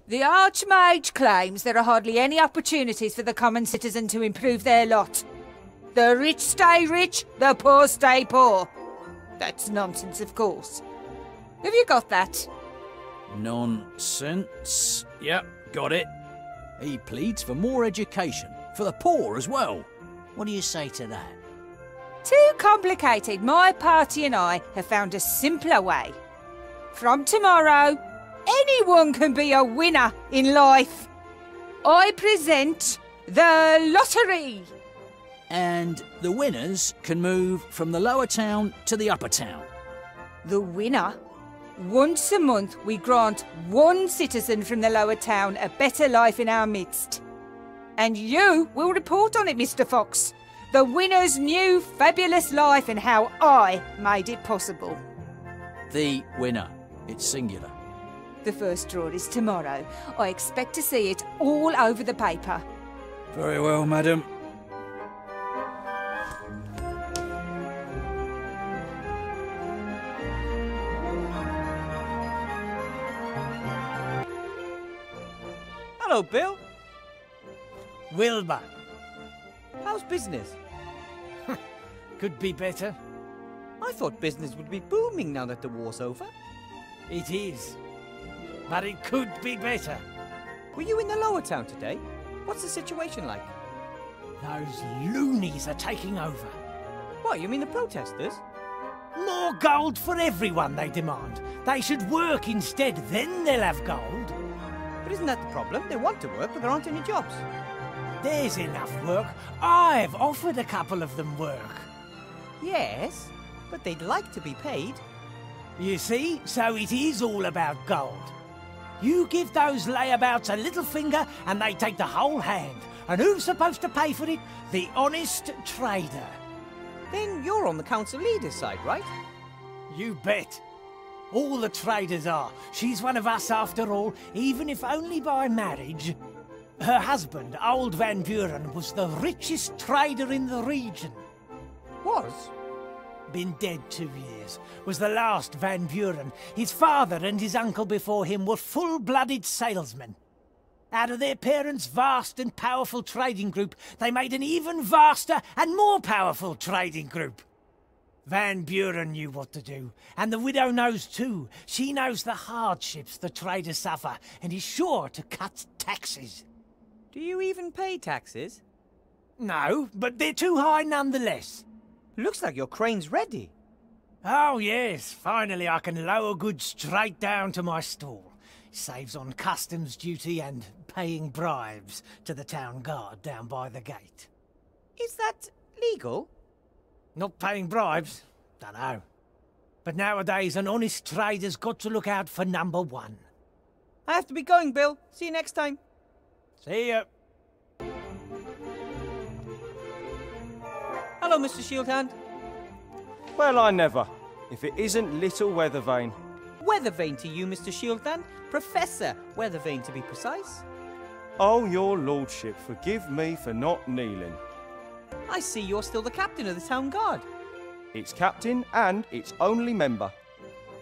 The Archmage claims there are hardly any opportunities for the common citizen to improve their lot. The rich stay rich, the poor stay poor. That's nonsense, of course. Have you got that? Nonsense. Yep, got it. He pleads for more education, for the poor as well. What do you say to that? Too complicated. My party and I have found a simpler way. From tomorrow, anyone can be a winner in life. I present the lottery. And the winners can move from the lower town to the upper town. The winner? Once a month, we grant one citizen from the lower town a better life in our midst. And you will report on it, Mr. Fox. The winner's new fabulous life and how I made it possible. The winner. It's singular. The first draw is tomorrow. I expect to see it all over the paper. Very well, madam. Hello, Bill. Wilbur. How's business? Could be better. I thought business would be booming now that the war's over. It is. But it could be better. Were you in the lower town today? What's the situation like? Those loonies are taking over. What, you mean the protesters? More gold for everyone, they demand. They should work instead, then they'll have gold. But isn't that the problem? They want to work, but there aren't any jobs. There's enough work. I've offered a couple of them work. Yes, but they'd like to be paid. You see, so it is all about gold. You give those layabouts a little finger and they take the whole hand. And who's supposed to pay for it? The honest trader. Then you're on the council leader's side, right? You bet. All the traders are. She's one of us after all, even if only by marriage. Her husband, old Van Buren, was the richest trader in the region. Was? Been dead 2 years. Was the last Van Buren. His father and his uncle before him were full-blooded salesmen. Out of their parents' vast and powerful trading group, they made an even vaster and more powerful trading group. Van Buren knew what to do, and the widow knows too. She knows the hardships the traders suffer, and is sure to cut taxes. Do you even pay taxes? No, but they're too high nonetheless. Looks like your crane's ready. Oh yes, finally I can lower goods straight down to my stall. Saves on customs duty and paying bribes to the town guard down by the gate. Is that legal? Not paying bribes? Dunno. But nowadays an honest trader's got to look out for number one. I have to be going, Bill. See you next time. See ya. Hello, Mr. Shieldhand. Well, I never. If it isn't little Weathervane. Weathervane to you, Mr. Shieldhand. Professor Weathervane, to be precise. Oh, your lordship, forgive me for not kneeling. I see you're still the captain of the town guard. It's captain and its only member.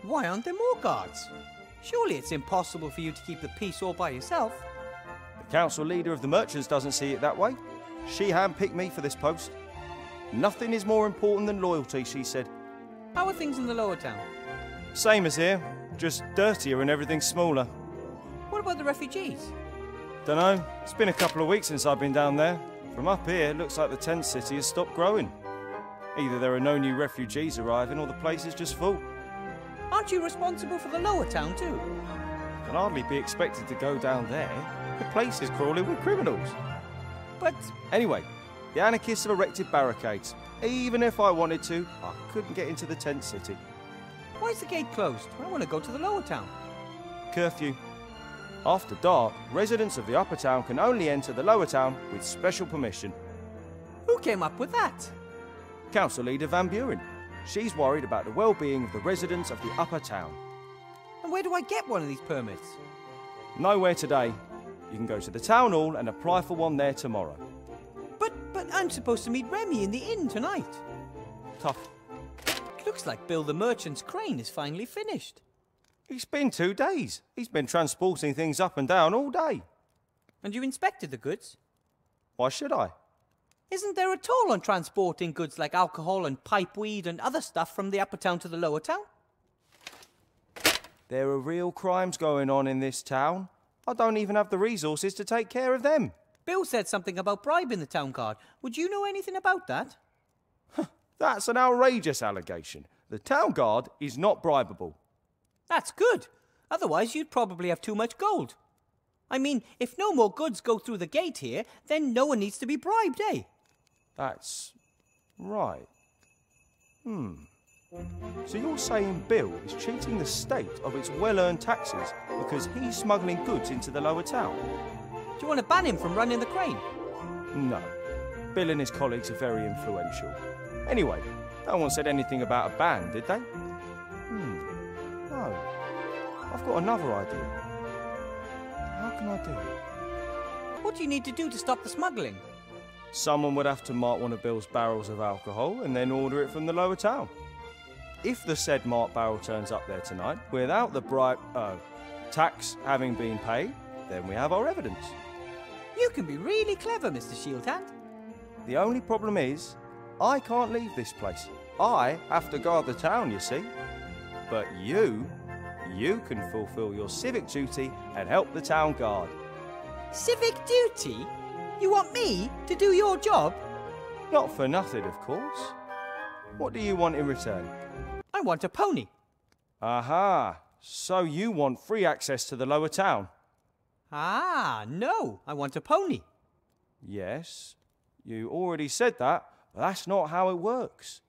Why aren't there more guards? Surely it's impossible for you to keep the peace all by yourself. The council leader of the merchants doesn't see it that way. She handpicked me for this post. Nothing is more important than loyalty, she said. How are things in the lower town? Same as here, just dirtier and everything's smaller. What about the refugees? Dunno, it's been a couple of weeks since I've been down there. From up here, it looks like the tent city has stopped growing. Either there are no new refugees arriving or the place is just full. Aren't you responsible for the lower town too? Can hardly be expected to go down there. The place is crawling with criminals. But anyway, the anarchists have erected barricades. Even if I wanted to, I couldn't get into the tent city. why is the gate closed? I want to go to the lower town. Curfew. After dark, residents of the upper town can only enter the lower town with special permission. Who came up with that? Council Leader Van Buren. She's worried about the well-being of the residents of the upper town. And where do I get one of these permits? Nowhere today. You can go to the town hall and apply for one there tomorrow. But I'm supposed to meet Remy in the inn tonight. Tough. Looks like Bill the Merchant's crane is finally finished. It's been 2 days. He's been transporting things up and down all day. And you inspected the goods? Why should I? Isn't there a toll on transporting goods like alcohol and pipeweed and other stuff from the upper town to the lower town? There are real crimes going on in this town. I don't even have the resources to take care of them. Bill said something about bribing the town guard. Would you know anything about that? That's an outrageous allegation. The town guard is not bribable. That's good. Otherwise, you'd probably have too much gold. I mean, if no more goods go through the gate here, then no one needs to be bribed, eh? That's right. So you're saying Bill is cheating the state of its well-earned taxes because he's smuggling goods into the lower town? Do you want to ban him from running the crane? No. Bill and his colleagues are very influential. Anyway, no one said anything about a ban, did they? No. I've got another idea. How can I do it? What do you need to do to stop the smuggling? Someone would have to mark one of Bill's barrels of alcohol and then order it from the lower town. If the said marked barrel turns up there tonight without the tax having been paid, then we have our evidence. You can be really clever, Mr. Shieldhand. The only problem is, I can't leave this place. I have to guard the town, you see. But you can fulfill your civic duty and help the town guard. Civic duty? You want me to do your job? Not for nothing, of course. What do you want in return? I want a pony. Aha, so you want free access to the lower town? Ah, no, I want a pony. Yes, you already said that, but that's not how it works.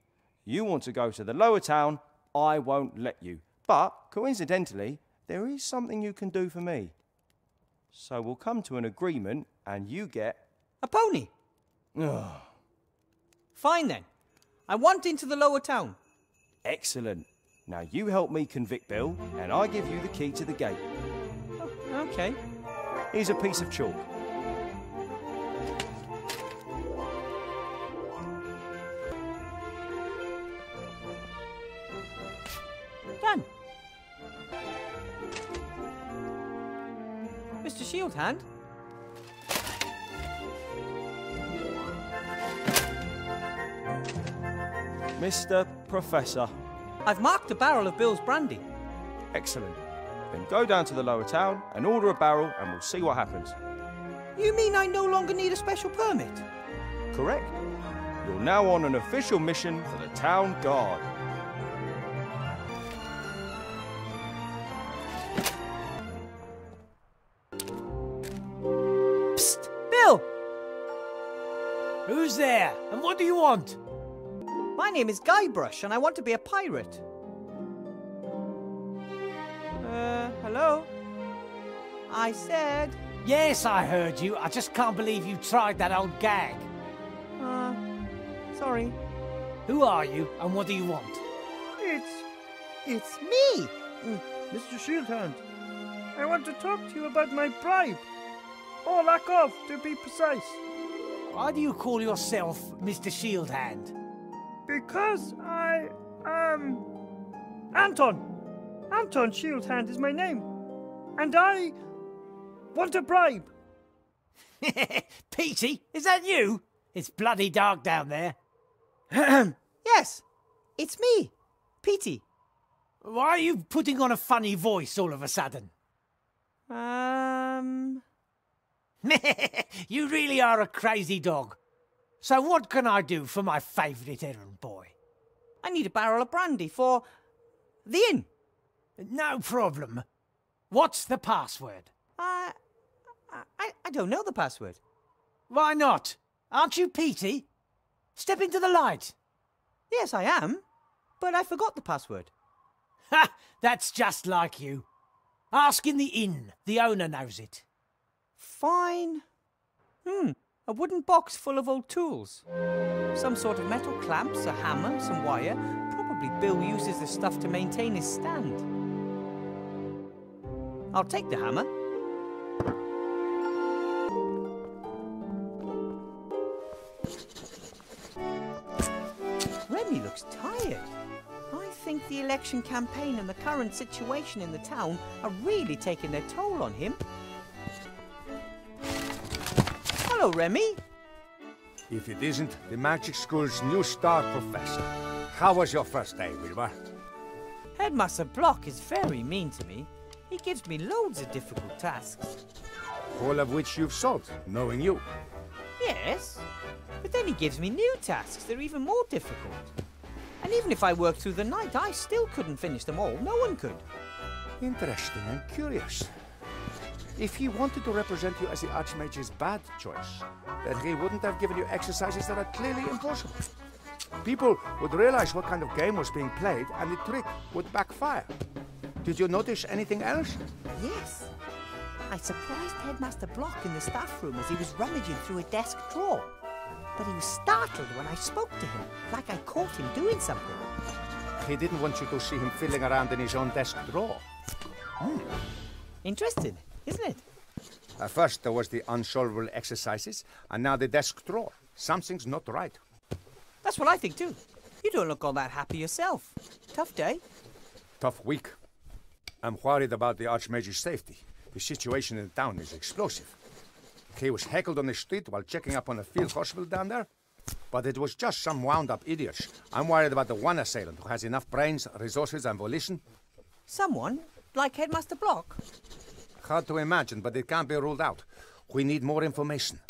You want to go to the lower town, I won't let you. But, coincidentally, there is something you can do for me. So we'll come to an agreement and you get... A pony? Fine then. I want into the lower town. Excellent. Now you help me convict Bill and I give you the key to the gate. Oh, okay. Here's a piece of chalk. Done. Mr. Shieldhand? Mr. Professor. I've marked a barrel of Bill's brandy. Excellent. Then go down to the lower town and order a barrel and we'll see what happens. You mean I no longer need a special permit? Correct. You're now on an official mission for the town guard. Psst! Bill! Who's there? And what do you want? My name is Guybrush and I want to be a pirate. Hello? I said... Yes, I heard you. I just can't believe you tried that old gag. Sorry. Who are you and what do you want? It's me, Mr. Shieldhand. I want to talk to you about my bribe. Or lack of, to be precise. Why do you call yourself Mr. Shieldhand? Because I am... Anton. Anton Shieldhand is my name. And I want a bribe. Petey, is that you? It's bloody dark down there. Yes, it's me, Petey. Why are you putting on a funny voice all of a sudden? You really are a crazy dog. So what can I do for my favourite errand boy? I need a barrel of brandy for the inn. No problem. What's the password? I don't know the password. Why not? Aren't you Petey? Step into the light. Yes, I am, but I forgot the password. Ha! That's just like you. Ask in the inn. The owner knows it. Fine. A wooden box full of old tools. Some sort of metal clamps, a hammer, some wire. Probably Bill uses the stuff to maintain his stand. I'll take the hammer. Remy looks tired. I think the election campaign and the current situation in the town are really taking their toll on him. Hello, Remy. If it isn't the magic school's new star professor. How was your first day, Wilbur? Headmaster Block is very mean to me. He gives me loads of difficult tasks. All of which you've solved, knowing you. Yes, but then he gives me new tasks that are even more difficult. And even if I worked through the night, I still couldn't finish them all. No one could. Interesting and curious. If he wanted to represent you as the Archmage's bad choice, then he wouldn't have given you exercises that are clearly impossible. People would realize what kind of game was being played, and the trick would backfire. Did you notice anything else? Yes. I surprised Headmaster Block in the staff room as he was rummaging through a desk drawer. But he was startled when I spoke to him, like I caught him doing something. He didn't want you to see him fiddling around in his own desk drawer. Interesting, isn't it? At first there was the unsolvable exercises, and now the desk drawer. Something's not right. That's what I think too. You don't look all that happy yourself. Tough day. Tough week. I'm worried about the Archmage's safety. The situation in the town is explosive. He was heckled on the street while checking up on a field hospital down there. But it was just some wound-up idiots. I'm worried about the one assailant who has enough brains, resources and volition. Someone? Like Headmaster Block? Hard to imagine, but it can't be ruled out. We need more information.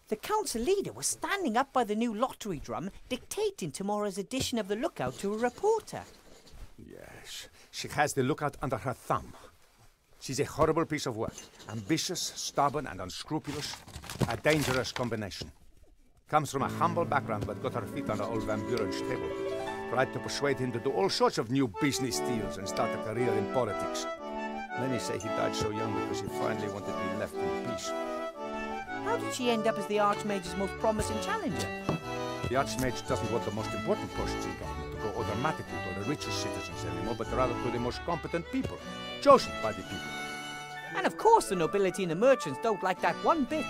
The council leader was standing up by the new lottery drum, dictating tomorrow's edition of the Lookout to a reporter. Yes, she has the Lookout under her thumb. She's a horrible piece of work. Ambitious, stubborn and unscrupulous. A dangerous combination. Comes from a humble background but got her feet under old Van Buren's table. Tried to persuade him to do all sorts of new business deals and start a career in politics. Many say he died so young because he finally wanted to be left in peace. How did she end up as the Archmage's most promising challenger? The Archmage doesn't want the most important posts in government to go automatically to the richest citizens anymore, but rather to the most competent people, chosen by the people. And of course the nobility and the merchants don't like that one bit.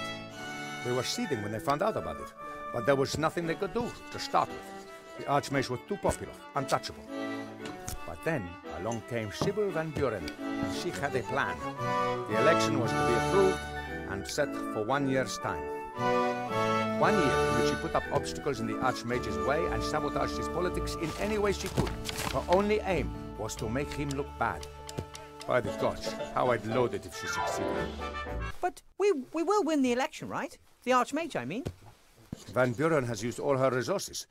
They were seething when they found out about it, but there was nothing they could do to start with. The Archmage was too popular, untouchable. But then along came Sybil Van Buren, and she had a plan. The election was to be approved and set for 1 year's time. 1 year in which she put up obstacles in the Archmage's way and sabotaged his politics in any way she could. Her only aim was to make him look bad. By the gods, how I'd load it if she succeeded. But we will win the election, right? The Archmage, I mean. Van Buren has used all her resources.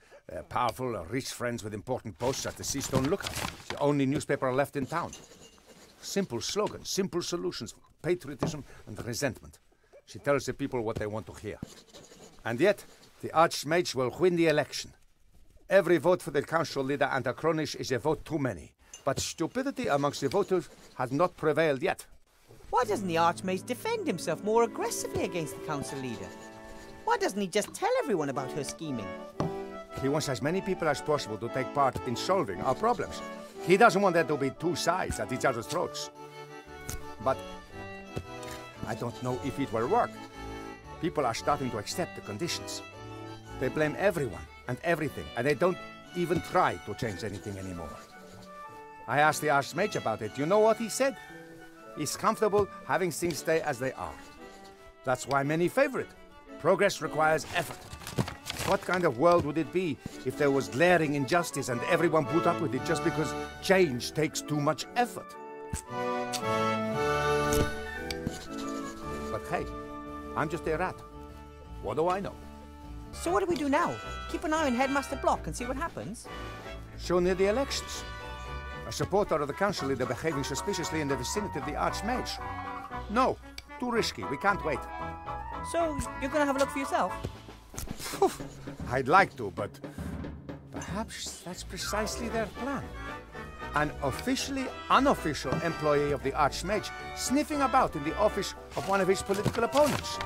Powerful, rich friends with important posts at the Seastone Lookout. The only newspaper left in town. Simple slogans, simple solutions for patriotism and resentment. She tells the people what they want to hear. And yet, the Archmage will win the election. Every vote for the council leader and her cronies is a vote too many. But stupidity amongst the voters has not prevailed yet. Why doesn't the Archmage defend himself more aggressively against the council leader? Why doesn't he just tell everyone about her scheming? He wants as many people as possible to take part in solving our problems. He doesn't want there to be two sides at each other's throats. But I don't know if it will work. People are starting to accept the conditions. They blame everyone and everything, and they don't even try to change anything anymore. I asked the Archmage about it. You know what he said? He's comfortable having things stay as they are. That's why many favor it. Progress requires effort. What kind of world would it be if there was glaring injustice and everyone put up with it just because change takes too much effort? But hey, I'm just a rat. What do I know? So what do we do now? Keep an eye on Headmaster Block and see what happens? So near the elections. A supporter of the council leader behaving suspiciously in the vicinity of the Archmage. No, too risky. We can't wait. So you're gonna have a look for yourself? I'd like to, but perhaps that's precisely their plan. An officially unofficial employee of the Archmage sniffing about in the office of one of his political opponents.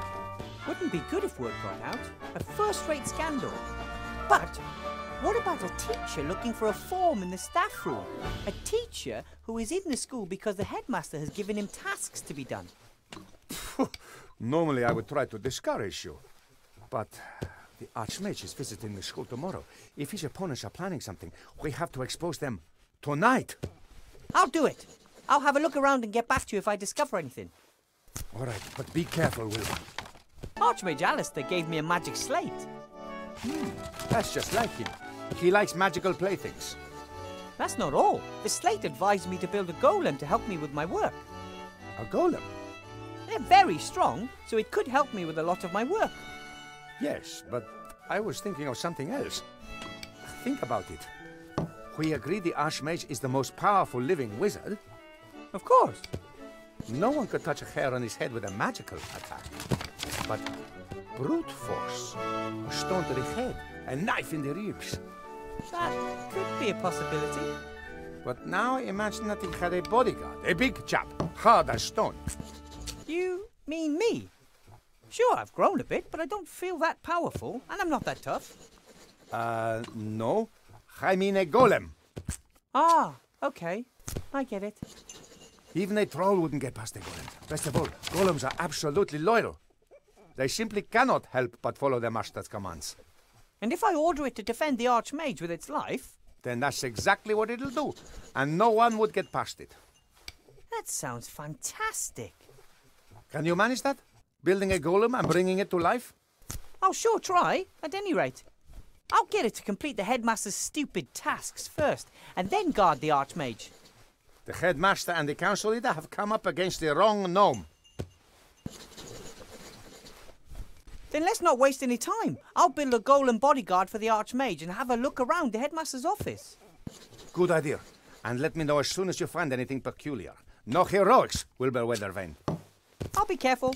Wouldn't be good if word got out. A first-rate scandal. But what about a teacher looking for a form in the staff room? A teacher who is in the school because the headmaster has given him tasks to be done. Normally I would try to discourage you, but the Archmage is visiting the school tomorrow. If his opponents are planning something, we have to expose them Tonight? I'll do it. I'll have a look around and get back to you if I discover anything. All right, but be careful, Wilbur. Archmage Alistair gave me a magic slate. That's just like him. He likes magical playthings. That's not all. The slate advised me to build a golem to help me with my work. A golem? They're very strong, so it could help me with a lot of my work. Yes, but I was thinking of something else. Think about it. We agreed the Archmage is the most powerful living wizard. Of course. No one could touch a hair on his head with a magical attack. But brute force, a stone to the head, a knife in the ribs. That could be a possibility. But now imagine that he had a bodyguard, a big chap, hard as stone. You mean me? Sure, I've grown a bit, but I don't feel that powerful, and I'm not that tough. No. I mean a golem. Ah, okay. I get it. Even a troll wouldn't get past a golem. Best of all, golems are absolutely loyal. They simply cannot help but follow their master's commands. And if I order it to defend the Archmage with its life? Then that's exactly what it'll do, and no one would get past it. That sounds fantastic. Can you manage that? Building a golem and bringing it to life? I'll sure try, at any rate. I'll get it to complete the headmaster's stupid tasks first, and then guard the Archmage. The headmaster and the council leader have come up against the wrong gnome. Then let's not waste any time. I'll build a golem bodyguard for the Archmage and have a look around the headmaster's office. Good idea. And let me know as soon as you find anything peculiar. No heroics, Wilbur Weathervane. I'll be careful.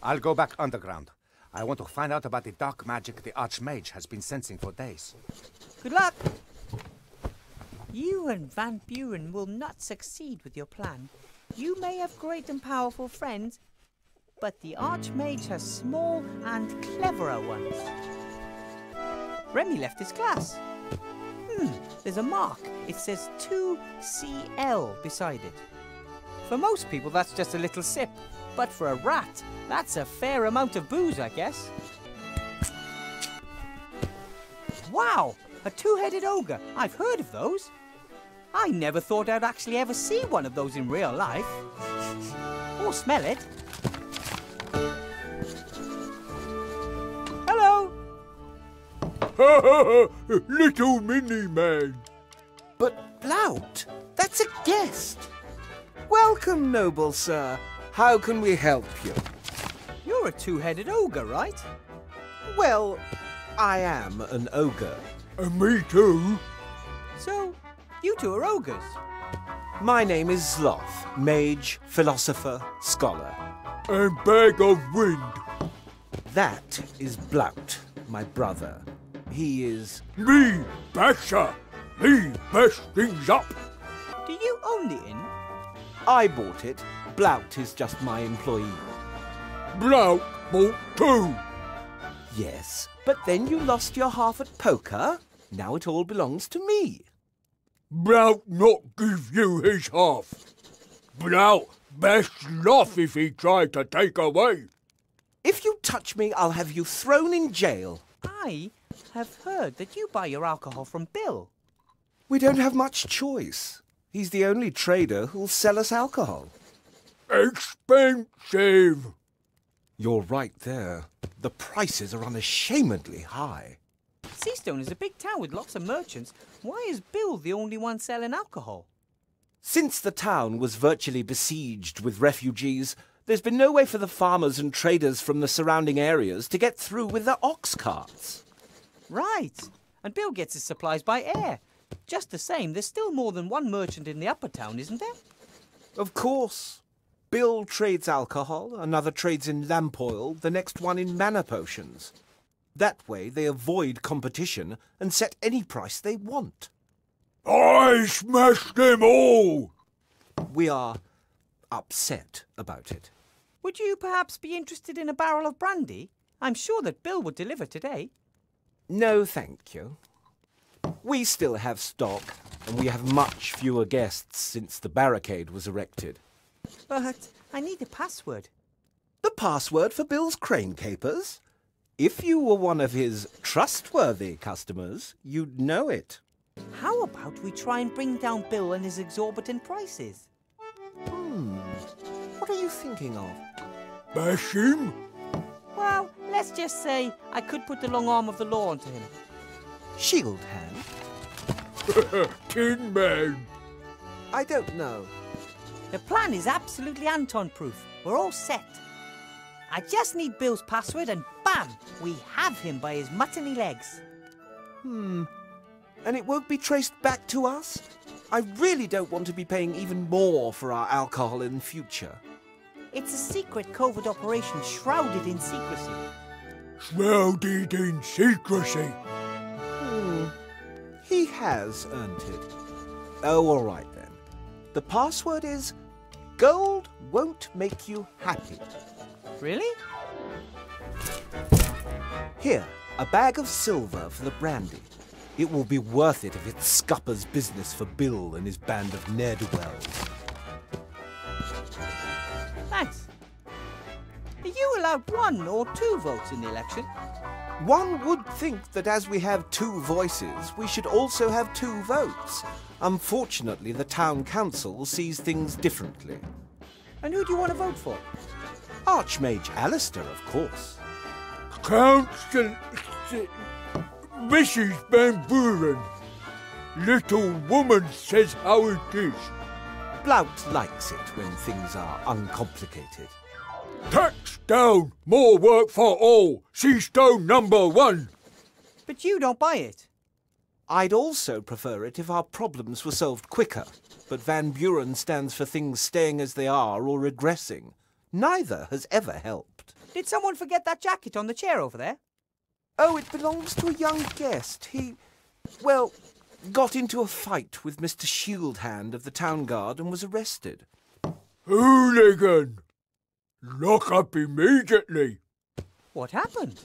I'll go back underground. I want to find out about the dark magic the Archmage has been sensing for days. Good luck. You and Van Buren will not succeed with your plan. You may have great and powerful friends, but the Archmage has small and cleverer ones. Remy left his class. There's a mark. It says 2CL beside it. For most people, that's just a little sip. But for a rat, that's a fair amount of booze, I guess. Wow! A two-headed ogre. I've heard of those. I never thought I'd actually ever see one of those in real life. Or smell it. Hello! Little mini-man. But Blout, that's a guest. Welcome, noble sir. How can we help you? You're a two-headed ogre, right? Well, I am an ogre. Me too. So, you two are ogres. My name is Sloth, mage, philosopher, scholar. And bag of wind. That is Blout, my brother. He is... Me, Basher. Me, best things up. Do you own the inn? I bought it. Blout is just my employee. Blout bought too. Yes, but then you lost your half at poker. Now it all belongs to me. Blout not give you his half. Blout best laugh if he tried to take away. If you touch me, I'll have you thrown in jail. I have heard that you buy your alcohol from Bill. We don't have much choice. He's the only trader who'll sell us alcohol. Expensive. You're right there. The prices are unashamedly high. Seastone is a big town with lots of merchants. Why is Bill the only one selling alcohol? Since the town was virtually besieged with refugees, there's been no way for the farmers and traders from the surrounding areas to get through with their ox carts. Right. And Bill gets his supplies by air. Just the same, there's still more than one merchant in the upper town, isn't there? Of course. Bill trades alcohol, another trades in lamp oil, the next one in mana potions. That way they avoid competition and set any price they want. I smashed them all. We are upset about it. Would you perhaps be interested in a barrel of brandy? I'm sure that Bill would deliver today. No, thank you. We still have stock, and we have much fewer guests since the barricade was erected. But I need a password. The password for Bill's crane capers? If you were one of his trustworthy customers, you'd know it. How about we try and bring down Bill and his exorbitant prices? What are you thinking of? Bash him? Well, let's just say I could put the long arm of the law onto him. Shield hand? Tin Man. I don't know. The plan is absolutely Anton-proof. We're all set. I just need Bill's password and bam! We have him by his muttony legs. And it won't be traced back to us? I really don't want to be paying even more for our alcohol in future. It's a secret covert operation shrouded in secrecy. Shrouded in secrecy. He has earned it. Oh, all right then. The password is gold won't make you happy. Really? Here, a bag of silver for the brandy. It will be worth it if it scuppers business for Bill and his band of ne'er-do-wells. Thanks. Are you allowed 1 or 2 votes in the election? One would think that as we have 2 voices, we should also have 2 votes. Unfortunately, the town council sees things differently. And who do you want to vote for? Archmage Alistair, of course. Council... Mrs. Van Buren. Little woman says how it is. Blount likes it when things are uncomplicated. Tax down, more work for all. See stone number 1. But you don't buy it. I'd also prefer it if our problems were solved quicker, but Van Buren stands for things staying as they are or regressing. Neither has ever helped. Did someone forget that jacket on the chair over there? Oh, it belongs to a young guest. He, well, got into a fight with Mr. Shieldhand of the Town Guard and was arrested. Hooligan! Lock up immediately. What happened?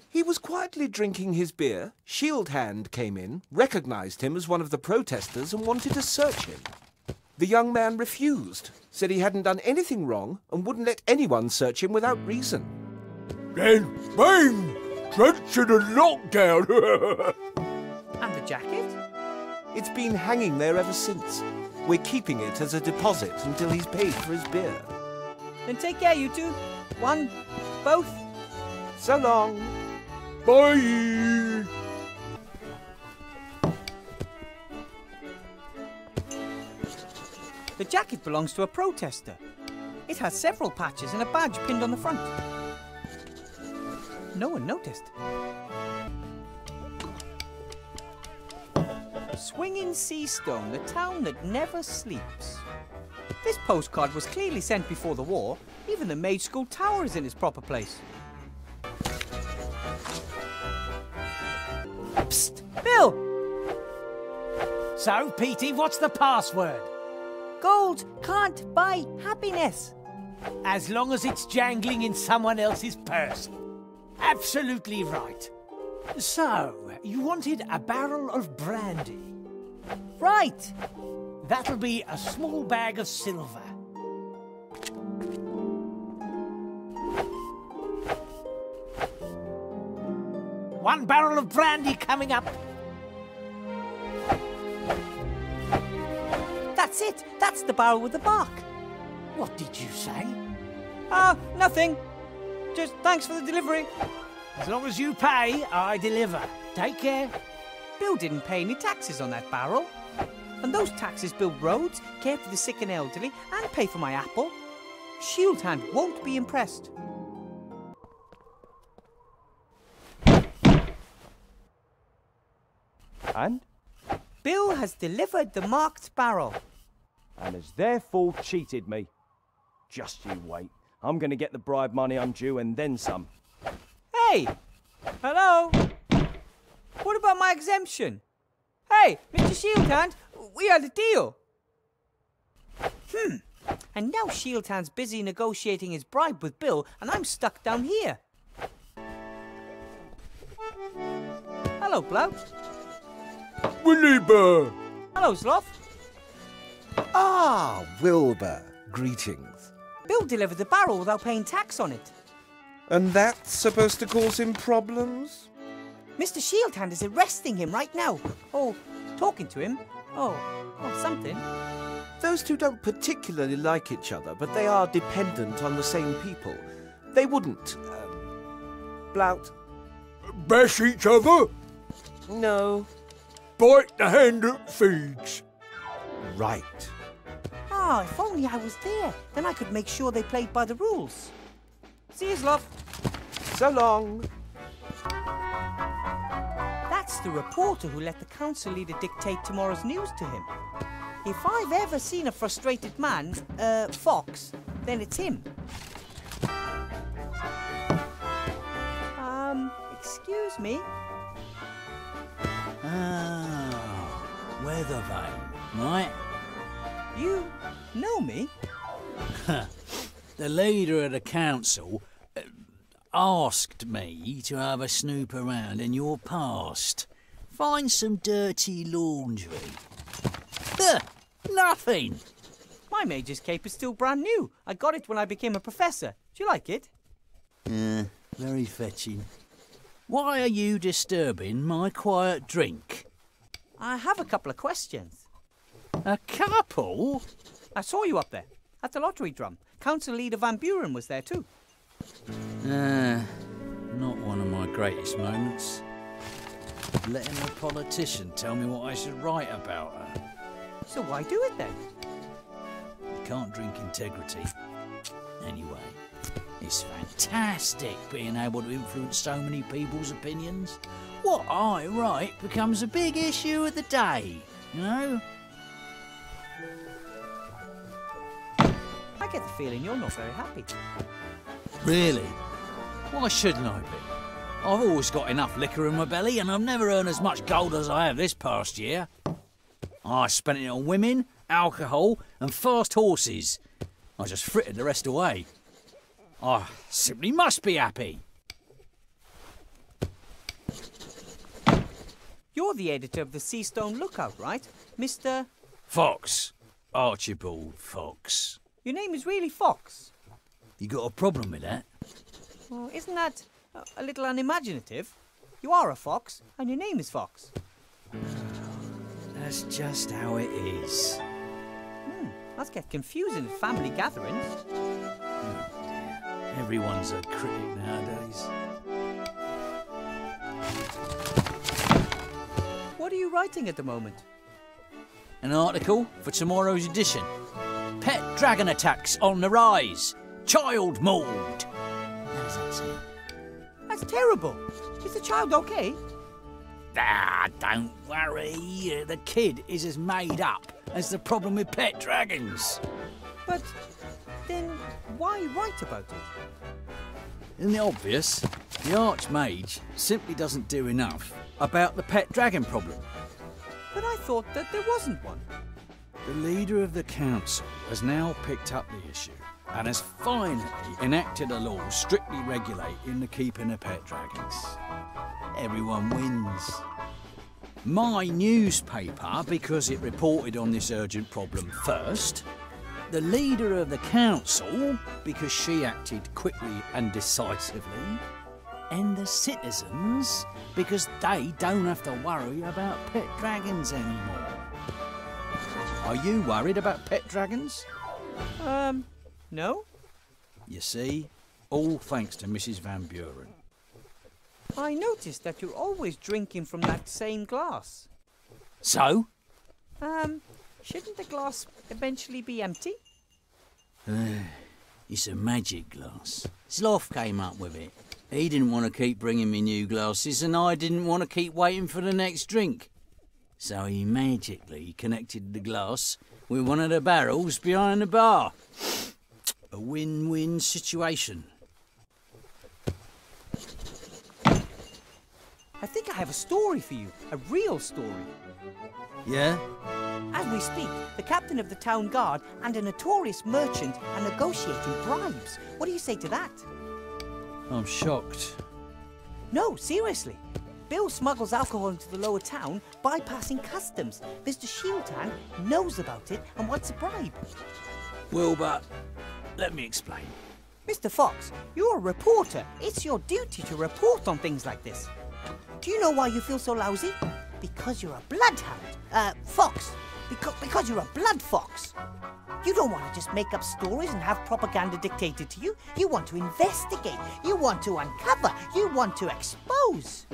He was quietly drinking his beer. Shieldhand came in, recognised him as one of the protesters and wanted to search him. The young man refused, said he hadn't done anything wrong and wouldn't let anyone search him without reason. Then, bang! Drenched in a lockdown. And the jacket? It's been hanging there ever since. We're keeping it as a deposit until he's paid for his beer. Then take care, you two. 1, both. So long. Bye. The jacket belongs to a protester. It has several patches and a badge pinned on the front. No one noticed. Swinging Seastone, the town that never sleeps. This postcard was clearly sent before the war. Even the Mage School Tower is in its proper place. Psst! Bill! So, Petey, what's the password? Gold can't buy happiness. As long as it's jangling in someone else's purse. Absolutely right. So, you wanted a barrel of brandy. Right. That'll be a small bag of silver. One barrel of brandy coming up. That's it. That's the barrel with the bark. What did you say? Nothing. Just thanks for the delivery. As long as you pay, I deliver. Take care. Bill didn't pay any taxes on that barrel. And those taxes build roads, care for the sick and elderly, and pay for my apple. Shieldhand won't be impressed. And? Bill has delivered the marked barrel. And has therefore cheated me. Just you wait. I'm going to get the bribe money I'm due and then some. Hey! Hello? What about my exemption? Hey, Mr. Shieldhand, we had a deal. And now Shieldhand's busy negotiating his bribe with Bill, and I'm stuck down here. Hello, Blout. Wilbur! Hello, Sloth. Ah, Wilbur. Greetings. Bill delivered the barrel without paying tax on it. And that's supposed to cause him problems? Mr. Shieldhand is arresting him right now. Oh, Talking to him? Oh, something. Those two don't particularly like each other, but they are dependent on the same people. They wouldn't, Blout. Bash each other? No. Bite the hand that feeds. Right. Ah, if only I was there. Then I could make sure they played by the rules. See you, love. So long. That's the reporter who let the council leader dictate tomorrow's news to him. If I've ever seen a frustrated man, Fox, then it's him. Excuse me? Ah, weather vane, right? You know me? The leader of the council asked me to have a snoop around in your past. Find some dirty laundry. Nothing. My major's cape is still brand new. I got it when I became a professor. Do you like it? Very fetching. Why are you disturbing my quiet drink? I have a couple of questions. A couple? I saw you up there, at the lottery drum. Council leader Van Buren was there too. Not one of my greatest moments. Letting a politician tell me what I should write about her. So why do it then? You can't drink integrity. Anyway, it's fantastic being able to influence so many people's opinions. What I write becomes a big issue of the day, you know? I get the feeling you're not very happy. Really? Why shouldn't I be? I've always got enough liquor in my belly and I've never earned as much gold as I have this past year. I spent it on women, alcohol and fast horses. I just frittered the rest away. I simply must be happy. You're the editor of the Seastone Lookout, right? Mr... Fox. Archibald Fox. Your name is really Fox? You got a problem with that? Well, isn't that a little unimaginative? You are a fox, and your name is Fox. That's just how it is. That's get confusing at family gatherings. Oh dear. Everyone's a critic nowadays. What are you writing at the moment? An article for tomorrow's edition. Pet dragon attacks on the rise. Child mauled. How's that sound? That's terrible. Is the child okay? Ah, don't worry. The kid is as made up as the problem with pet dragons. But then why write about it? Isn't it obvious? The Archmage simply doesn't do enough about the pet dragon problem. But I thought that there wasn't one. The leader of the council has now picked up the issue and has finally enacted a law strictly regulating the keeping of pet dragons. Everyone wins. My newspaper, because it reported on this urgent problem first. The leader of the council, because she acted quickly and decisively. And the citizens, because they don't have to worry about pet dragons anymore. Are you worried about pet dragons? No. You see, all thanks to Mrs. Van Buren. I noticed that you're always drinking from that same glass. So? Shouldn't the glass eventually be empty? It's a magic glass. Sloth came up with it. He didn't want to keep bringing me new glasses and I didn't want to keep waiting for the next drink. So he magically connected the glass with one of the barrels behind the bar. A win-win situation. I think I have a story for you. A real story. Yeah? As we speak, the captain of the town guard and a notorious merchant are negotiating bribes. What do you say to that? I'm shocked. No, seriously. Bill smuggles alcohol into the lower town, bypassing customs. Mr. Shieldhand knows about it and wants a bribe. Wilbur, let me explain. Mr. Fox, you're a reporter. It's your duty to report on things like this. Do you know why you feel so lousy? Because you're a bloodhound. Fox. Because you're a blood fox. You don't want to just make up stories and have propaganda dictated to you. You want to investigate. You want to uncover. You want to expose.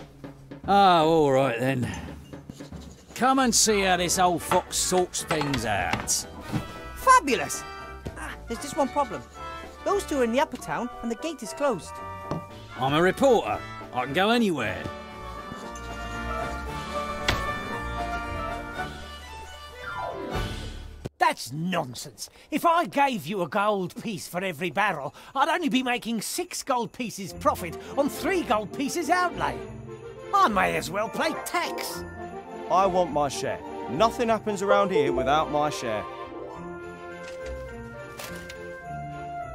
Ah, all right then. Come and see how this old fox sorts things out. Fabulous! There's just one problem. Those two are in the upper town and the gate is closed. I'm a reporter. I can go anywhere. That's nonsense. If I gave you a gold piece for every barrel, I'd only be making 6 gold pieces profit on 3 gold pieces outlay. I may as well pay tax. I want my share. Nothing happens around here without my share.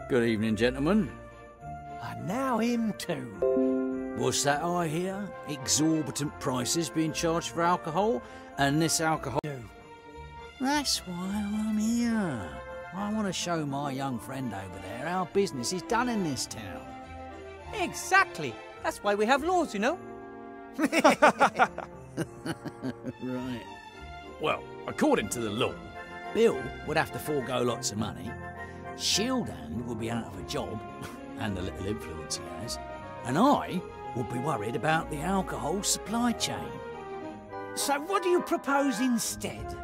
Good evening, gentlemen. And now him too. What's that I hear? Exorbitant prices being charged for alcohol, and this alcohol... That's why I'm here. I want to show my young friend over there how business is done in this town. Exactly. That's why we have laws, you know. Right. Well, according to the law, Bill would have to forego lots of money. Shieldhand would be out of a job, and the little influence he has. And I would be worried about the alcohol supply chain. So what do you propose instead?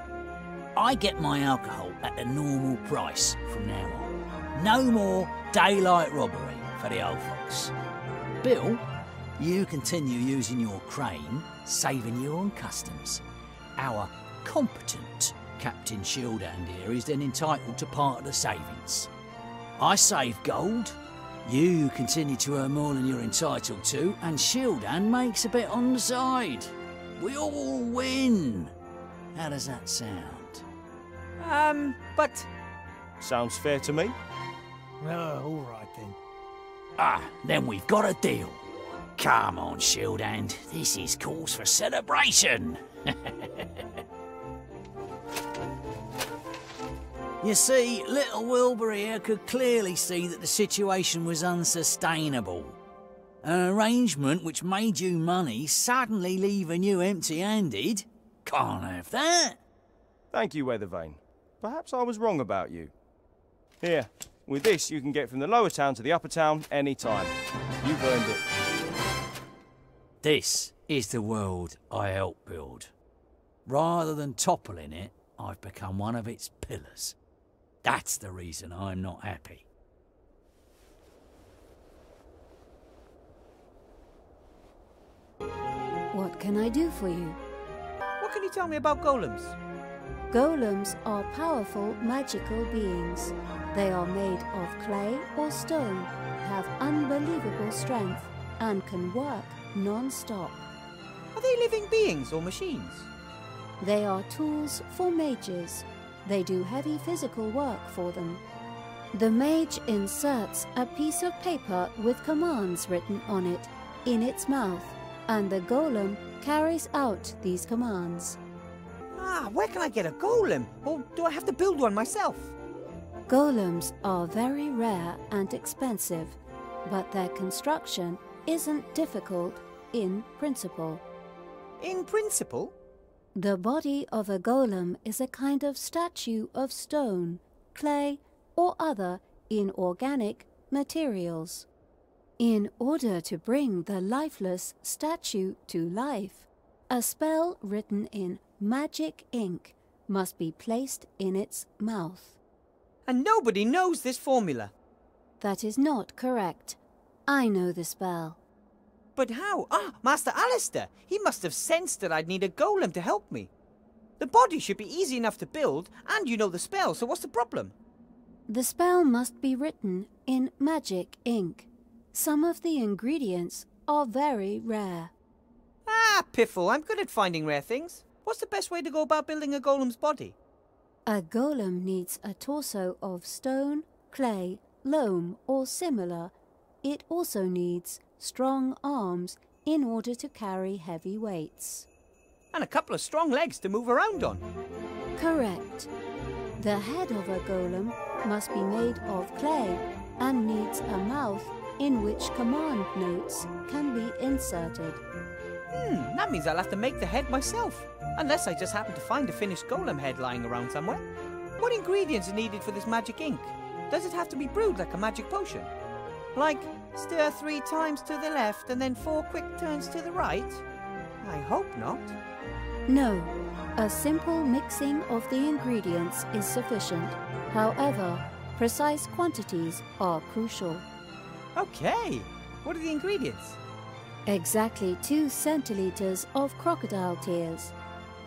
I get my alcohol at the normal price from now on. No more daylight robbery for the old fox. Bill, you continue using your crane, saving you on customs. Our competent Captain Shieldhand here is then entitled to part of the savings. I save gold, you continue to earn more than you're entitled to, and Shieldhand makes a bit on the side. We all win. How does that sound? But... Sounds fair to me. Oh, all right then. Ah, then we've got a deal. Come on, Shieldhand. This is cause for celebration. You see, little Wilbur here could clearly see that the situation was unsustainable. An arrangement which made you money suddenly leaving you empty-handed. Can't have that. Thank you, Weathervane. Perhaps I was wrong about you. Here, with this you can get from the lower town to the upper town any time. You've earned it. This is the world I helped build. Rather than toppling it, I've become one of its pillars. That's the reason I'm not happy. What can I do for you? what can you tell me about golems? Golems are powerful magical beings. They are made of clay or stone, have unbelievable strength, and can work non-stop. Are they living beings or machines? They are tools for mages. They do heavy physical work for them. The mage inserts a piece of paper with commands written on it in its mouth, and the golem carries out these commands. Ah, where can I get a golem? Or do I have to build one myself? Golems are very rare and expensive, but their construction isn't difficult in principle. In principle? The body of a golem is a kind of statue of stone, clay, or other inorganic materials. In order to bring the lifeless statue to life, a spell written in magic ink must be placed in its mouth. And nobody knows this formula. That is not correct. I know the spell. But how? Ah, Master Alistair! He must have sensed that I'd need a golem to help me. The body should be easy enough to build, and you know the spell, so what's the problem? The spell must be written in magic ink. Some of the ingredients are very rare. Ah, Piffle, I'm good at finding rare things. What's the best way to go about building a golem's body? A golem needs a torso of stone, clay, loam, or similar. It also needs strong arms in order to carry heavy weights. And a couple of strong legs to move around on. Correct. The head of a golem must be made of clay and needs a mouth in which command notes can be inserted. That means I'll have to make the head myself. Unless I just happen to find a finished golem head lying around somewhere. What ingredients are needed for this magic ink? Does it have to be brewed like a magic potion? Like, stir 3 times to the left and then 4 quick turns to the right? I hope not. No, a simple mixing of the ingredients is sufficient. However, precise quantities are crucial. Okay, what are the ingredients? Exactly 2 centiliters of crocodile tears,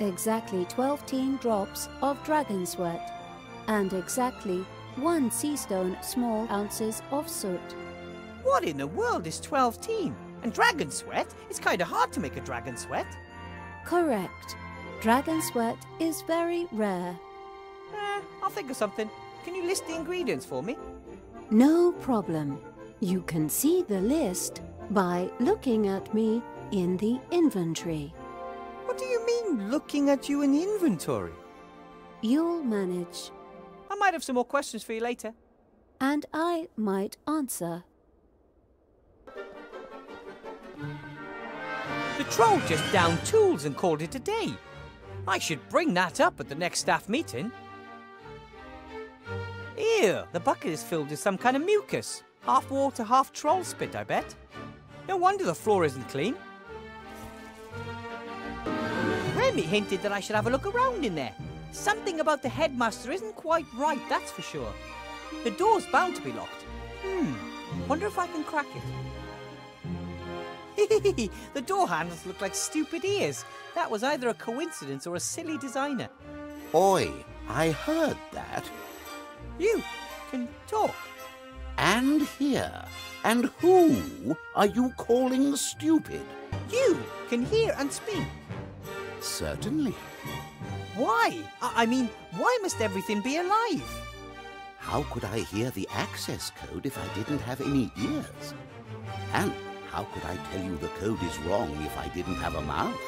exactly 12 teen drops of dragon sweat, and exactly 1 sea stone small ounces of soot. What in the world is 12 teen? And dragon sweat? It's kind of hard to make a dragon sweat. Correct. Dragon sweat is very rare. I'll think of something. Can you list the ingredients for me? No problem. You can see the list by looking at me in the inventory. What do you mean, looking at you in the inventory? You'll manage. I might have some more questions for you later. And I might answer. The troll just downed tools and called it a day. I should bring that up at the next staff meeting. Ew, the bucket is filled with some kind of mucus. Half water, half troll spit, I bet. No wonder the floor isn't clean. Remy hinted that I should have a look around in there. Something about the headmaster isn't quite right, that's for sure. The door's bound to be locked. Wonder if I can crack it. The door handles look like stupid ears. That was either a coincidence or a silly designer. Oi, I heard that. You can talk. And hear. And who are you calling stupid? You can hear and speak. Certainly. Why? I mean, why must everything be alive? How could I hear the access code if I didn't have any ears? And how could I tell you the code is wrong if I didn't have a mouth?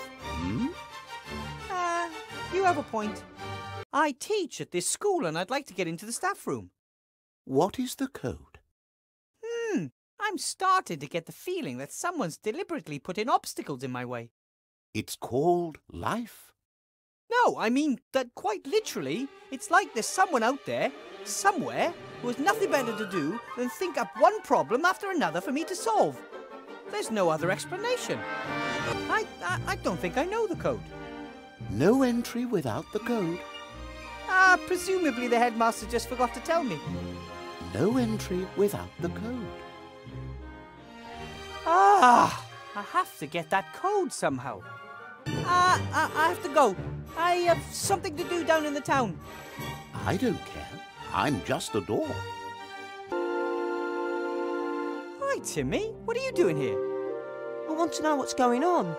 You have a point. I teach at this school and I'd like to get into the staff room. What is the code? I'm starting to get the feeling that someone's deliberately putting obstacles in my way. It's called life. No, I mean that quite literally, it's like there's someone out there, somewhere, who has nothing better to do than think up one problem after another for me to solve. There's no other explanation. I don't think I know the code. No entry without the code. Presumably the headmaster just forgot to tell me. No entry without the code. I have to get that code somehow. I have to go. I have something to do down in the town. I don't care. I'm just a door. Hi, Timmy. What are you doing here? I want to know what's going on.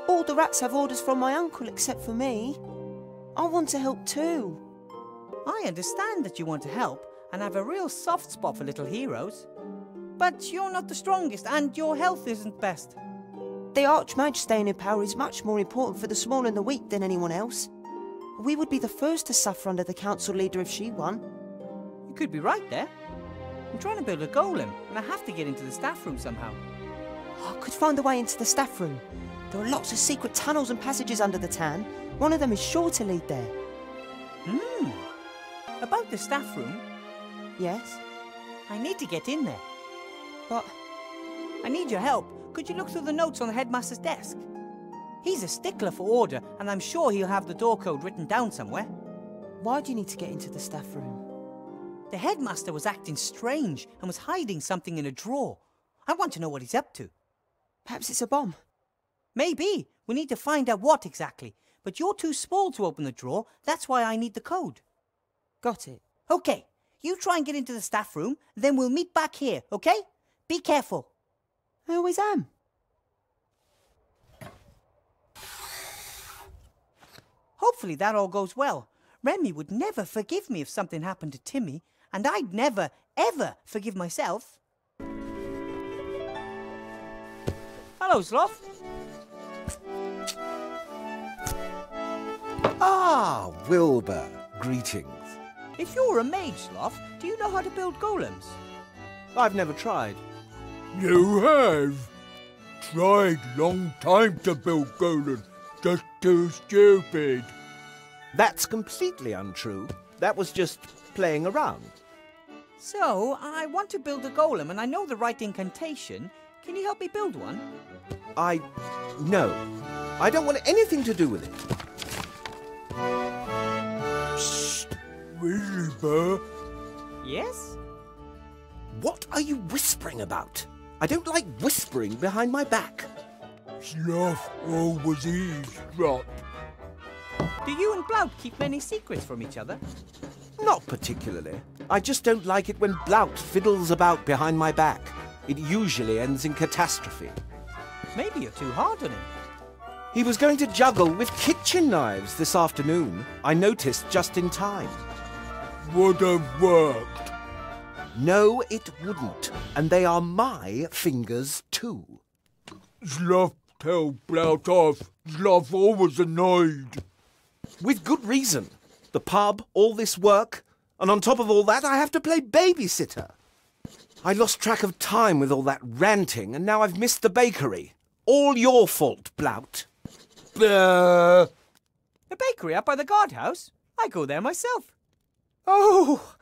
All the rats have orders from my uncle except for me. I want to help too. I understand that you want to help and have a real soft spot for little heroes. But you're not the strongest and your health isn't best. The Archmage staying in power is much more important for the small and the weak than anyone else. We would be the first to suffer under the council leader if she won. You could be right there. I'm trying to build a golem and I have to get into the staff room somehow. I could find a way into the staff room. There are lots of secret tunnels and passages under the town. One of them is sure to lead there. About the staff room? Yes? I need to get in there. But I need your help. Could you look through the notes on the headmaster's desk? He's a stickler for order, and I'm sure he'll have the door code written down somewhere. Why do you need to get into the staff room? The headmaster was acting strange and was hiding something in a drawer. I want to know what he's up to. Perhaps it's a bomb. Maybe. We need to find out what exactly. But you're too small to open the drawer. That's why I need the code. Got it. Okay. You try and get into the staff room, then we'll meet back here, okay? Be careful. I always am. Hopefully that all goes well. Remy would never forgive me if something happened to Timmy, and I'd never, ever forgive myself. Hello, Sloth. Ah, Wilbur. Greetings. If you're a mage, Sloth, do you know how to build golems? I've never tried. You have? tried long time to build golem. Just too stupid. That's completely untrue. That was just playing around. So, I want to build a golem and I know the right incantation. Can you help me build one? No. I don't want anything to do with it. Psst. Really, Burr? Yes? What are you whispering about? I don't like whispering behind my back. Sloth always eavesdrop. Do you and Blout keep many secrets from each other? Not particularly. I just don't like it when Blout fiddles about behind my back. It usually ends in catastrophe. Maybe you're too hard on him. He was going to juggle with kitchen knives this afternoon. I noticed just in time. Would have worked. No, it wouldn't. And they are my fingers too. Sloth tell Blout off. Sloth always annoyed. With good reason. The pub, all this work, and on top of all that, I have to play babysitter. I lost track of time with all that ranting, and now I've missed the bakery. All your fault, Blout. The bakery up by the guardhouse? I go there myself. Oh,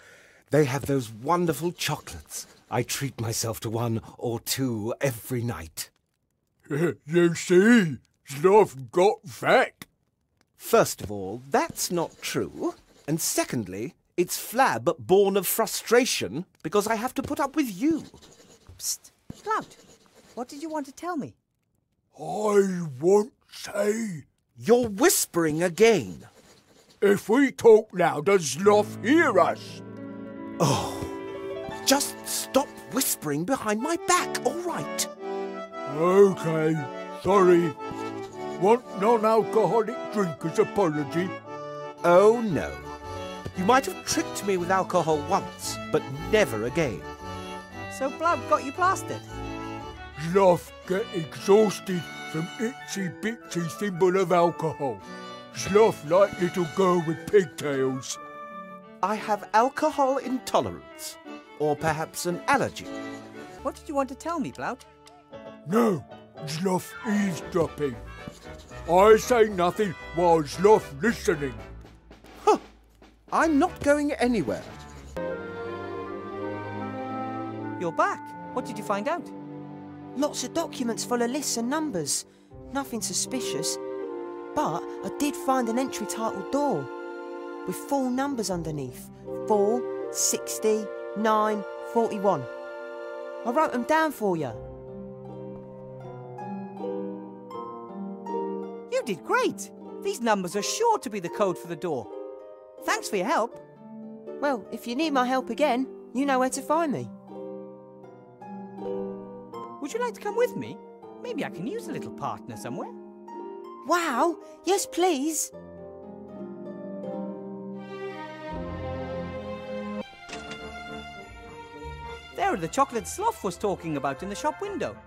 they have those wonderful chocolates. I treat myself to one or two every night. You see, Sloth got fat. First of all, that's not true. And secondly, it's Flab born of frustration because I have to put up with you. Psst. Blout, what did you want to tell me? I won't say. You're whispering again. If we talk louder, Sloth hear us. Oh, just stop whispering behind my back, all right? Okay, sorry. Want non-alcoholic drinkers apology? Oh, no. You might have tricked me with alcohol once, but never again. So Blout got you plastered? Sloth get exhausted from itsy-bitsy symbol of alcohol. Sloth like little girl with pigtails. I have alcohol intolerance, or perhaps an allergy. What did you want to tell me, Blout? No, Sloth eavesdropping. I say nothing while Sloth listening. Huh. I'm not going anywhere. You're back. What did you find out? Lots of documents full of lists and numbers. Nothing suspicious. But I did find an entry titled door with 4 numbers underneath. 4, 60, 9, 41. I wrote them down for you. You did great. These numbers are sure to be the code for the door. Thanks for your help. Well, if you need my help again, you know where to find me. Would you like to come with me? Maybe I can use a little partner somewhere. Wow, yes please. There are the chocolates Sloth was talking about in the shop window.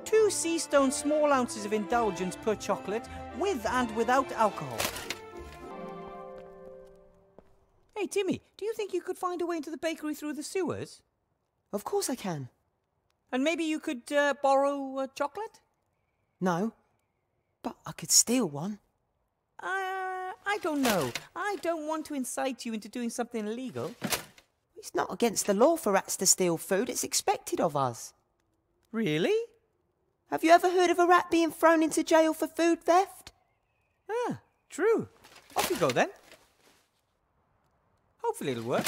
2 sea stone small ounces of indulgence per chocolate, with and without alcohol. Hey, Timmy, do you think you could find a way into the bakery through the sewers? Of course I can. And maybe you could borrow a chocolate? No, but I could steal one. I don't know. I don't want to incite you into doing something illegal. It's not against the law for rats to steal food. It's expected of us. Really? Have you ever heard of a rat being thrown into jail for food theft? Ah, true. Off you go then. Hopefully it'll work.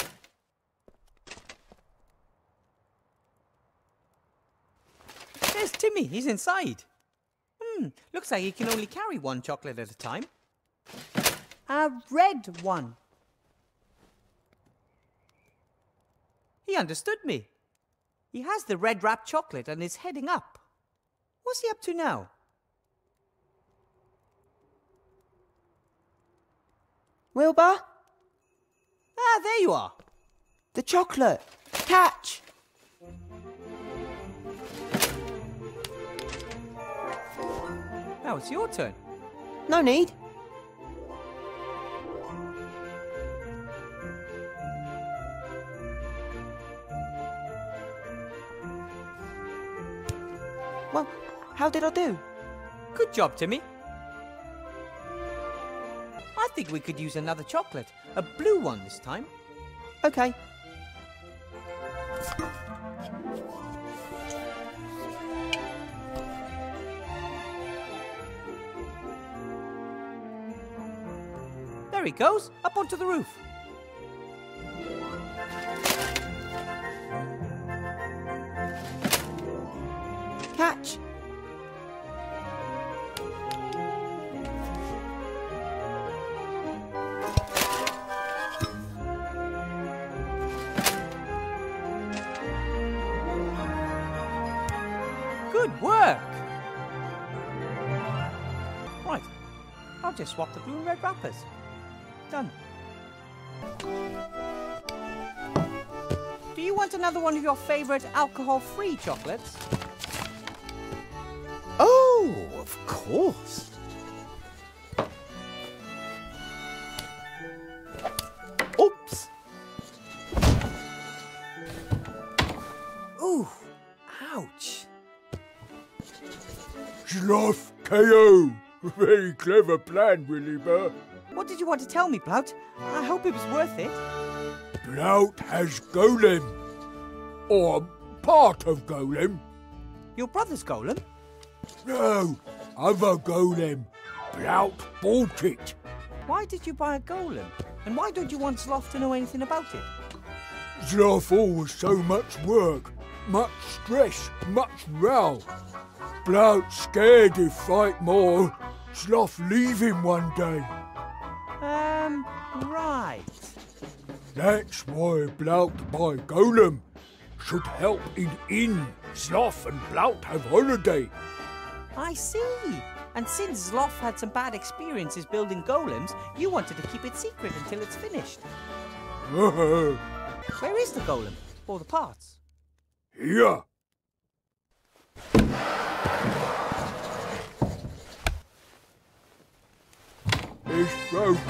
There's Timmy. He's inside. Looks like he can only carry 1 chocolate at a time. A red one. He understood me. He has the red wrapped chocolate and is heading up. What's he up to now? Wilbur? Ah, there you are. The chocolate. Catch! Now it's your turn. No need. Well, How did I do? Good job, Timmy. I think we could use another chocolate. A blue one this time. Okay. There he goes, up onto the roof. Catch. Good work. Right, I'll just swap the blue and red wrappers. Done. Do you want another one of your favourite alcohol-free chocolates? Oh, of course. Oops. Ooh, ouch. Sloth KO. Very clever plan, Williber. What did you want to tell me, Blout? I hope it was worth it. Blout has Golem. Or part of Golem. Your brother's golem? No, other Golem. Blout bought it. Why did you buy a golem? And why don't you want Sloth to know anything about it? Sloth always so much work, much stress, much row. Blout scared if fight more. Sloth leave him one day. Right. That's why Blout buy Golem. Should help in Sloth and Blout have holiday. I see. And since Sloth had some bad experiences building golems, you wanted to keep it secret until it's finished. Where is the golem? Or the parts? Here. It's broken.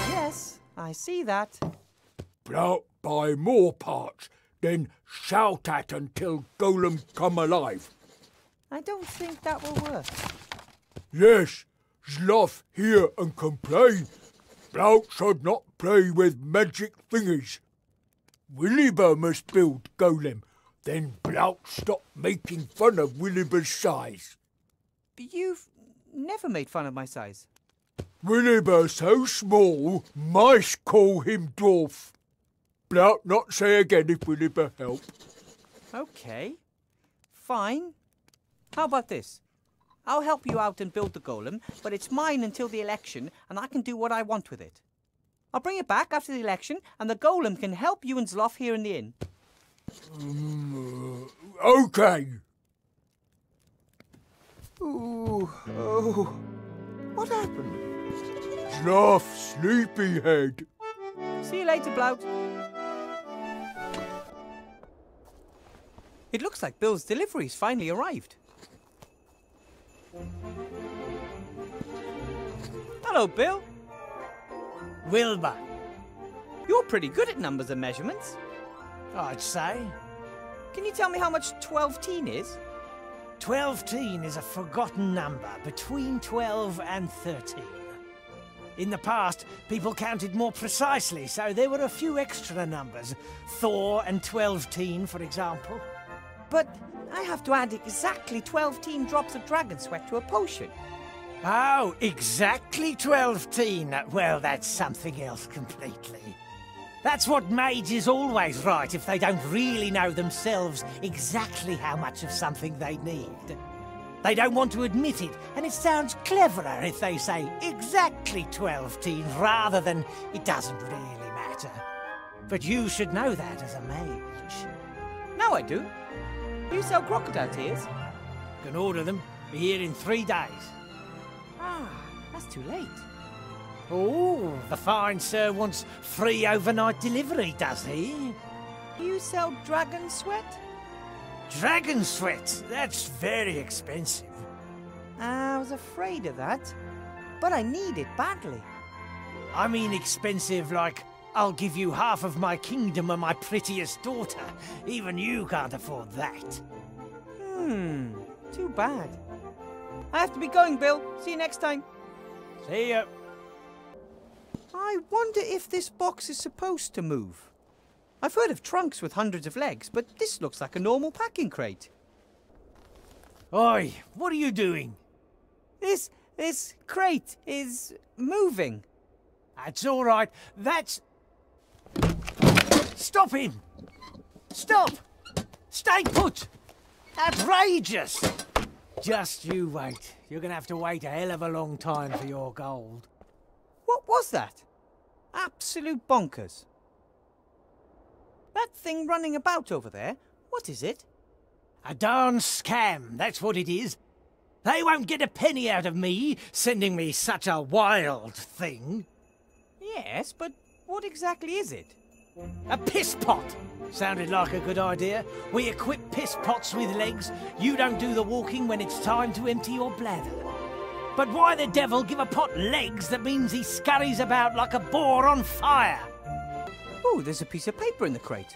Yes, I see that. Blout buy more parts, then shout at until Golem come alive. I don't think that will work. Yes, Sloth hear and complain. Blout should not play with magic thingies. Williber must build Golem, then Blout stop making fun of Williber's size. You've never made fun of my size. Williber so small, mice call him dwarf. Blout not say again if Williber help. Okay, fine. How about this? I'll help you out and build the golem, but it's mine until the election, and I can do what I want with it. I'll bring it back after the election, and the golem can help you and Sloth here in the inn. Okay. Ooh, oh. What happened? Sloth sleepyhead. See you later, Blout. It looks like Bill's delivery's finally arrived. Hello, Bill. Wilbur, You're pretty good at numbers and measurements. I'd say. Can you tell me how much 12-teen is? 12-teen is a forgotten number between 12 and 13. In the past, people counted more precisely, so there were a few extra numbers. Thor and 12-teen, for example. But I have to add exactly 12-teen drops of dragon sweat to a potion. Oh, exactly 12-teen. Well, that's something else completely. That's what mages always write if they don't really know themselves exactly how much of something they need. They don't want to admit it, and it sounds cleverer if they say exactly 12-teen rather than it doesn't really matter. But you should know that as a mage. Now I do. Do you sell crocodile tears? Can order them. Be here in 3 days. Ah, that's too late. Oh, the fine sir wants free overnight delivery, does he? Do you sell dragon sweat? Dragon sweat? That's very expensive. I was afraid of that. But I need it badly. I mean expensive like, I'll give you half of my kingdom and my prettiest daughter. Even you can't afford that. Too bad. I have to be going, Bill. See you next time. See ya. I wonder if this box is supposed to move. I've heard of trunks with hundreds of legs, but this looks like a normal packing crate. Oi, what are you doing? This crate is moving. That's all right. That's... Stop him! Stop! Stay put! Outrageous! Just you wait. You're gonna have to wait a hell of a long time for your gold. What was that? Absolute bonkers. That thing running about over there, what is it? A darn scam, that's what it is. They won't get a penny out of me, sending me such a wild thing. Yes, but what exactly is it? A piss pot! Sounded like a good idea. We equip piss pots with legs. You don't do the walking when it's time to empty your bladder. But why the devil give a pot legs that means he scurries about like a boar on fire? Oh, there's a piece of paper in the crate.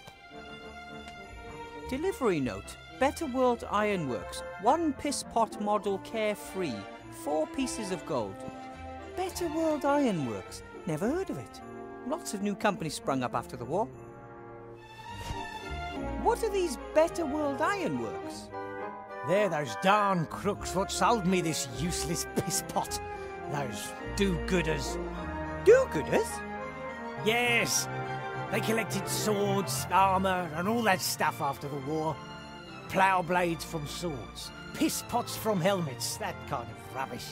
Delivery note. Better World Ironworks. 1 piss pot model carefree. 4 pieces of gold. Better World Ironworks. Never heard of it. Lots of new companies sprung up after the war. What are these Better World Ironworks? They're those darn crooks what sold me this useless piss pot. Those do-gooders. Do-gooders? Yes. They collected swords, armour and all that stuff after the war. Plough blades from swords, piss pots from helmets, that kind of rubbish.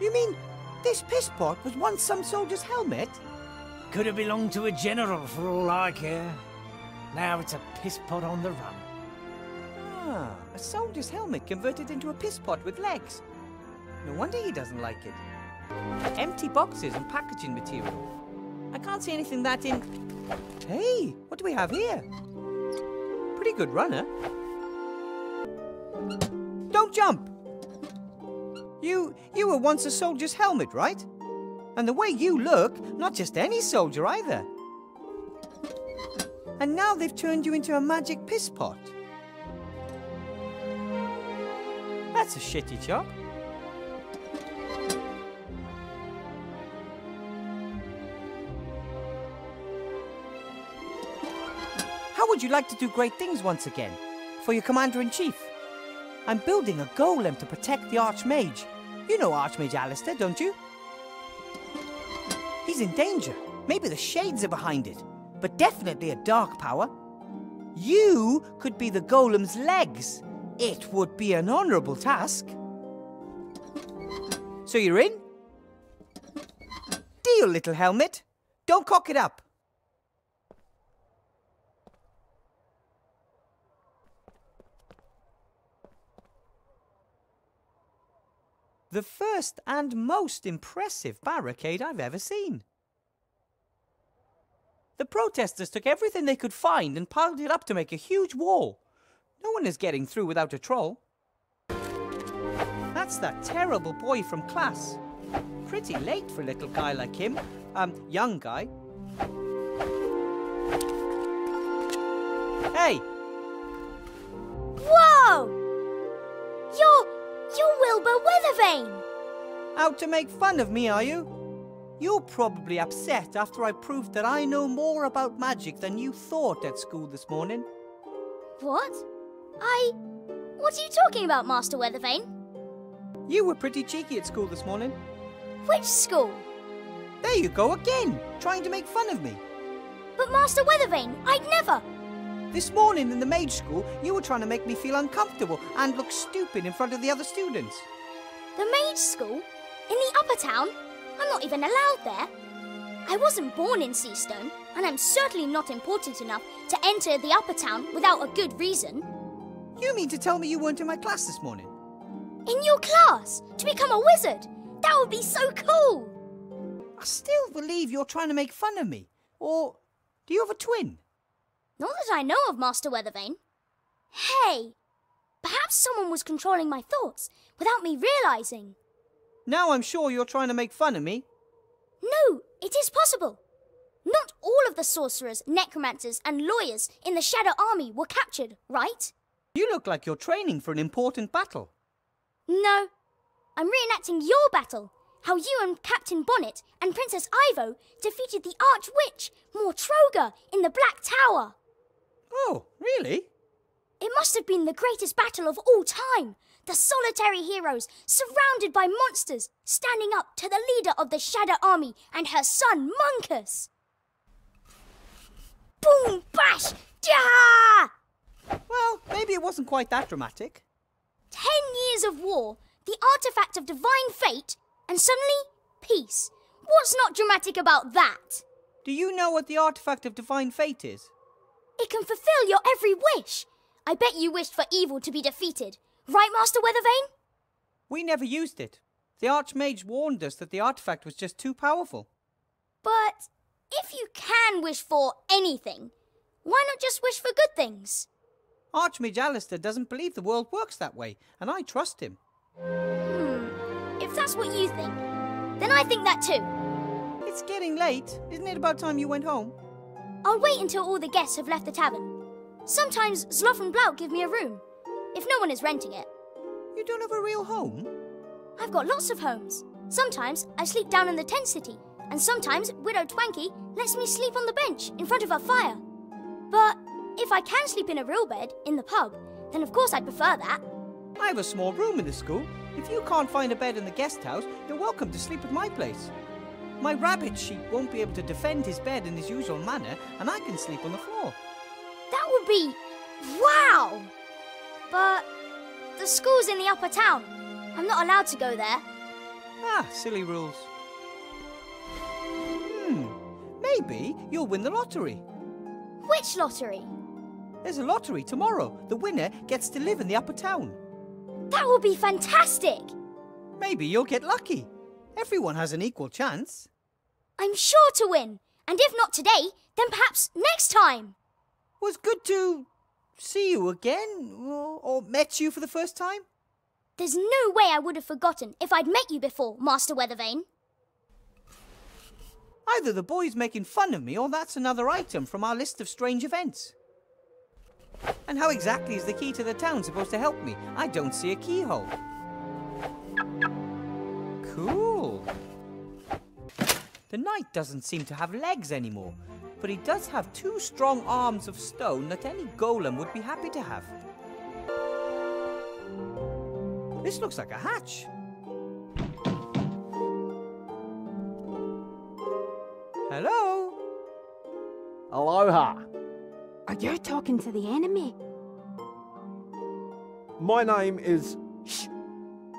You mean this piss pot was once some soldier's helmet? Could have belonged to a general for all I care. Now it's a piss pot on the run. Ah, a soldier's helmet converted into a piss pot with legs. No wonder he doesn't like it. Empty boxes and packaging material. I can't see anything that in... Hey, what do we have here? Pretty good runner. Don't jump! You were once a soldier's helmet, right? And the way you look, not just any soldier either. And now they've turned you into a magic piss pot. That's a shitty job. How would you like to do great things once again? For your Commander-in-Chief? I'm building a golem to protect the Archmage. You know Archmage Alistair, don't you? He's in danger. Maybe the Shades are behind it. But definitely a dark power. You could be the golem's legs. It would be an honourable task. So you're in? Deal, little helmet. Don't cock it up. The first and most impressive barricade I've ever seen. The protesters took everything they could find and piled it up to make a huge wall. No one is getting through without a troll. That's that terrible boy from class. Pretty late for a little guy like him. Young guy. Hey! Whoa! You're Wilbur Weathervane! Out to make fun of me, are you? You're probably upset after I proved that I know more about magic than you thought at school this morning. What? What are you talking about, Master Weathervane? You were pretty cheeky at school this morning. Which school? There you go again, trying to make fun of me. But Master Weathervane, I'd never! This morning in the mage school, you were trying to make me feel uncomfortable and look stupid in front of the other students. The mage school? In the upper town? I'm not even allowed there. I wasn't born in Seastone, and I'm certainly not important enough to enter the upper town without a good reason. You mean to tell me you weren't in my class this morning? In your class? To become a wizard? That would be so cool! I still believe you're trying to make fun of me. Or do you have a twin? Not that I know of, Master Weathervane. Hey! Perhaps someone was controlling my thoughts without me realising. Now I'm sure you're trying to make fun of me. No, it is possible. Not all of the sorcerers, necromancers and lawyers in the Shadow Army were captured, right? You look like you're training for an important battle. No, I'm reenacting your battle. How you and Captain Bonnet and Princess Ivo defeated the Arch-Witch, Mortroga, in the Black Tower. Oh, really? It must have been the greatest battle of all time. The solitary heroes, surrounded by monsters, standing up to the leader of the Shadow Army and her son, Munkus. Boom, bash, ja! Well, maybe it wasn't quite that dramatic. 10 years of war, the artifact of divine fate, and suddenly, peace. What's not dramatic about that? Do you know what the artifact of divine fate is? It can fulfill your every wish. I bet you wished for evil to be defeated. Right, Master Weathervane? We never used it. The Archmage warned us that the artifact was just too powerful. But if you can wish for anything, why not just wish for good things? Archmage Alistair doesn't believe the world works that way, and I trust him. If that's what you think, then I think that too. It's getting late. Isn't it about time you went home? I'll wait until all the guests have left the tavern. Sometimes Zloff and Blout give me a room, if no one is renting it. You don't have a real home? I've got lots of homes. Sometimes I sleep down in the tent city, and sometimes Widow Twanky lets me sleep on the bench in front of her fire. But if I can sleep in a real bed in the pub, then of course I'd prefer that. I have a small room in the school. If you can't find a bed in the guest house, you're welcome to sleep at my place. My rabbit sheep won't be able to defend his bed in his usual manner, and I can sleep on the floor. That would be... wow! But the school's in the upper town. I'm not allowed to go there. Ah, silly rules. Maybe you'll win the lottery. Which lottery? There's a lottery tomorrow. The winner gets to live in the upper town. That would be fantastic! Maybe you'll get lucky. Everyone has an equal chance. I'm sure to win. And if not today, then perhaps next time. Was good to see you again, or met you for the first time. There's no way I would have forgotten if I'd met you before, Master Weathervane. Either the boy's making fun of me, or that's another item from our list of strange events. And how exactly is the key to the town supposed to help me? I don't see a keyhole. Cool. The knight doesn't seem to have legs anymore, but he does have 2 strong arms of stone that any golem would be happy to have. This looks like a hatch. Hello? Aloha. Are you talking to the enemy? My name is... Shh!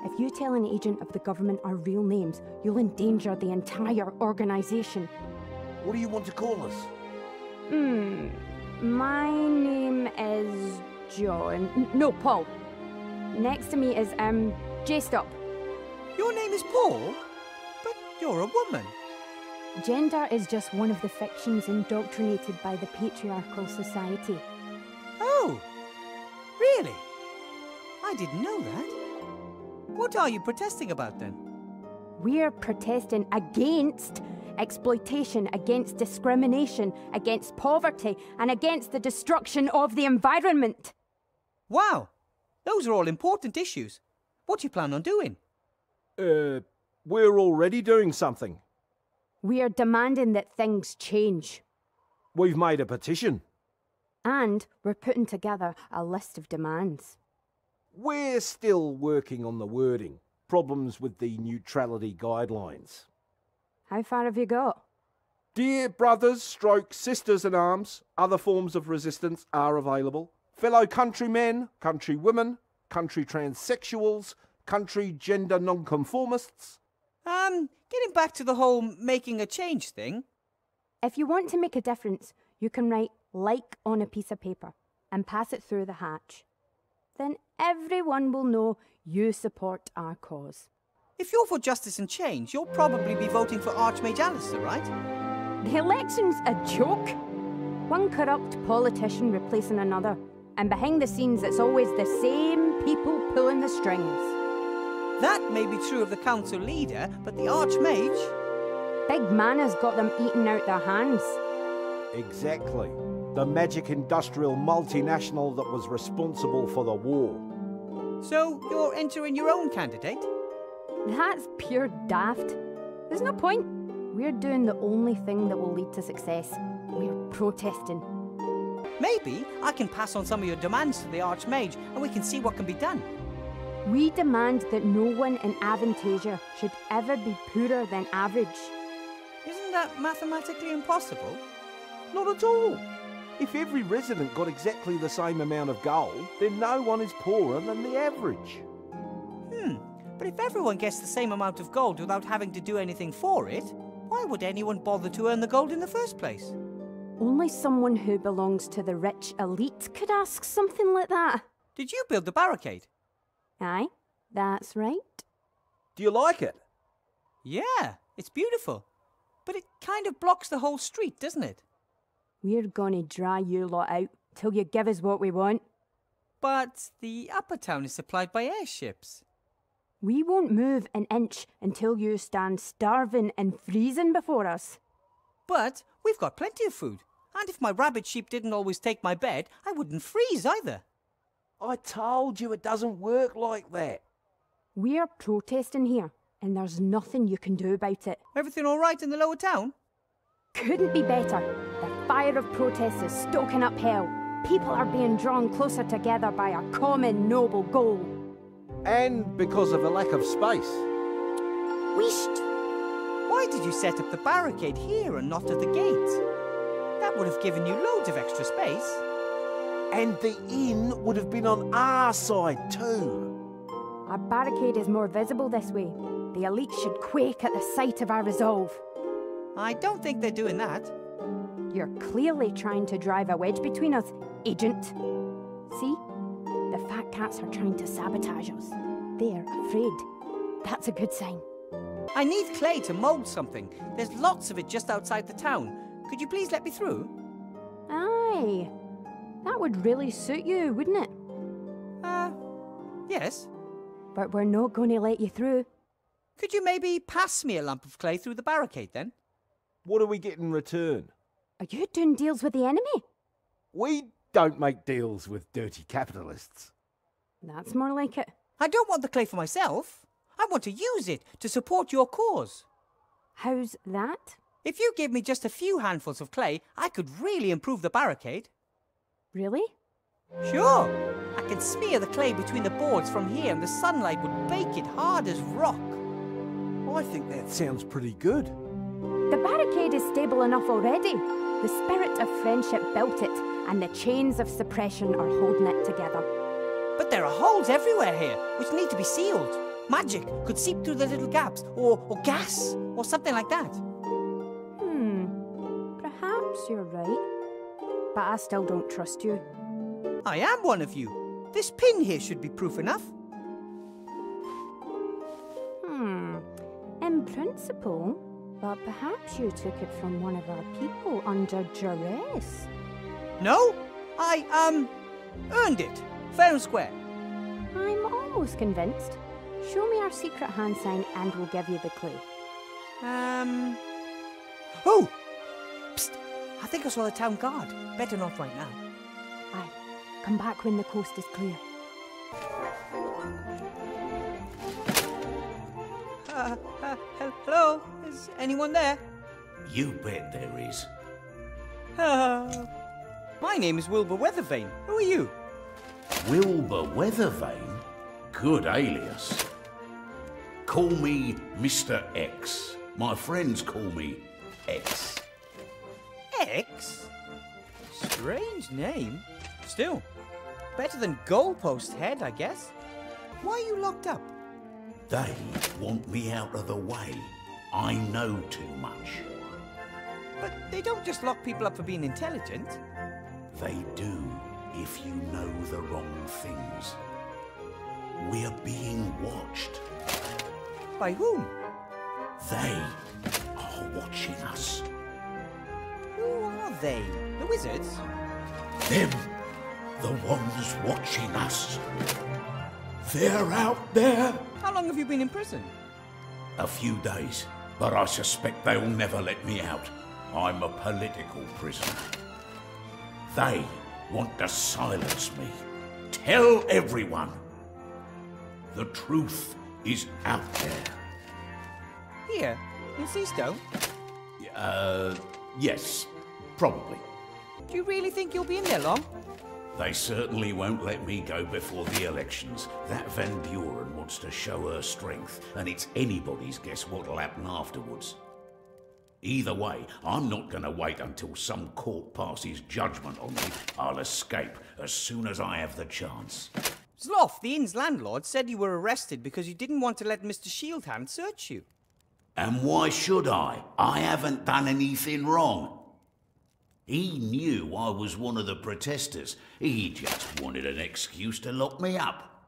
If you tell an agent of the government our real names, you'll endanger the entire organisation. What do you want to call us? My name is John. No, Paul. Next to me is, J-Stop. Your name is Paul? But you're a woman. Gender is just one of the fictions indoctrinated by the patriarchal society. Oh, really? I didn't know that. What are you protesting about then? We're protesting against exploitation, against discrimination, against poverty, and against the destruction of the environment. Wow, those are all important issues. What do you plan on doing? We're already doing something. We are demanding that things change. We've made a petition. And we're putting together a list of demands. We're still working on the wording. Problems with the neutrality guidelines. How far have you got? Dear brothers, sisters in arms, other forms of resistance are available. Fellow countrymen, countrywomen, country transsexuals, country gender nonconformists. Getting back to the whole making a change thing. If you want to make a difference, you can write "like" on a piece of paper and pass it through the hatch. Then everyone will know you support our cause. If you're for justice and change, you'll probably be voting for Archmage Alistair, right? The election's a joke. One corrupt politician replacing another. And behind the scenes, it's always the same people pulling the strings. That may be true of the council leader, but the Archmage... Big Man has got them eating out their hands. Exactly. The magic industrial multinational that was responsible for the war. So you're entering your own candidate? That's pure daft. There's no point. We're doing the only thing that will lead to success. We're protesting. Maybe I can pass on some of your demands to the Archmage and we can see what can be done. We demand that no one in Avantasia should ever be poorer than average. Isn't that mathematically impossible? Not at all. If every resident got exactly the same amount of gold, then no one is poorer than the average. But if everyone gets the same amount of gold without having to do anything for it, why would anyone bother to earn the gold in the first place? Only someone who belongs to the rich elite could ask something like that. Did you build the barricade? Aye, that's right. Do you like it? Yeah, it's beautiful. But it kind of blocks the whole street, doesn't it? We're gonna dry you lot out till you give us what we want. But the upper town is supplied by airships. We won't move an inch until you stand starving and freezing before us. But we've got plenty of food. And if my rabbit sheep didn't always take my bed, I wouldn't freeze either. I told you it doesn't work like that. We're protesting here, and there's nothing you can do about it. Everything all right in the lower town? Couldn't be better. The fire of protest is stoking up hell. People are being drawn closer together by a common noble goal. And because of a lack of space. Whisht! Why did you set up the barricade here and not at the gate? That would have given you loads of extra space. And the inn would have been on our side too. Our barricade is more visible this way. The elite should quake at the sight of our resolve. I don't think they're doing that. You're clearly trying to drive a wedge between us, Agent. See? The fat cats are trying to sabotage us. They're afraid. That's a good sign. I need clay to mould something. There's lots of it just outside the town. Could you please let me through? Aye. That would really suit you, wouldn't it? Yes. But we're not going to let you through. Could you maybe pass me a lump of clay through the barricade then? What do we get in return? Are you doing deals with the enemy? We don't make deals with dirty capitalists. That's more like it. I don't want the clay for myself. I want to use it to support your cause. How's that? If you give me just a few handfuls of clay, I could really improve the barricade. Really? Sure. I can smear the clay between the boards from here and the sunlight would bake it hard as rock. I think that sounds pretty good. The barricade is stable enough already. The spirit of friendship built it, and the chains of suppression are holding it together. But there are holes everywhere here, which need to be sealed. Magic could seep through the little gaps, or gas, or something like that. Perhaps you're right. But I still don't trust you. I am one of you. This pin here should be proof enough. In principle, but perhaps you took it from one of our people under duress. No, I, earned it. Fair and square. I'm almost convinced. Show me our secret hand sign and we'll give you the clue. Oh! Psst! I think I saw the town guard. Better not right now. Aye. Come back when the coast is clear. Hello? Is anyone there? You bet there is. My name is Wilbur Weathervane. Who are you? Wilbur Weathervane? Good alias. Call me Mr. X. My friends call me X. X? Strange name. Still, better than Goalpost Head, I guess. Why are you locked up? They want me out of the way. I know too much. But they don't just lock people up for being intelligent. They do if you know the wrong things. We're being watched. By whom? They are watching us. Who are they? The wizards? Them, the ones watching us. They're out there. How long have you been in prison? A few days, but I suspect they'll never let me out. I'm a political prisoner. They want to silence me. Tell everyone. The truth is out there. Here, in Seastone? Yes, probably. Do you really think you'll be in there long? They certainly won't let me go before the elections. That Van Buren wants to show her strength, and it's anybody's guess what'll happen afterwards. Either way, I'm not going to wait until some court passes judgment on me. I'll escape as soon as I have the chance. Zloff, the inn's landlord, said you were arrested because you didn't want to let Mr. Shieldhand search you. And why should I? I haven't done anything wrong. He knew I was one of the protesters. He just wanted an excuse to lock me up.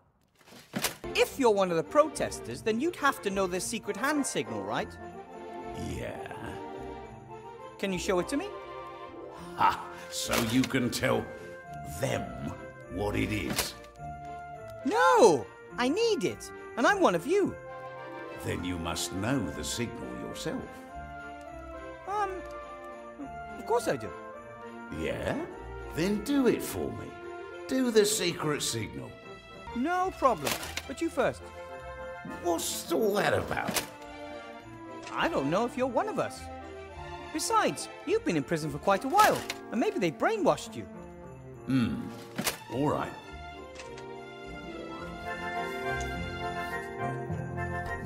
If you're one of the protesters, then you'd have to know their secret hand signal, right? Yeah. Can you show it to me? Ha! So you can tell them what it is. No! I need it, and I'm one of you. Then you must know the signal yourself. Of course I do. Yeah? Then do it for me. Do the secret signal. No problem, but you first. What's all that about? I don't know if you're one of us. Besides, you've been in prison for quite a while, and maybe they brainwashed you. All right.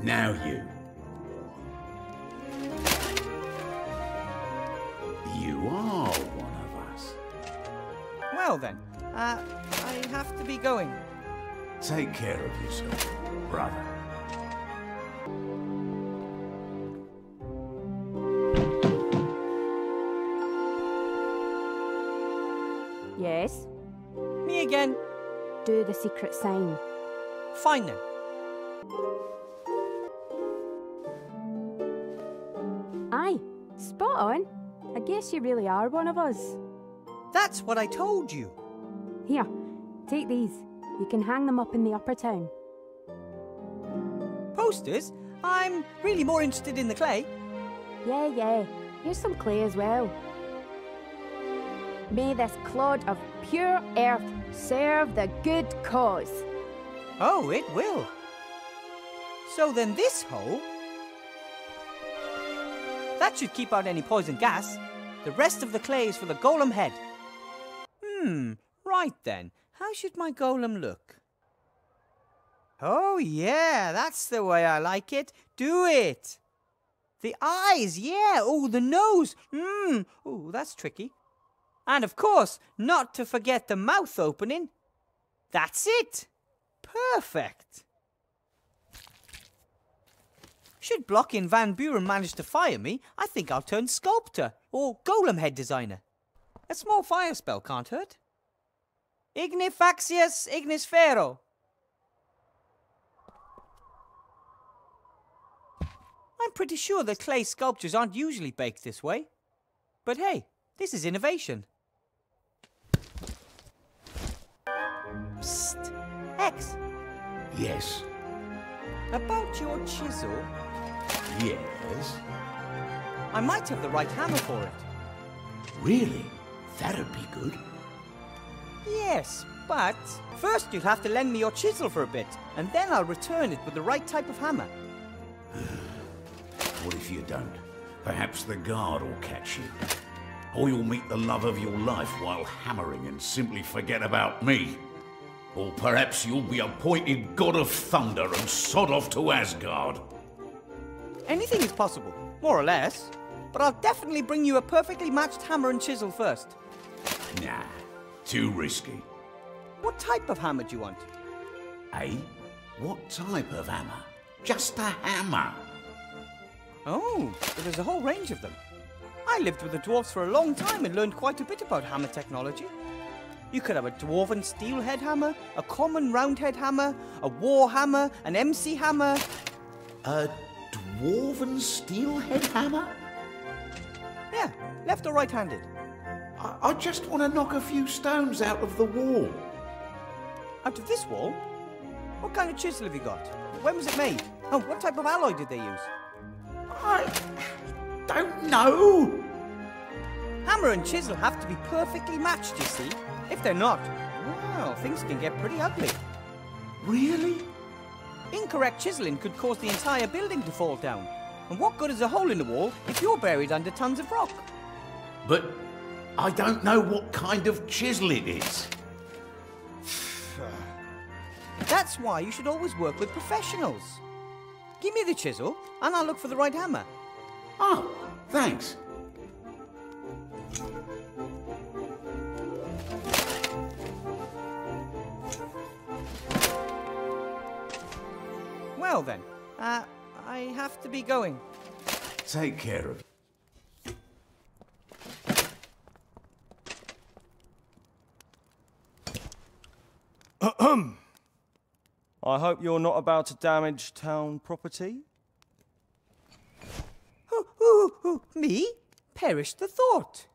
Now you. You are one of us. Well then, I have to be going. Take care of yourself, brother. Yes? Me again. Do the secret sign. Fine then. Aye, spot on. I guess you really are one of us. That's what I told you. Here, take these. You can hang them up in the upper town. Posters? I'm really more interested in the clay. Yeah. Here's some clay as well. May this clod of pure earth serve the good cause. Oh, it will. So then this hole... that should keep out any poison gas. The rest of the clay is for the golem head. Right then. How should my golem look? Oh yeah, that's the way I like it. Do it. The eyes, yeah. Oh, the nose. Oh, that's tricky. And of course, not to forget the mouth opening. That's it. Perfect. Should blocking Van Buren manage to fire me, I think I'll turn sculptor or golem head designer. A small fire spell can't hurt. Ignifaxius ignisfero. I'm pretty sure that clay sculptures aren't usually baked this way. But hey, this is innovation. Psst. X. Yes. About your chisel, Yes. I might have the right hammer for it. Really? That'd be good. Yes, but first you'll have to lend me your chisel for a bit, and then I'll return it with the right type of hammer. What if you don't? Perhaps the guard will catch you. Or you'll meet the love of your life while hammering and simply forget about me. Or perhaps you'll be appointed God of Thunder and sod off to Asgard. Anything is possible, more or less. But I'll definitely bring you a perfectly matched hammer and chisel first. Nah, too risky. What type of hammer do you want? Eh? What type of hammer? Just a hammer. Oh, but there's a whole range of them. I lived with the dwarves for a long time and learned quite a bit about hammer technology. You could have a dwarven steelhead hammer, a common roundhead hammer, a war hammer, an MC hammer. A dwarven steelhead hammer? Yeah, left or right-handed. I just want to knock a few stones out of the wall. Out of this wall? What kind of chisel have you got? When was it made? Oh, what type of alloy did they use? I don't know. Hammer and chisel have to be perfectly matched, you see. If they're not, well, things can get pretty ugly. Really? Incorrect chiseling could cause the entire building to fall down. And what good is a hole in the wall if you're buried under tons of rock? But I don't know what kind of chisel it is. That's why you should always work with professionals. Give me the chisel, and I'll look for the right hammer. Oh, thanks. Well then, I have to be going. Take care of you. I hope you're not about to damage town property. Me? Perish the thought.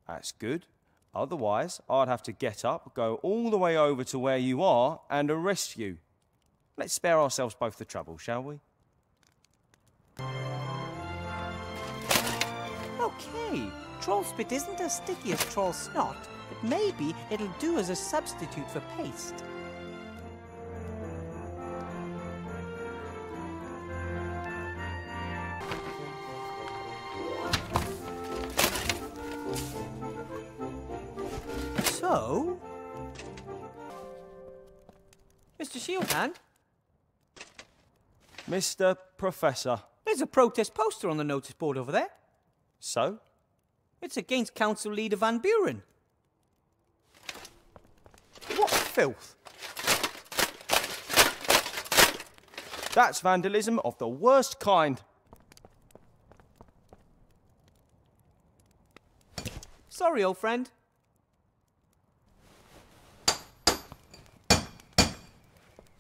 That's good. Otherwise, I'd have to get up, go all the way over to where you are, and arrest you. Let's spare ourselves both the trouble, shall we? Okay, troll spit isn't as sticky as troll snot, but maybe it'll do as a substitute for paste. So, Mr. Shieldhand? Mr. Professor. There's a protest poster on the notice board over there. So? It's against Council Leader Van Buren. What filth! That's vandalism of the worst kind. Sorry, old friend.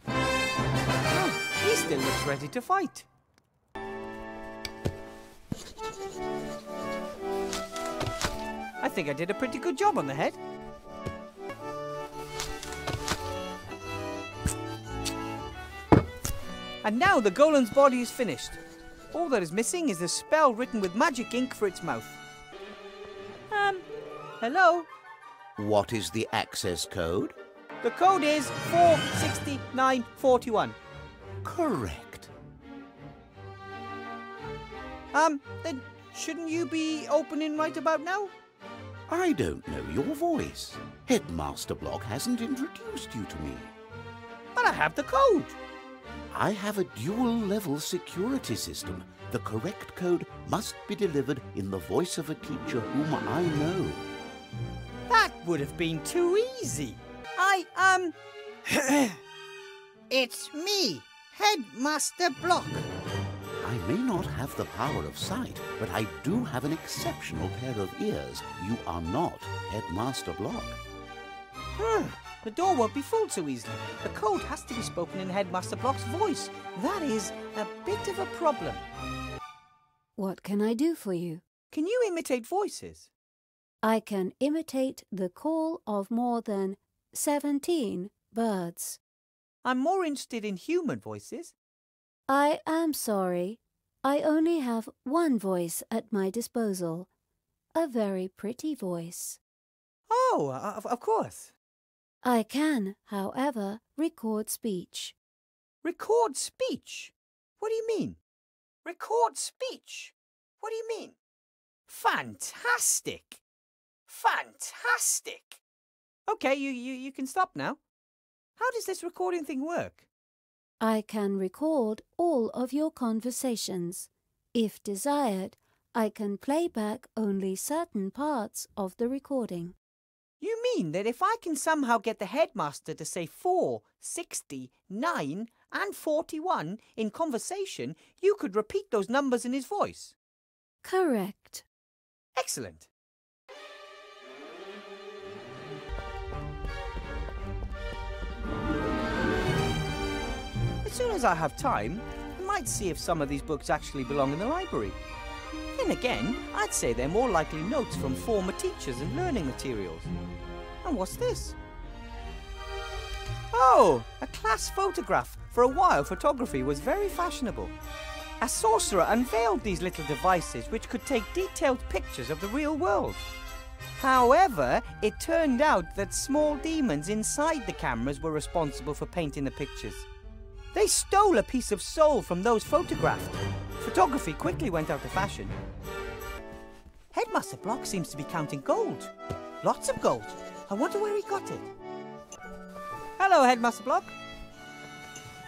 He still looks ready to fight. I think I did a pretty good job on the head. And now the golem's body is finished. All that is missing is the spell written with magic ink for its mouth. Hello? What is the access code? The code is 46941. Correct. Then shouldn't you be opening right about now? I don't know your voice. Headmaster Block hasn't introduced you to me. But I have the code. I have a dual-level security system. The correct code must be delivered in the voice of a teacher whom I know. That would have been too easy. It's me, Headmaster Block. I may not have the power of sight, but I do have an exceptional pair of ears. You are not Headmaster Block. The door won't be fooled so easily. The code has to be spoken in Headmaster Block's voice. That is a bit of a problem. What can I do for you? Can you imitate voices? I can imitate the call of more than 17 birds. I'm more interested in human voices. I am sorry. I only have one voice at my disposal. A very pretty voice. Oh, of course. I can, however, record speech. Record speech? What do you mean? Record speech? What do you mean? Fantastic! Fantastic! Okay, you can stop now. How does this recording thing work? I can record all of your conversations. If desired, I can play back only certain parts of the recording. You mean that if I can somehow get the headmaster to say 4, 60, 9 and 41 in conversation, you could repeat those numbers in his voice? Correct. Excellent. As soon as I have time, I might see if some of these books actually belong in the library. Then again, I'd say they're more likely notes from former teachers and learning materials. And what's this? Oh, a class photograph. For a while, photography was very fashionable. A sorcerer unveiled these little devices which could take detailed pictures of the real world. However, it turned out that small demons inside the cameras were responsible for painting the pictures. They stole a piece of soul from those photographed. Photography quickly went out of fashion. Headmaster Block seems to be counting gold. Lots of gold. I wonder where he got it. Hello, Headmaster Block.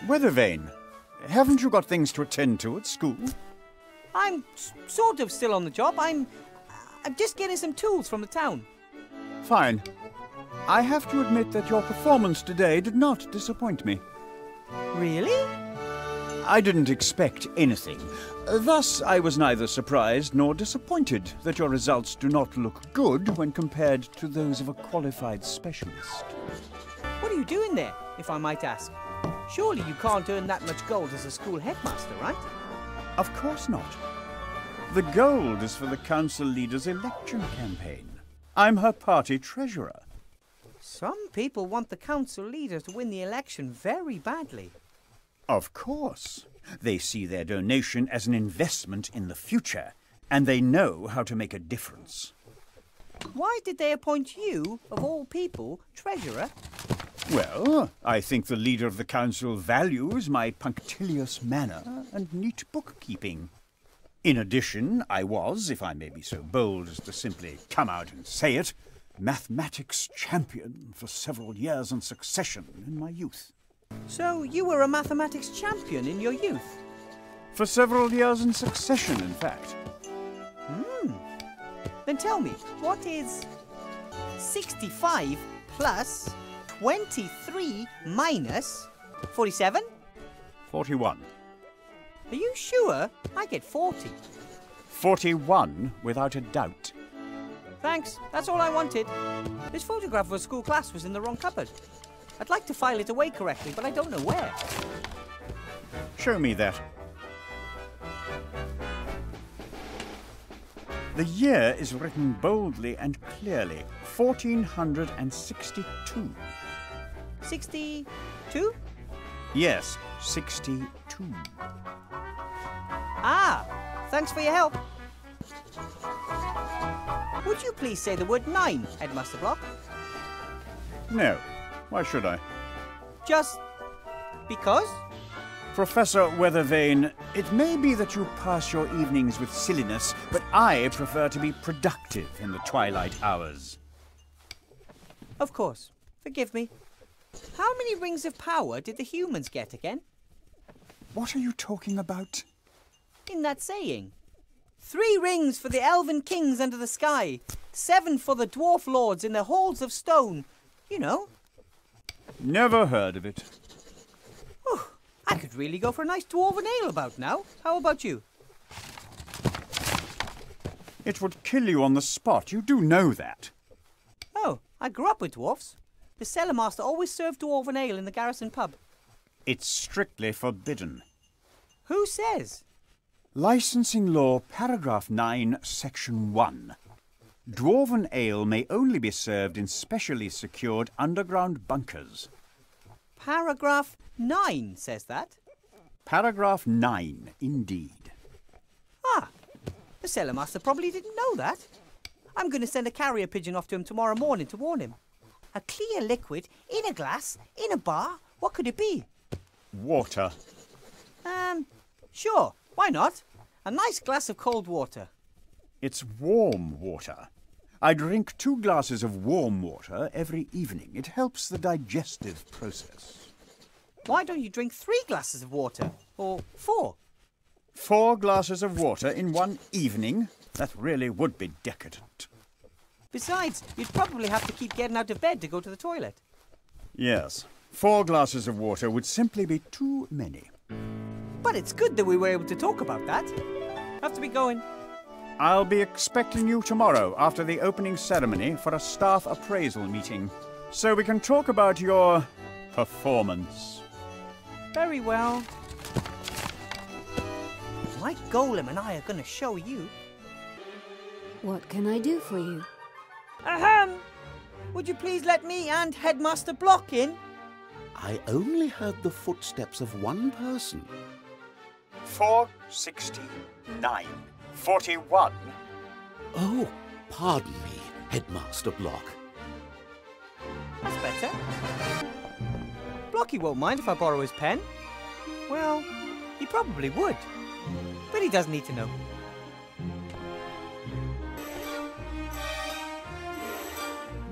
Weathervane, haven't you got things to attend to at school? I'm sort of still on the job. I'm just getting some tools from the town. Fine. I have to admit that your performance today did not disappoint me. Really? I didn't expect anything. Thus, I was neither surprised nor disappointed that your results do not look good when compared to those of a qualified specialist. What are you doing there, if I might ask? Surely you can't earn that much gold as a school headmaster, right? Of course not. The gold is for the council leader's election campaign. I'm her party treasurer. Some people want the council leader to win the election very badly. Of course. They see their donation as an investment in the future, and they know how to make a difference. Why did they appoint you, of all people, treasurer? Well, I think the leader of the council values my punctilious manner and neat bookkeeping. In addition, I was, if I may be so bold as to simply come out and say it, mathematics champion for several years in succession in my youth. So you were a mathematics champion in your youth? For several years in succession, in fact. Then tell me, what is 65 plus 23 minus 47? 41. Are you sure? I get 40. 41, without a doubt. Thanks, that's all I wanted. This photograph of a school class was in the wrong cupboard. I'd like to file it away correctly, but I don't know where. Show me that. The year is written boldly and clearly. 1462. 62? Yes, 62. Ah, thanks for your help. Would you please say the word 9, Headmaster Block? No. Why should I? Just because? Professor Weathervane, it may be that you pass your evenings with silliness, but I prefer to be productive in the twilight hours. Of course. Forgive me. How many rings of power did the humans get again? What are you talking about? In that saying. 3 rings for the elven kings under the sky. 7 for the dwarf lords in their halls of stone. You know. Never heard of it. I could really go for a nice dwarven ale about now. How about you? It would kill you on the spot. You do know that. Oh, I grew up with dwarfs. The cellar master always served dwarven ale in the garrison pub. It's strictly forbidden. Who says? Licensing Law, Paragraph 9, Section 1. Dwarven ale may only be served in specially secured underground bunkers. Paragraph 9 says that? Paragraph 9, indeed. Ah, the cellar master probably didn't know that. I'm going to send a carrier pigeon off to him tomorrow morning to warn him. A clear liquid, in a glass, in a bar, what could it be? Water. Sure, why not? A nice glass of cold water. It's warm water. I drink 2 glasses of warm water every evening. It helps the digestive process. Why don't you drink 3 glasses of water? Or 4? 4 glasses of water in one evening? That really would be decadent. Besides, you'd probably have to keep getting out of bed to go to the toilet. Yes, 4 glasses of water would simply be too many. But it's good that we were able to talk about that. Have to be going. I'll be expecting you tomorrow after the opening ceremony for a staff appraisal meeting, so we can talk about your performance. Very well. My golem and I are going to show you. What can I do for you? Ahem! Would you please let me and Headmaster Block in? I only heard the footsteps of one person. 469. 41. Oh, pardon me, Headmaster Block. That's better. Blocky won't mind if I borrow his pen. Well, he probably would. But he doesn't need to know.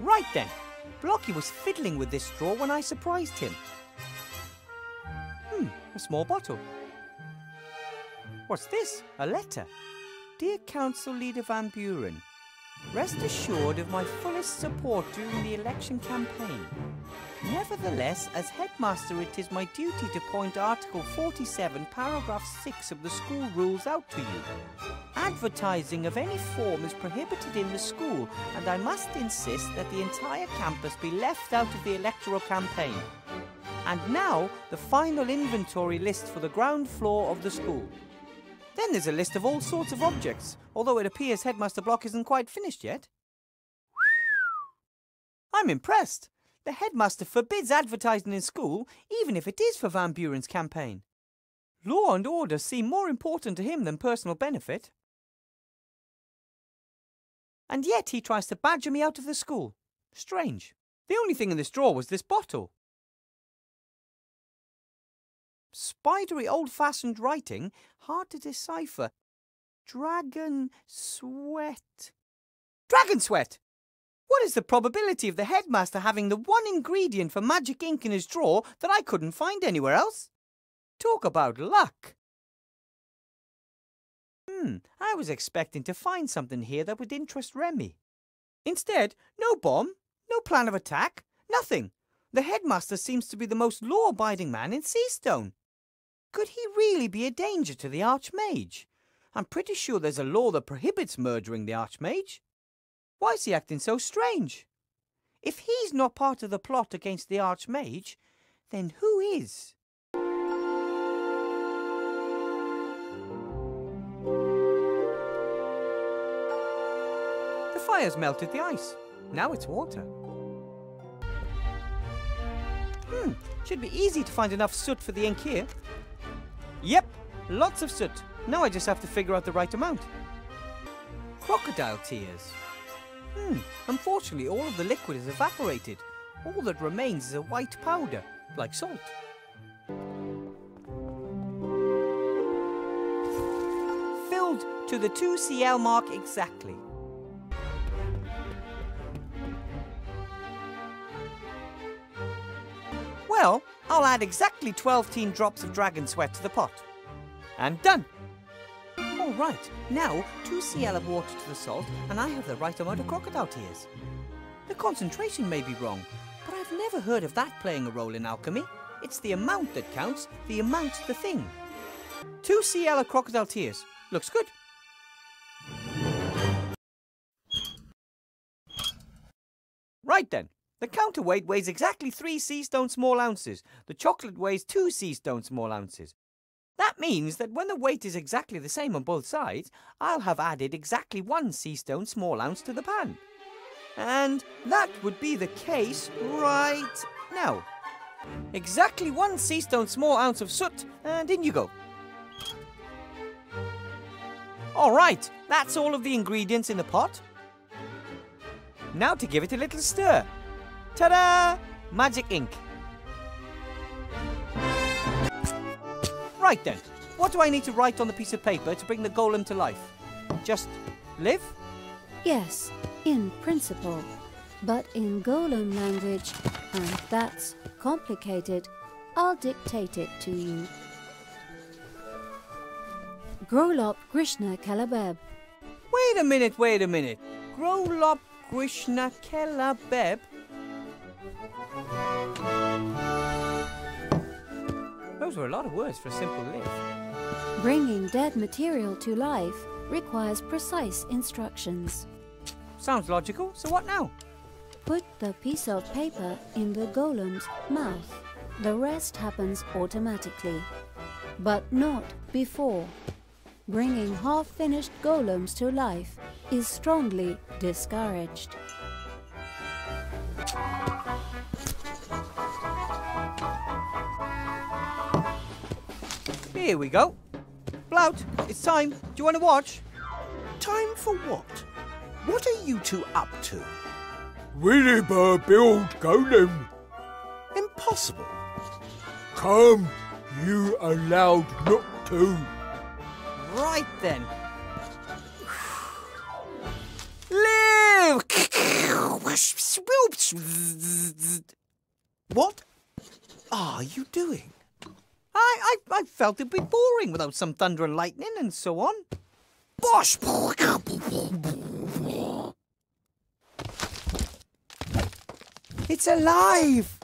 Right then. Blocky was fiddling with this straw when I surprised him. A small bottle. What's this? A letter. Dear Council Leader Van Buren, rest assured of my fullest support during the election campaign. Nevertheless, as headmaster, it is my duty to point Article 47, Paragraph 6 of the school rules out to you. Advertising of any form is prohibited in the school, and I must insist that the entire campus be left out of the electoral campaign. And now, the final inventory list for the ground floor of the school. Then there's a list of all sorts of objects, although it appears Headmaster Block isn't quite finished yet. I'm impressed. The headmaster forbids advertising in school, even if it is for Van Buren's campaign. Law and order seem more important to him than personal benefit. And yet he tries to badger me out of the school. Strange. The only thing in this drawer was this bottle. Spidery old-fashioned writing, hard to decipher. Dragon sweat. Dragon sweat! What is the probability of the headmaster having the one ingredient for magic ink in his drawer that I couldn't find anywhere else? Talk about luck. I was expecting to find something here that would interest Remy. Instead, no bomb, no plan of attack, nothing. The headmaster seems to be the most law-abiding man in Seastone. Could he really be a danger to the Archmage? I'm pretty sure there's a law that prohibits murdering the Archmage. Why is he acting so strange? If he's not part of the plot against the Archmage, then who is? The fire's melted the ice. Now it's water. Should be easy to find enough soot for the ink here. Yep, lots of soot. Now I just have to figure out the right amount. Crocodile tears. Unfortunately, all of the liquid is evaporated. All that remains is a white powder, like salt. Filled to the 2 cl mark exactly. Well, I'll add exactly 12 teen drops of dragon sweat to the pot. And done! All right, now 2 cl of water to the salt, and I have the right amount of crocodile tears. The concentration may be wrong, but I've never heard of that playing a role in alchemy. It's the amount that counts, the amount's the thing. 2 cl of crocodile tears. Looks good. Right then. The counterweight weighs exactly 3 Seastone small ounces. The chocolate weighs 2 Seastone small ounces. That means that when the weight is exactly the same on both sides, I'll have added exactly 1 Seastone small ounce to the pan. And that would be the case right now. Exactly 1 Seastone small ounce of soot, and in you go. All right, that's all of the ingredients in the pot. Now to give it a little stir. Ta-da! Magic ink. Right then, what do I need to write on the piece of paper to bring the golem to life? Just live? Yes, in principle. But in golem language, and that's complicated, I'll dictate it to you. Grolop Krishna Kalabeb. Wait a minute. Grolop Krishna Kalabeb? Those were a lot of words for a simple live. Bringing dead material to life requires precise instructions. Sounds logical, so what now? Put the piece of paper in the golem's mouth. The rest happens automatically, but not before. Bringing half-finished golems to life is strongly discouraged. Here we go. Blout, it's time. Do you want to watch? Time for what? What are you two up to? Williber build golem. Impossible. Come, You allowed not to. Right then. Live! What are you doing? I felt it'd be boring without some thunder and lightning and so on. Bosh! It's alive!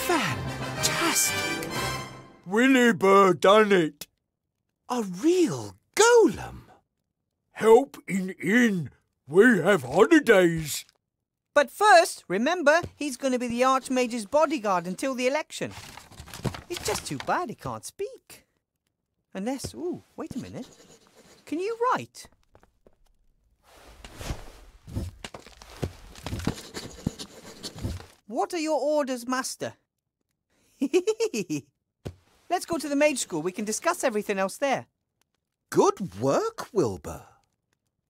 Fantastic! Williber done it. A real golem. Help in. We have holidays. But first, remember, he's going to be the Archmage's bodyguard until the election. It's just too bad he can't speak. Unless... Ooh, wait a minute. Can you write? What are your orders, Master? Let's go to the mage school. We can discuss everything else there. Good work, Wilbur.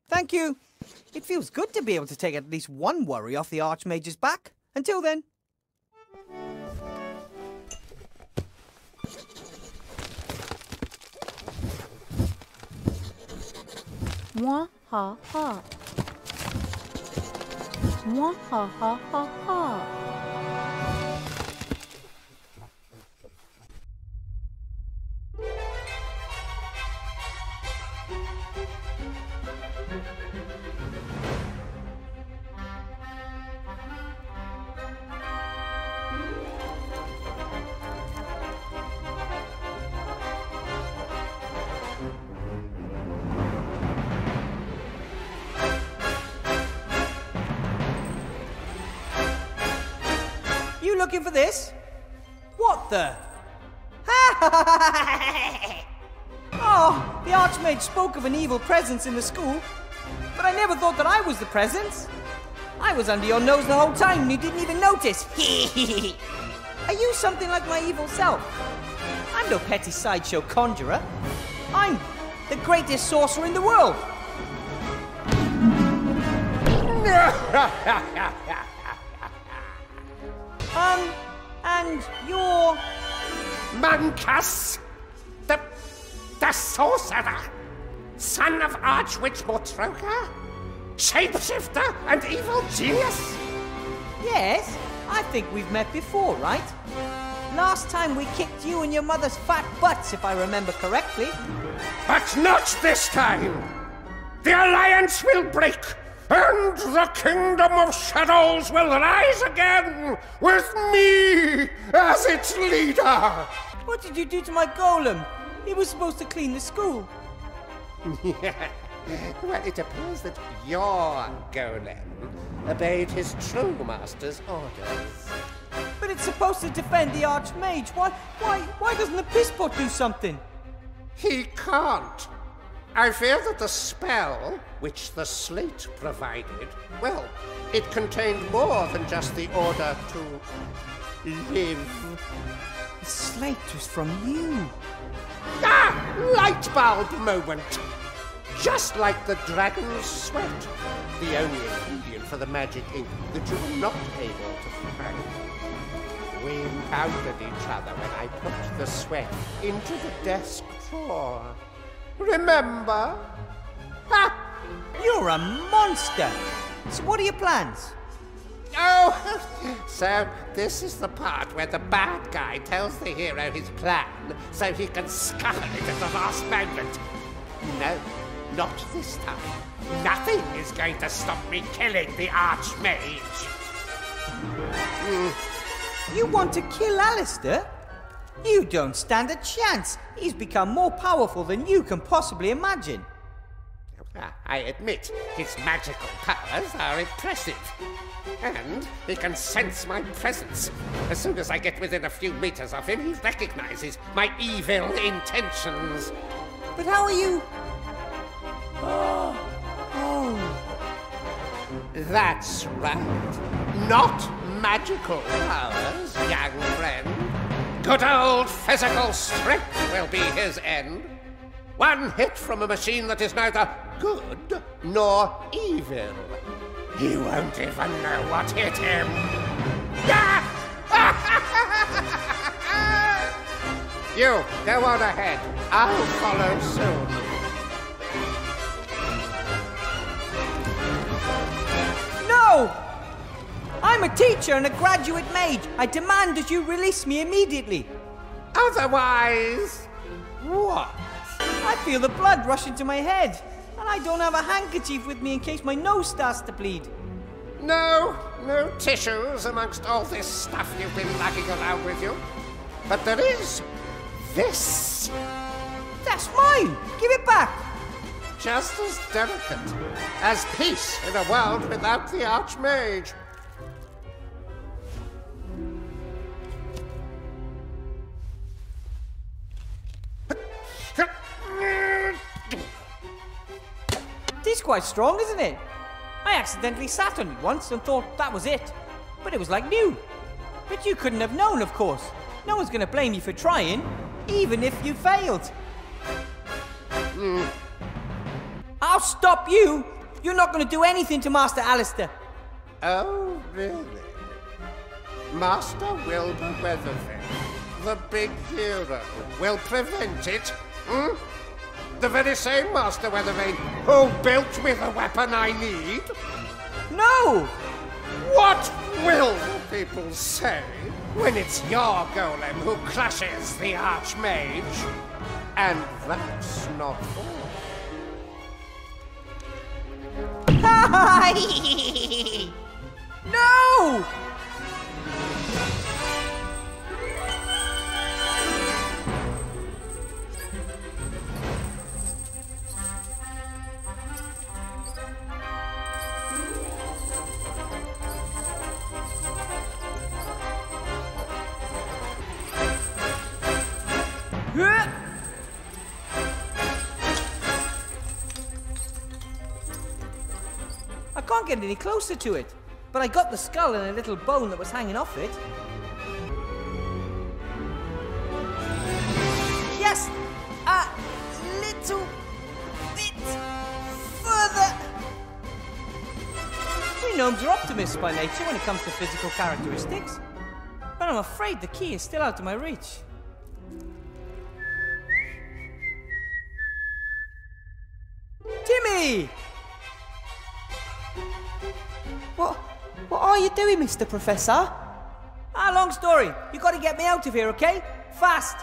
Thank you. It feels good to be able to take at least one worry off the Archmage's back. Until then. Mwah ha ha. Mwah ha ha ha ha. You looking for this? What the? Oh, the Archmage spoke of an evil presence in the school, but I never thought that I was the presence. I was under your nose the whole time and you didn't even notice. Are you something like my evil self? I'm no petty sideshow conjurer. I'm the greatest sorcerer in the world. And you're... Mancus, the sorcerer, son of Archwitch Mortroka, shapeshifter and evil genius? Yes, I think we've met before, right? Last time we kicked you and your mother's fat butts, if I remember correctly. But not this time! The Alliance will break, and the Kingdom of Shadows will rise again, with me as its leader! What did you do to my golem? He was supposed to clean the school. Well, it appears that your golem obeyed his true master's orders. But it's supposed to defend the Archmage. Why doesn't the pisspot do something? He can't. I fear that the spell, which the slate provided, well, it contained more than just the order to live. The slate was from you. Ah! Light bulb moment! Just like the dragon's sweat, the only ingredient for the magic ink that you were not able to find. We encountered each other when I put the sweat into the desk drawer. Remember? Ha! You're a monster! So what are your plans? Oh, so this is the part where the bad guy tells the hero his plan so he can scuttle it at the last moment. No, not this time. Nothing is going to stop me killing the Archmage. You want to kill Alistair? You don't stand a chance. He's become more powerful than you can possibly imagine. I admit, his magical powers are impressive. And he can sense my presence. As soon as I get within a few meters of him, he recognizes my evil intentions. But how are you... That's right. Not magical powers, young friend. Good old physical strength will be his end. One hit from a machine that is neither good nor evil. He won't even know what hit him. Ah! You, go on ahead. I'll follow soon. No! I'm a teacher and a graduate mage. I demand that you release me immediately. Otherwise, what? I feel the blood rush into my head, and I don't have a handkerchief with me in case my nose starts to bleed. No tissues amongst all this stuff you've been lugging around with you. But there is this. That's mine! Give it back! Just as delicate as peace in a world without the Archmage. This is quite strong, isn't it? I accidentally sat on it once and thought that was it. But it was like new. But you couldn't have known, of course. No one's going to blame you for trying, even if you failed. I'll stop you! You're not going to do anything to Master Alistair. Oh, really? Master Wilbur Weathervane, the big hero, will prevent it? Hmm? The very same Master Weathervane who built me the weapon I need? No! What will the people say when it's your golem who crushes the Archmage? And that's not all. No! I can't get any closer to it, but I got the skull and a little bone that was hanging off it. Yes! A little bit further! We gnomes are optimists by nature when it comes to physical characteristics, but I'm afraid the key is still out of my reach. Timmy! What are you doing, Mr. Professor? Long story. You gotta get me out of here, okay? Fast!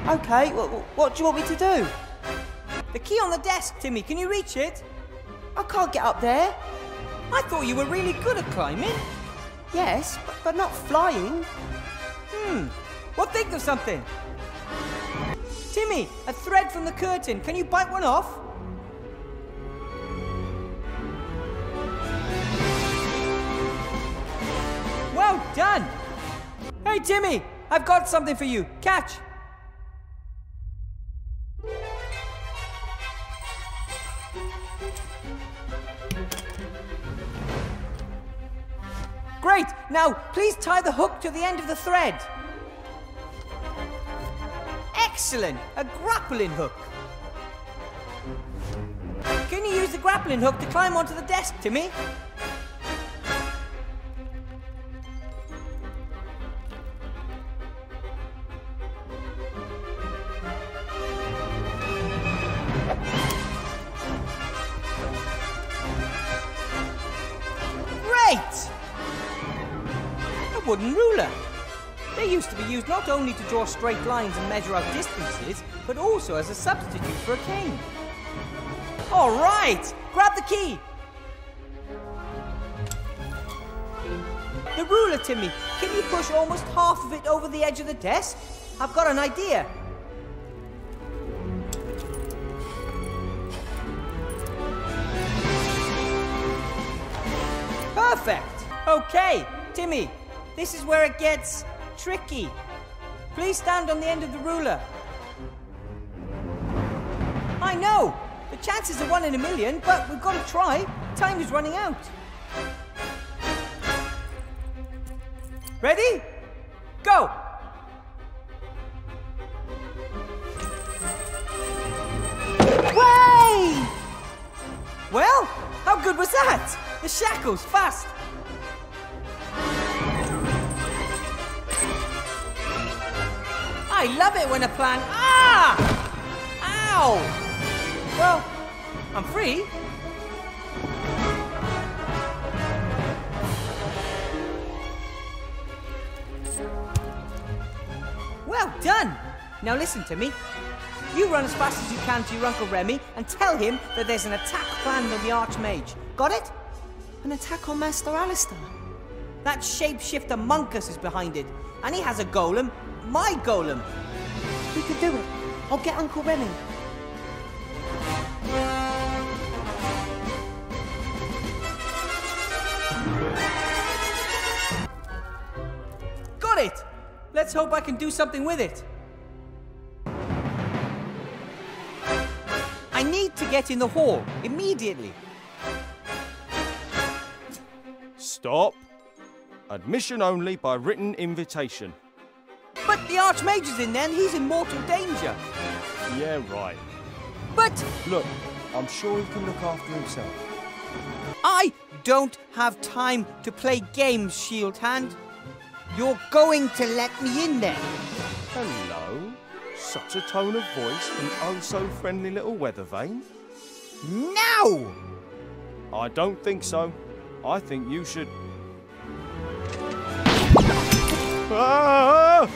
Okay, what do you want me to do? The key on the desk, Timmy. Can you reach it? I can't get up there. I thought you were really good at climbing. Yes, but not flying. Well, think of something. Timmy, a thread from the curtain. Can you bite one off? Well done. Hey, Timmy, I've got something for you. Catch. Great! Now, please tie the hook to the end of the thread. Excellent! A grappling hook. Can you use the grappling hook to climb onto the desk, Timmy? Great! A wooden ruler. They used to be used not only to draw straight lines and measure out distances, but also as a substitute for a cane. All right! Grab the key! The ruler, Timmy. Can you push almost half of it over the edge of the desk? I've got an idea. Perfect! Okay, Timmy, this is where it gets tricky. Please stand on the end of the ruler. I know! The chances are 1 in a million, but we've got to try. Time is running out. Ready? Go! Way! Well, How good was that? The shackles, fast! I love it when a plan... Ah! Ow! Well, I'm free. Well done! Now listen to me. You run as fast as you can to your Uncle Remy and tell him that there's an attack planned on the Archmage. Got it? An attack on Master Alistair? That shapeshifter Monkus is behind it, and he has a golem, my golem. We could do it. I'll get Uncle Remy. Got it! Let's hope I can do something with it. I need to get in the hall, immediately. Stop. Admission only by written invitation. But the Archmage is in there and he's in mortal danger. Yeah, right. But... Look, I'm sure he can look after himself. I don't have time to play games, Shield Hand. You're going to let me in there. Hello. Such a tone of voice from oh so friendly little weather vane. Now! I don't think so. I think you should... Ah!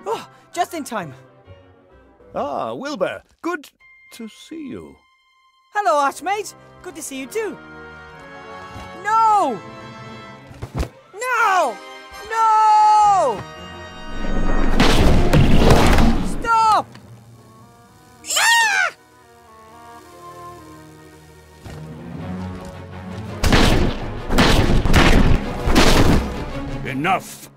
Oh, just in time. Ah, Wilbur, good to see you. Hello, Archmage. Good to see you too. No! No! No! Stop! Ah! Enough!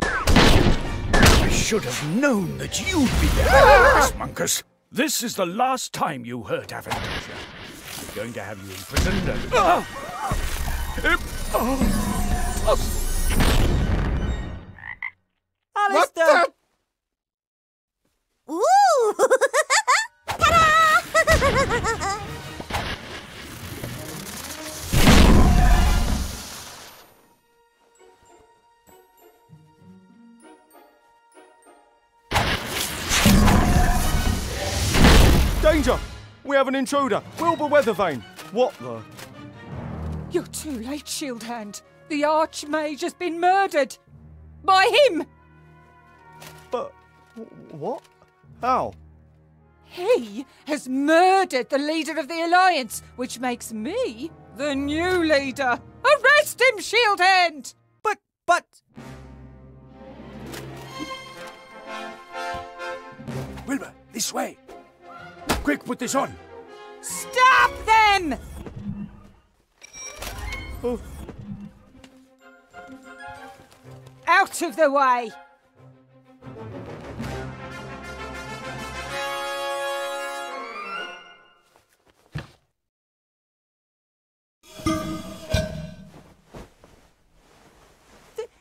I should have known that you'd be there, Miss Monkus. This is the last time you hurt Aventasia. We're going to have you imprisoned and... Alistair! Ooh! Ta-da! Danger! We have an intruder! Wilbur Weathervane! What the... You're too late, Shield Hand. The Archmage has been murdered. By him! But... what? How? He has murdered the leader of the Alliance, which makes me the new leader. Arrest him, Shield Hand! But... Wilbur, this way. Quick, put this on. Stop them! Oh. Out of the way!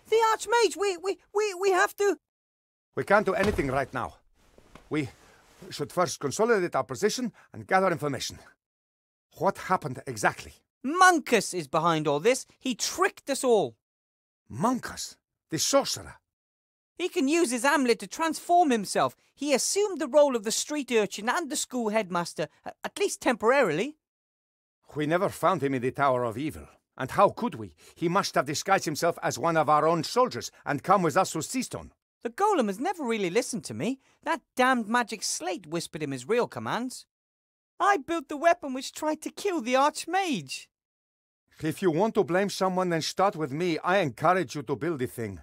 The Archmage, we have to... We can't do anything right now. We should first consolidate our position and gather information. What happened exactly? Monkus is behind all this. He tricked us all. Monkus? The sorcerer? He can use his amulet to transform himself. He assumed the role of the street urchin and the school headmaster, at least temporarily. We never found him in the Tower of Evil. And how could we? He must have disguised himself as one of our own soldiers and come with us to Seastone. The golem has never really listened to me. That damned magic slate whispered him his real commands. I built the weapon which tried to kill the Archmage. If you want to blame someone, then start with me. I encourage you to build the thing.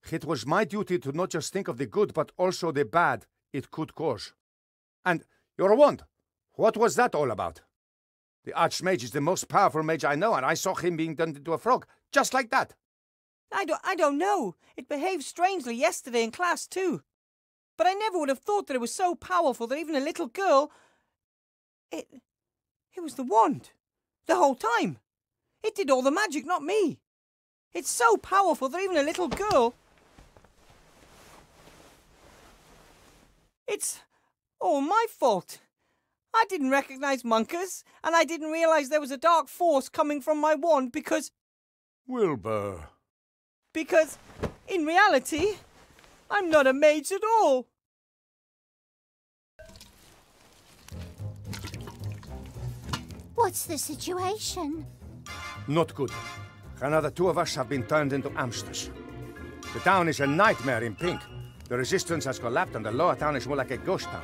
It was my duty to not just think of the good, but also the bad it could cause. And your wand, what was that all about? The Archmage is the most powerful mage I know, and I saw him being turned into a frog, just like that. I don't know. It behaved strangely yesterday in class too. But I never would have thought that it was so powerful that even a little girl... It was the wand. The whole time. It did all the magic, not me. It's so powerful that even a little girl... It's all my fault. I didn't recognize monkers, and I didn't realize there was a dark force coming from my wand because... Wilbur. Because, in reality, I'm not a mage at all. What's the situation? Not good. Another 2 of us have been turned into hamsters. The town is a nightmare in pink. The resistance has collapsed and the lower town is more like a ghost town.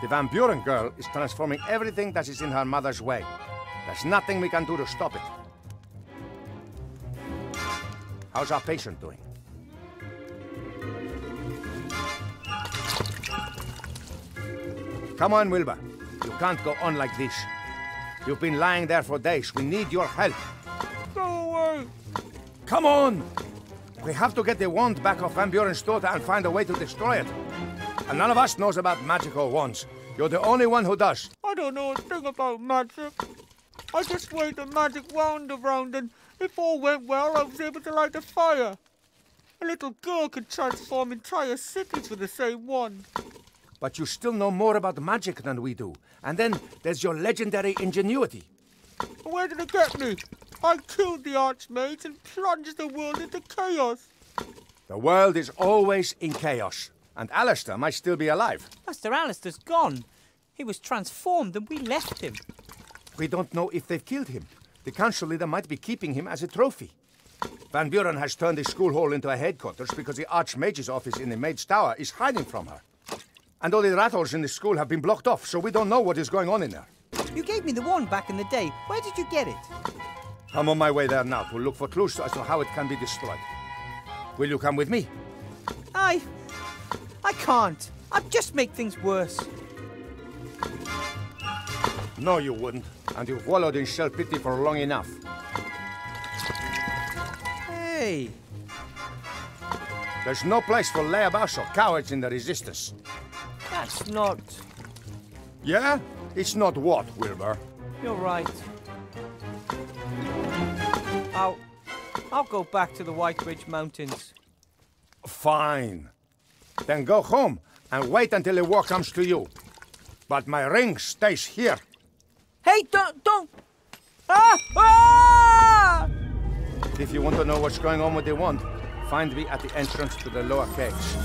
The Van Buren girl is transforming everything that is in her mother's way. There's nothing we can do to stop it. How's our patient doing? Come on, Wilbur. You can't go on like this. You've been lying there for days. We need your help. Go away. Come on! We have to get the wand back off Van Buren's daughter and find a way to destroy it. And none of us knows about magical wands. You're the only one who does. I don't know a thing about magic. I just waved a magic wand around and if all went well, I was able to light a fire. A little girl could transform entire cities with the same wand. But you still know more about magic than we do. And then there's your legendary ingenuity. Where did it get me? I killed the Archmage and plunged the world into chaos. The world is always in chaos. And Alistair might still be alive. Master Alistair's gone. He was transformed and we left him. We don't know if they've killed him. The council leader might be keeping him as a trophy. Van Buren has turned the school hall into a headquarters because the Archmage's office in the Mage's Tower is hiding from her. And all the rattles in the school have been blocked off, so we don't know what is going on in there. You gave me the wand back in the day. Where did you get it? I'm on my way there now to look for clues as to how it can be destroyed. Will you come with me? I can't. I'd just make things worse. No, you wouldn't. And you've wallowed in self-pity for long enough. Hey. There's no place for layabouts or cowards in the Resistance. That's not... Yeah? It's not what, Wilbur? You're right. I'll go back to the White Ridge Mountains. Fine. Then go home and wait until the war comes to you. But my ring stays here. Hey, don't! Ah! Ah! If you want to know what's going on with the wand, find me at the entrance to the lower caves.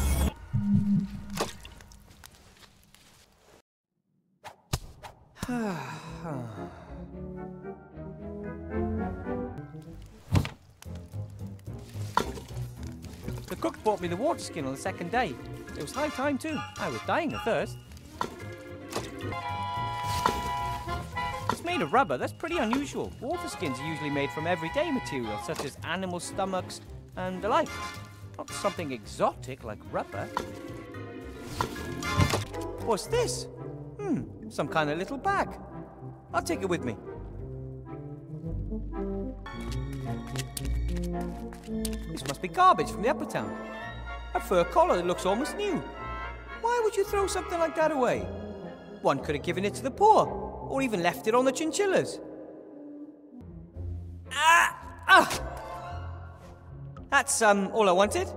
The cook brought me the water skin on the second day. It was high time too. I was dying of thirst. It's made of rubber. That's pretty unusual. Water skins are usually made from everyday materials, such as animal stomachs and the like. Not something exotic like rubber. What's this? Some kind of little bag. I'll take it with me. This must be garbage from the upper town. A fur collar that looks almost new. Why would you throw something like that away? One could have given it to the poor, or even left it on the chinchillas. That's, all I wanted.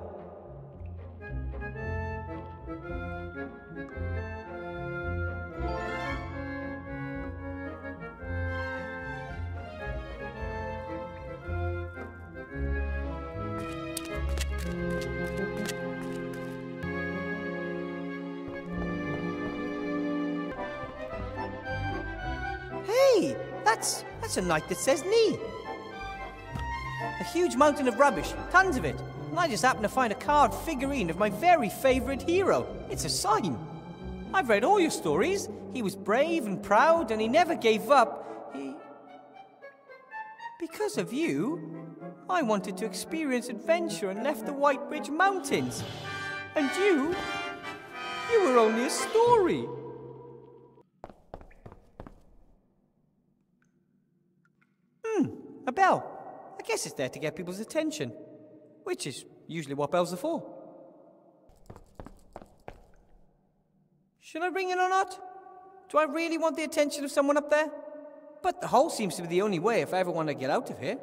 Hey, that's a knight that says knee. A huge mountain of rubbish, tons of it. And I just happened to find a carved figurine of my very favourite hero. It's a sign. I've read all your stories. He was brave and proud, and he never gave up. Because of you, I wanted to experience adventure and left the White Ridge Mountains. And you were only a story. A bell. I guess it's there to get people's attention, which is usually what bells are for. Should I ring it or not? Do I really want the attention of someone up there? But the hole seems to be the only way if I ever want to get out of here.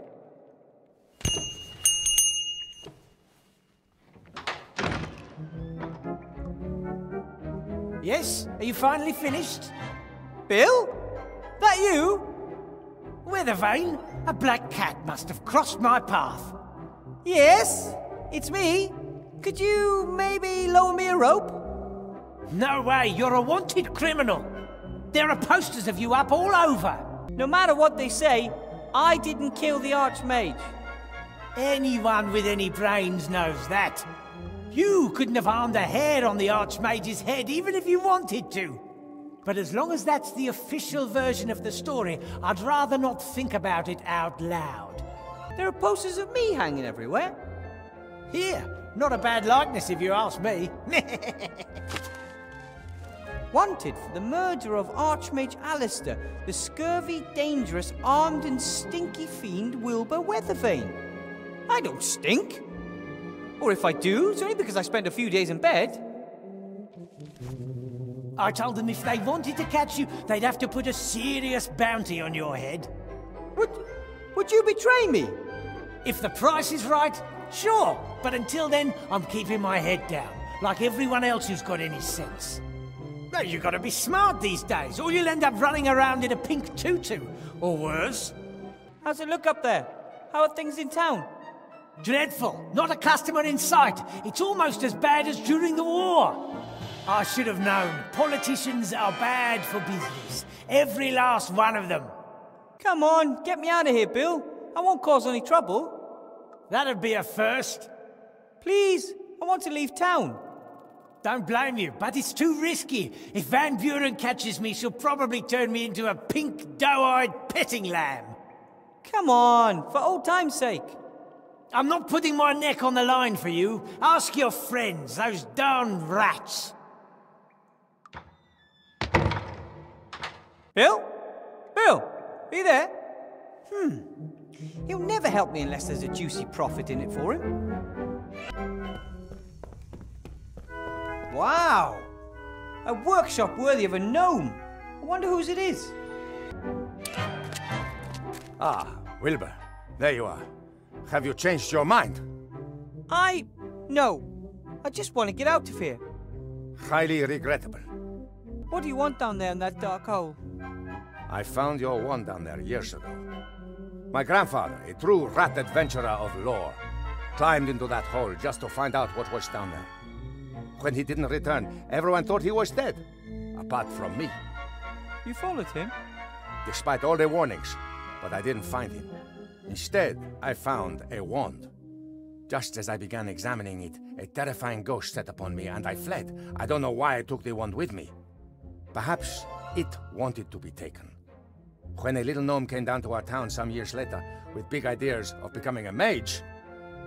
Yes? Are you finally finished? Bill? That you? With a vein, a black cat must have crossed my path. Yes, it's me. Could you maybe lower me a rope? No way, you're a wanted criminal. There are posters of you up all over. No matter what they say, I didn't kill the Archmage. Anyone with any brains knows that. You couldn't have harmed a hair on the Archmage's head, even if you wanted to. But as long as that's the official version of the story, I'd rather not think about it out loud. There are posters of me hanging everywhere. Here, not a bad likeness if you ask me. Wanted for the murder of Archmage Alistair, the scurvy, dangerous, armed and stinky fiend Wilbur Weathervane. I don't stink. Or if I do, it's only because I spent a few days in bed. I told them if they wanted to catch you, they'd have to put a serious bounty on your head. Would you betray me? If the price is right, sure. But until then, I'm keeping my head down, like everyone else who's got any sense. No, you gotta be smart these days, or you'll end up running around in a pink tutu, or worse. How's it look up there? How are things in town? Dreadful. Not a customer in sight. It's almost as bad as during the war. I should have known. Politicians are bad for business. Every last one of them. Come on, get me out of here, Bill. I won't cause any trouble. That'd be a first. Please, I want to leave town. Don't blame you, but it's too risky. If Van Buren catches me, she'll probably turn me into a pink, doe-eyed petting lamb. Come on, for old time's sake. I'm not putting my neck on the line for you. Ask your friends, those darn rats. Bill? Bill, are you there? He'll never help me unless there's a juicy profit in it for him. Wow! A workshop worthy of a gnome. I wonder whose it is. Ah, Wilbur, there you are. Have you changed your mind? No. I just want to get out of here. Highly regrettable. What do you want down there in that dark hole? I found your wand down there years ago. My grandfather, a true rat adventurer of lore, climbed into that hole just to find out what was down there. When he didn't return, everyone thought he was dead, apart from me. You followed him? Despite all the warnings, but I didn't find him. Instead, I found a wand. Just as I began examining it, a terrifying ghost set upon me and I fled. I don't know why I took the wand with me. Perhaps it wanted to be taken. When a little gnome came down to our town some years later with big ideas of becoming a mage,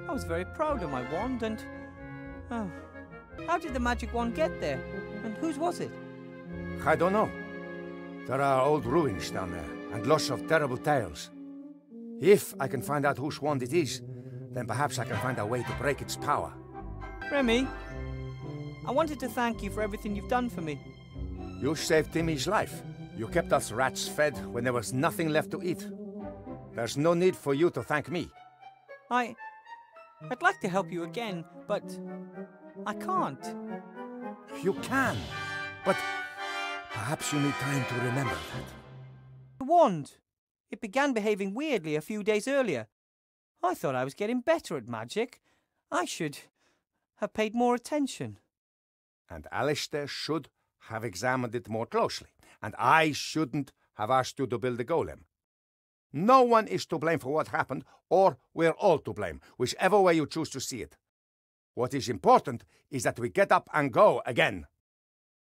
I was very proud of my wand and... Oh, how did the magic wand get there? And whose was it? I don't know. There are old ruins down there and lots of terrible tales. If I can find out whose wand it is, then perhaps I can find a way to break its power. Remy, I wanted to thank you for everything you've done for me. You saved Timmy's life. You kept us rats fed when there was nothing left to eat. There's no need for you to thank me. I'd like to help you again, but I can't. You can, but perhaps you need time to remember that. The wand. It began behaving weirdly a few days earlier. I thought I was getting better at magic. I should have paid more attention. And Alistair should have examined it more closely. And I shouldn't have asked you to build a golem. No one is to blame for what happened, or we're all to blame, whichever way you choose to see it. What is important is that we get up and go again.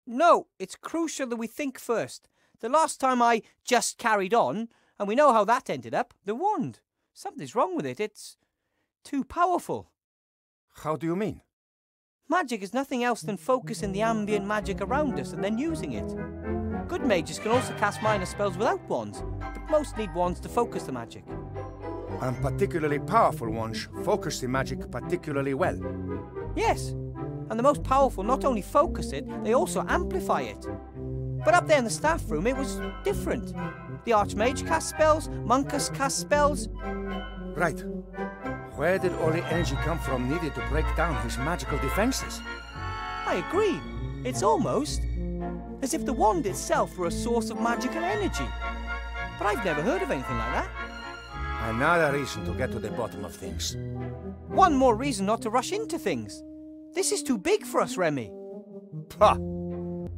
No, it's crucial that we think first. The last time I just carried on, and we know how that ended up, the wand. Something's wrong with it. It's too powerful. How do you mean? Magic is nothing else than focusing the ambient magic around us and then using it. Good mages can also cast minor spells without wands, but most need wands to focus the magic. And particularly powerful ones focus the magic particularly well. Yes, and the most powerful not only focus it, they also amplify it. But up there in the staff room, it was different. The Archmage cast spells, Monkus cast spells. Right. Where did all the energy come from needed to break down his magical defenses? I agree. It's almost as if the wand itself were a source of magical energy. But I've never heard of anything like that. Another reason to get to the bottom of things. One more reason not to rush into things. This is too big for us, Remy. Pah!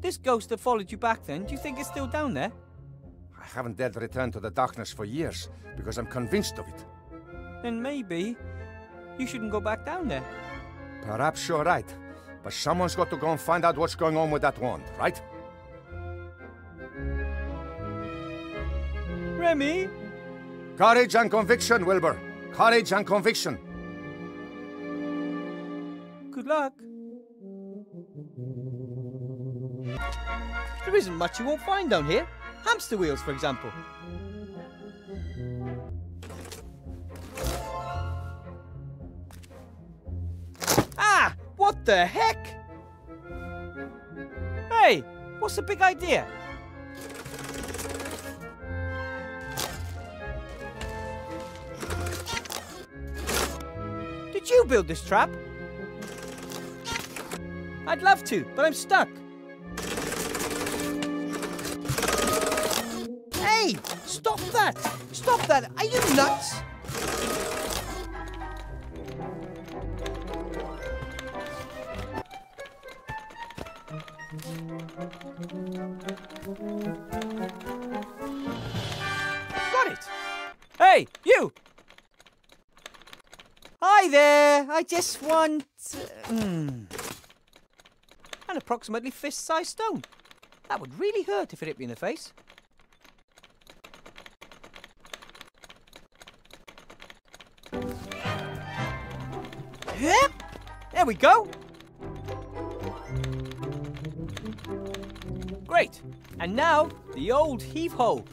This ghost that followed you back then, do you think it's still down there? I haven't dared return to the darkness for years, because I'm convinced of it. Then maybe you shouldn't go back down there. Perhaps you're right, but someone's got to go and find out what's going on with that wand, right? Remy? Courage and conviction, Wilbur. Courage and conviction. Good luck. There isn't much you won't find down here. Hamster wheels, for example. Ah! What the heck? Hey! What's the big idea? Did you build this trap? I'd love to, but I'm stuck. Hey! Stop that! Stop that! Are you nuts? Got it! Hey, you! Hi there! I just want... an approximately fist-sized stone. That would really hurt if it hit me in the face. Yep! There we go! Great! And now, the old heave-ho.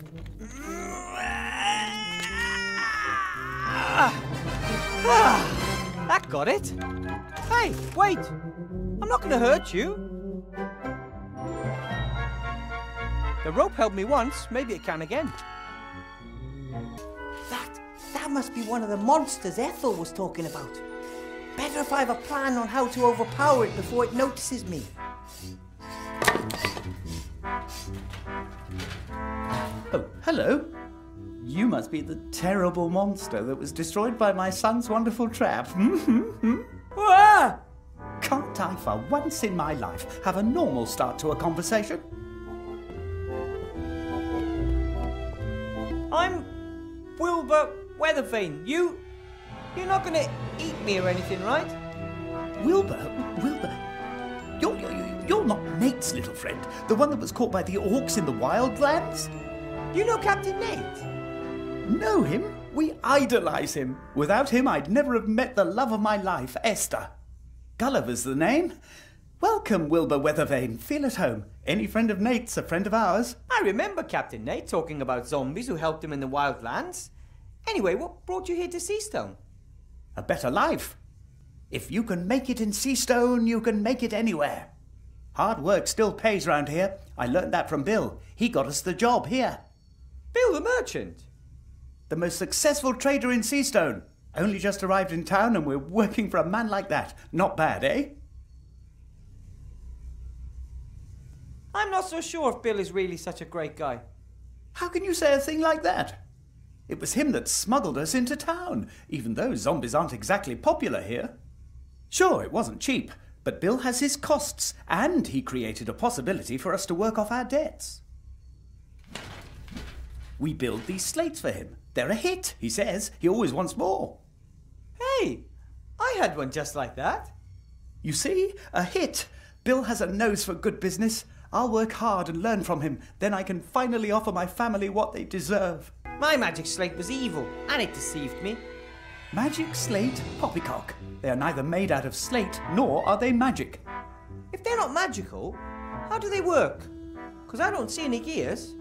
That got it. Hey, wait! I'm not going to hurt you. The rope helped me once, maybe it can again. That must be one of the monsters Ethel was talking about. Better if I have a plan on how to overpower it before it notices me. Oh, hello. You must be the terrible monster that was destroyed by my son's wonderful trap. Ah! Can't I, for once in my life, have a normal start to a conversation? I'm Wilbur Weathervane. You're not going to eat me or anything, right? Wilbur? You're not Nate's little friend, the one that was caught by the orcs in the wildlands? You know Captain Nate? Know him? We idolize him. Without him, I'd never have met the love of my life, Esther. Gulliver's the name. Welcome, Wilbur Weathervane. Feel at home. Any friend of Nate's a friend of ours. I remember Captain Nate talking about zombies who helped him in the wildlands. Anyway, what brought you here to Seastone? A better life. If you can make it in Seastone, you can make it anywhere. Hard work still pays round here. I learnt that from Bill. He got us the job here. Bill the merchant? The most successful trader in Seastone. Only just arrived in town and we're working for a man like that. Not bad, eh? I'm not so sure if Bill is really such a great guy. How can you say a thing like that? It was him that smuggled us into town, even though zombies aren't exactly popular here. Sure, it wasn't cheap, but Bill has his costs, and he created a possibility for us to work off our debts. We build these slates for him. They're a hit, he says. He always wants more. Hey, I had one just like that. You see? A hit. Bill has a nose for good business. I'll work hard and learn from him. Then I can finally offer my family what they deserve. My magic slate was evil, and it deceived me. Magic slate? Poppycock. They are neither made out of slate, nor are they magic. If they're not magical, how do they work? Because I don't see any gears.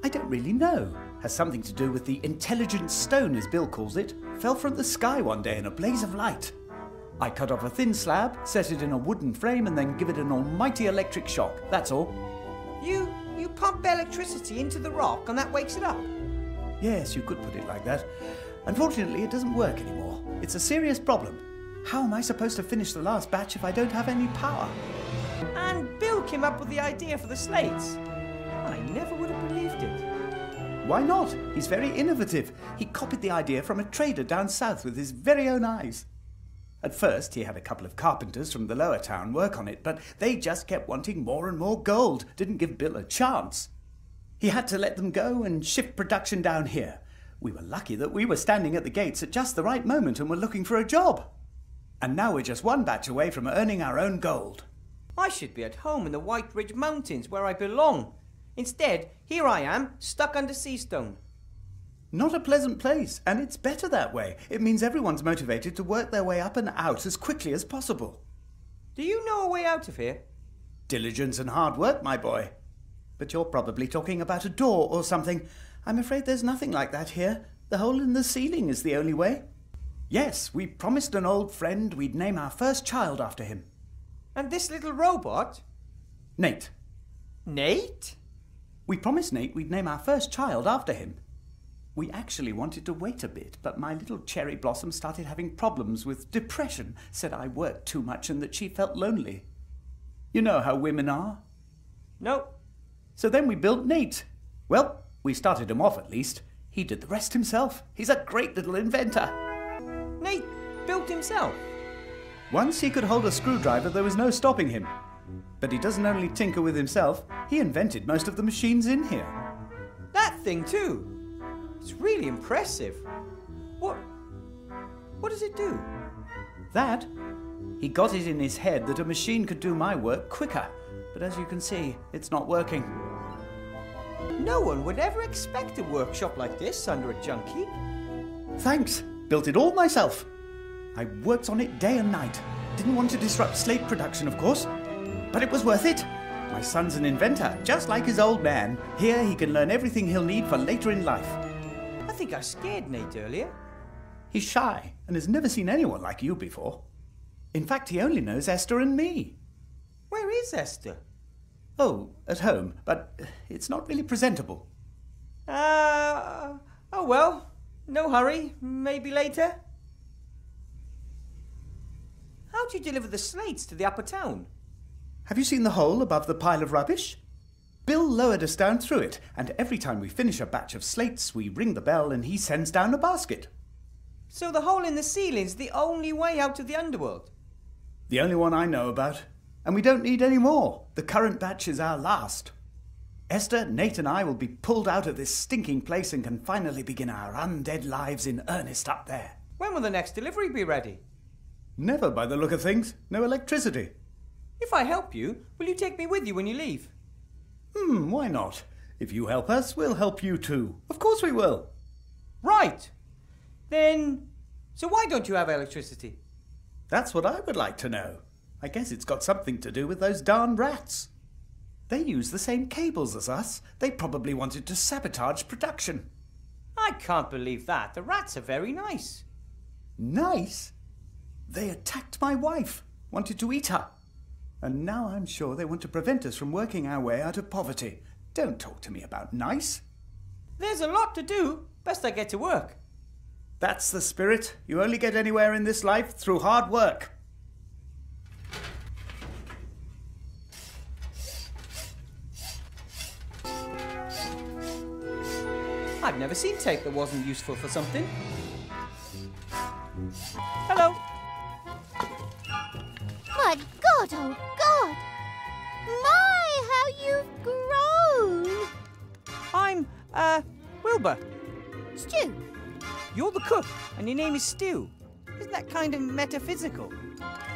I don't really know. Has something to do with the intelligent stone, as Bill calls it. Fell from the sky one day in a blaze of light. I cut off a thin slab, set it in a wooden frame, and then give it an almighty electric shock. That's all. You pump electricity into the rock and that wakes it up? Yes, you could put it like that. Unfortunately, it doesn't work anymore. It's a serious problem. How am I supposed to finish the last batch if I don't have any power? And Bill you came up with the idea for the slates? I never would have believed it. Why not? He's very innovative. He copied the idea from a trader down south with his very own eyes. At first, he had a couple of carpenters from the lower town work on it, but they just kept wanting more and more gold, didn't give Bill a chance. He had to let them go and shift production down here. We were lucky that we were standing at the gates at just the right moment and were looking for a job. And now we're just one batch away from earning our own gold. I should be at home in the White Ridge Mountains where I belong. Instead, here I am, stuck under Seastone. Not a pleasant place, and it's better that way. It means everyone's motivated to work their way up and out as quickly as possible. Do you know a way out of here? Diligence and hard work, my boy. But you're probably talking about a door or something. I'm afraid there's nothing like that here. The hole in the ceiling is the only way. Yes, we promised an old friend we'd name our first child after him. And this little robot? Nate. Nate? We promised Nate we'd name our first child after him. We actually wanted to wait a bit, but my little cherry blossom started having problems with depression, said I worked too much and that she felt lonely. You know how women are? No. So then we built Nate. Well, we started him off at least. He did the rest himself. He's a great little inventor. Nate built himself? Once he could hold a screwdriver, there was no stopping him. But he doesn't only tinker with himself, he invented most of the machines in here. That thing too? It's really impressive. What does it do? That? He got it in his head that a machine could do my work quicker. But as you can see, it's not working. No one would ever expect a workshop like this under a junk heap. Thanks. Built it all myself. I worked on it day and night. Didn't want to disrupt slate production, of course. But it was worth it. My son's an inventor, just like his old man. Here he can learn everything he'll need for later in life. I think I scared Nate earlier. He's shy and has never seen anyone like you before. In fact, he only knows Esther and me. Where is Esther? Oh, at home, but it's not really presentable. Oh well, no hurry, maybe later. How do you deliver the slates to the upper town? Have you seen the hole above the pile of rubbish? Bill lowered us down through it, and every time we finish a batch of slates, we ring the bell and he sends down a basket. So the hole in the ceiling's the only way out of the underworld? The only one I know about. And we don't need any more. The current batch is our last. Esther, Nate and I will be pulled out of this stinking place and can finally begin our undead lives in earnest up there. When will the next delivery be ready? Never, by the look of things. No electricity. If I help you, will you take me with you when you leave? Why not? If you help us, we'll help you too. Of course we will. Right. Then, so why don't you have electricity? That's what I would like to know. I guess it's got something to do with those darn rats. They use the same cables as us. They probably wanted to sabotage production. I can't believe that. The rats are very nice. Nice? They attacked my wife, wanted to eat her. And now I'm sure they want to prevent us from working our way out of poverty. Don't talk to me about nice. There's a lot to do. Best I get to work. That's the spirit. You only get anywhere in this life through hard work. I've never seen tape that wasn't useful for something. Hello. My God, oh God! My, how you've grown! I'm, Wilbur. Stu. You're the cook, and your name is Stu. Isn't that kind of metaphysical?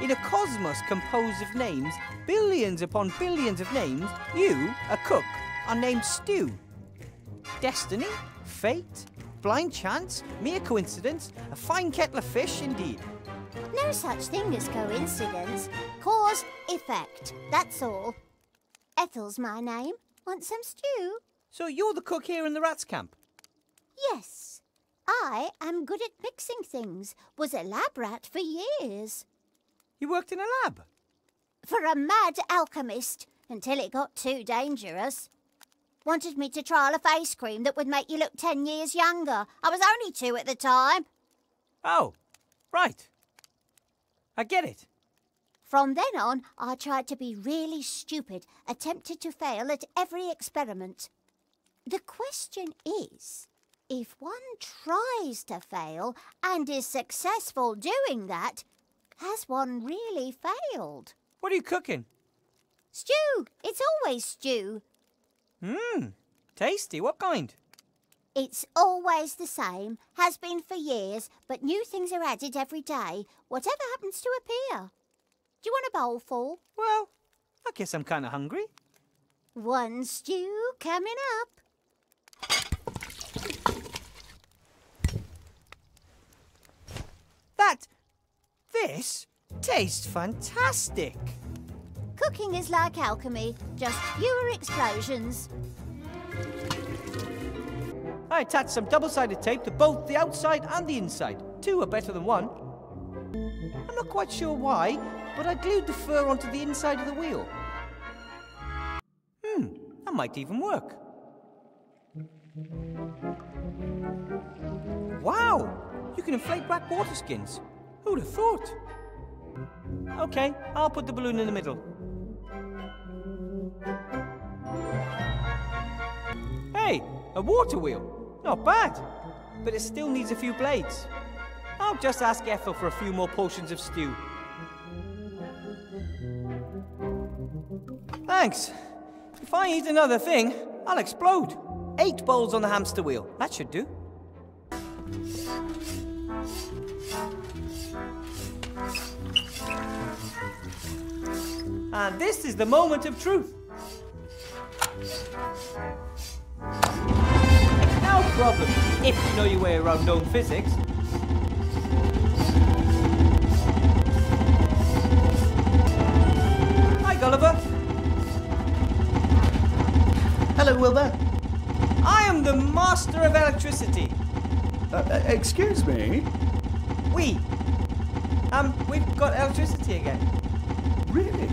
In a cosmos composed of names, billions upon billions of names, you, a cook, are named Stu. Destiny? Fate? Blind chance? Mere coincidence? A fine kettle of fish, indeed. No such thing as coincidence. Cause, effect. That's all. Ethel's my name. Want some stew? So you're the cook here in the rats' camp? Yes. I am good at mixing things. Was a lab rat for years. You worked in a lab? For a mad alchemist, until it got too dangerous. Wanted me to trial a face cream that would make you look 10 years younger. I was only 2 at the time. Oh, right. I get it. From then on, I tried to be really stupid, attempted to fail at every experiment. The question is, if one tries to fail and is successful doing that, has one really failed? What are you cooking? Stew! It's always stew. Tasty. What kind? It's always the same, has been for years, but new things are added every day, whatever happens to appear. Do you want a bowl full? Well, I guess I'm kind of hungry. One stew coming up. This tastes fantastic. Cooking is like alchemy, just fewer explosions. I attached some double-sided tape to both the outside and the inside. Two are better than one. I'm not quite sure why, but I glued the fur onto the inside of the wheel. That might even work. Wow! You can inflate black water skins. Who'd have thought? Okay, I'll put the balloon in the middle. Hey, a water wheel. Not bad, but it still needs a few blades. I'll just ask Ethel for a few more potions of stew. Thanks. If I eat another thing, I'll explode. 8 bowls on the hamster wheel. That should do. And this is the moment of truth. No problem, if you know your way around known physics. Hi, Gulliver. Hello, Wilbur. I am the master of electricity. Excuse me? We've got electricity again. Really?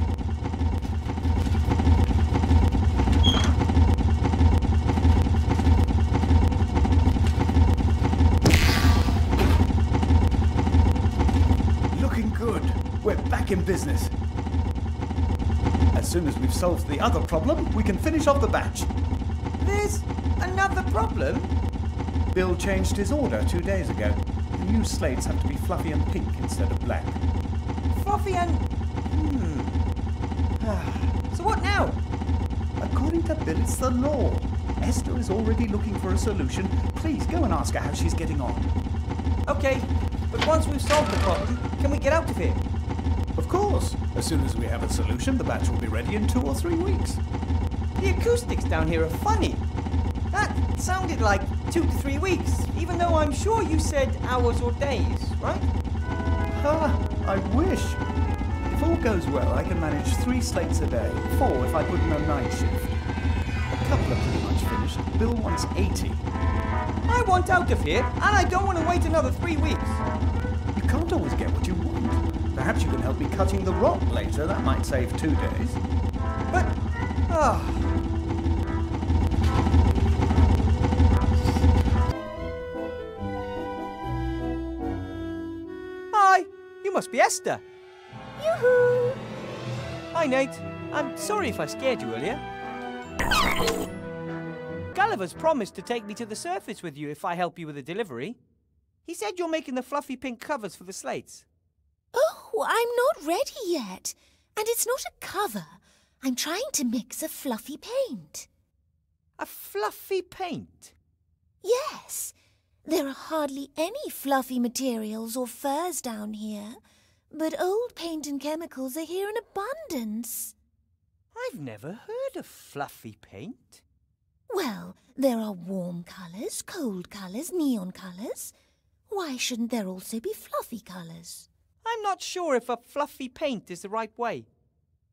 Looking good. We're back in business. As soon as we've solved the other problem, we can finish off the batch. There's another problem? Bill changed his order 2 days ago. The new slates have to be fluffy and pink instead of black. Fluffy and... So what now? According to Bill, it's the law. Esther is already looking for a solution. Please go and ask her how she's getting on. Okay, but once we've solved the problem, can we get out of here? Of course. As soon as we have a solution, the batch will be ready in 2 or 3 weeks. The acoustics down here are funny. That sounded like 2 to 3 weeks, even though I'm sure you said hours or days, right? I wish. If all goes well, I can manage 3 slates a day, 4 if I put in a night shift. A couple are pretty much finished. Bill wants 80. I want out of here, and I don't want to wait another 3 weeks. You can't always get what you want. Perhaps you can help me cutting the rock later. That might save 2 days. But... Hi, you must be Esther. Yoo-hoo! Hi, Nate. I'm sorry if I scared you earlier. Gulliver's promised to take me to the surface with you if I help you with the delivery. He said you're making the fluffy pink covers for the slates. Oh, I'm not ready yet. And it's not a cover. I'm trying to mix a fluffy paint. A fluffy paint? Yes. There are hardly any fluffy materials or furs down here. But old paint and chemicals are here in abundance. I've never heard of fluffy paint. Well, there are warm colours, cold colours, neon colours. Why shouldn't there also be fluffy colours? I'm not sure if a fluffy paint is the right way.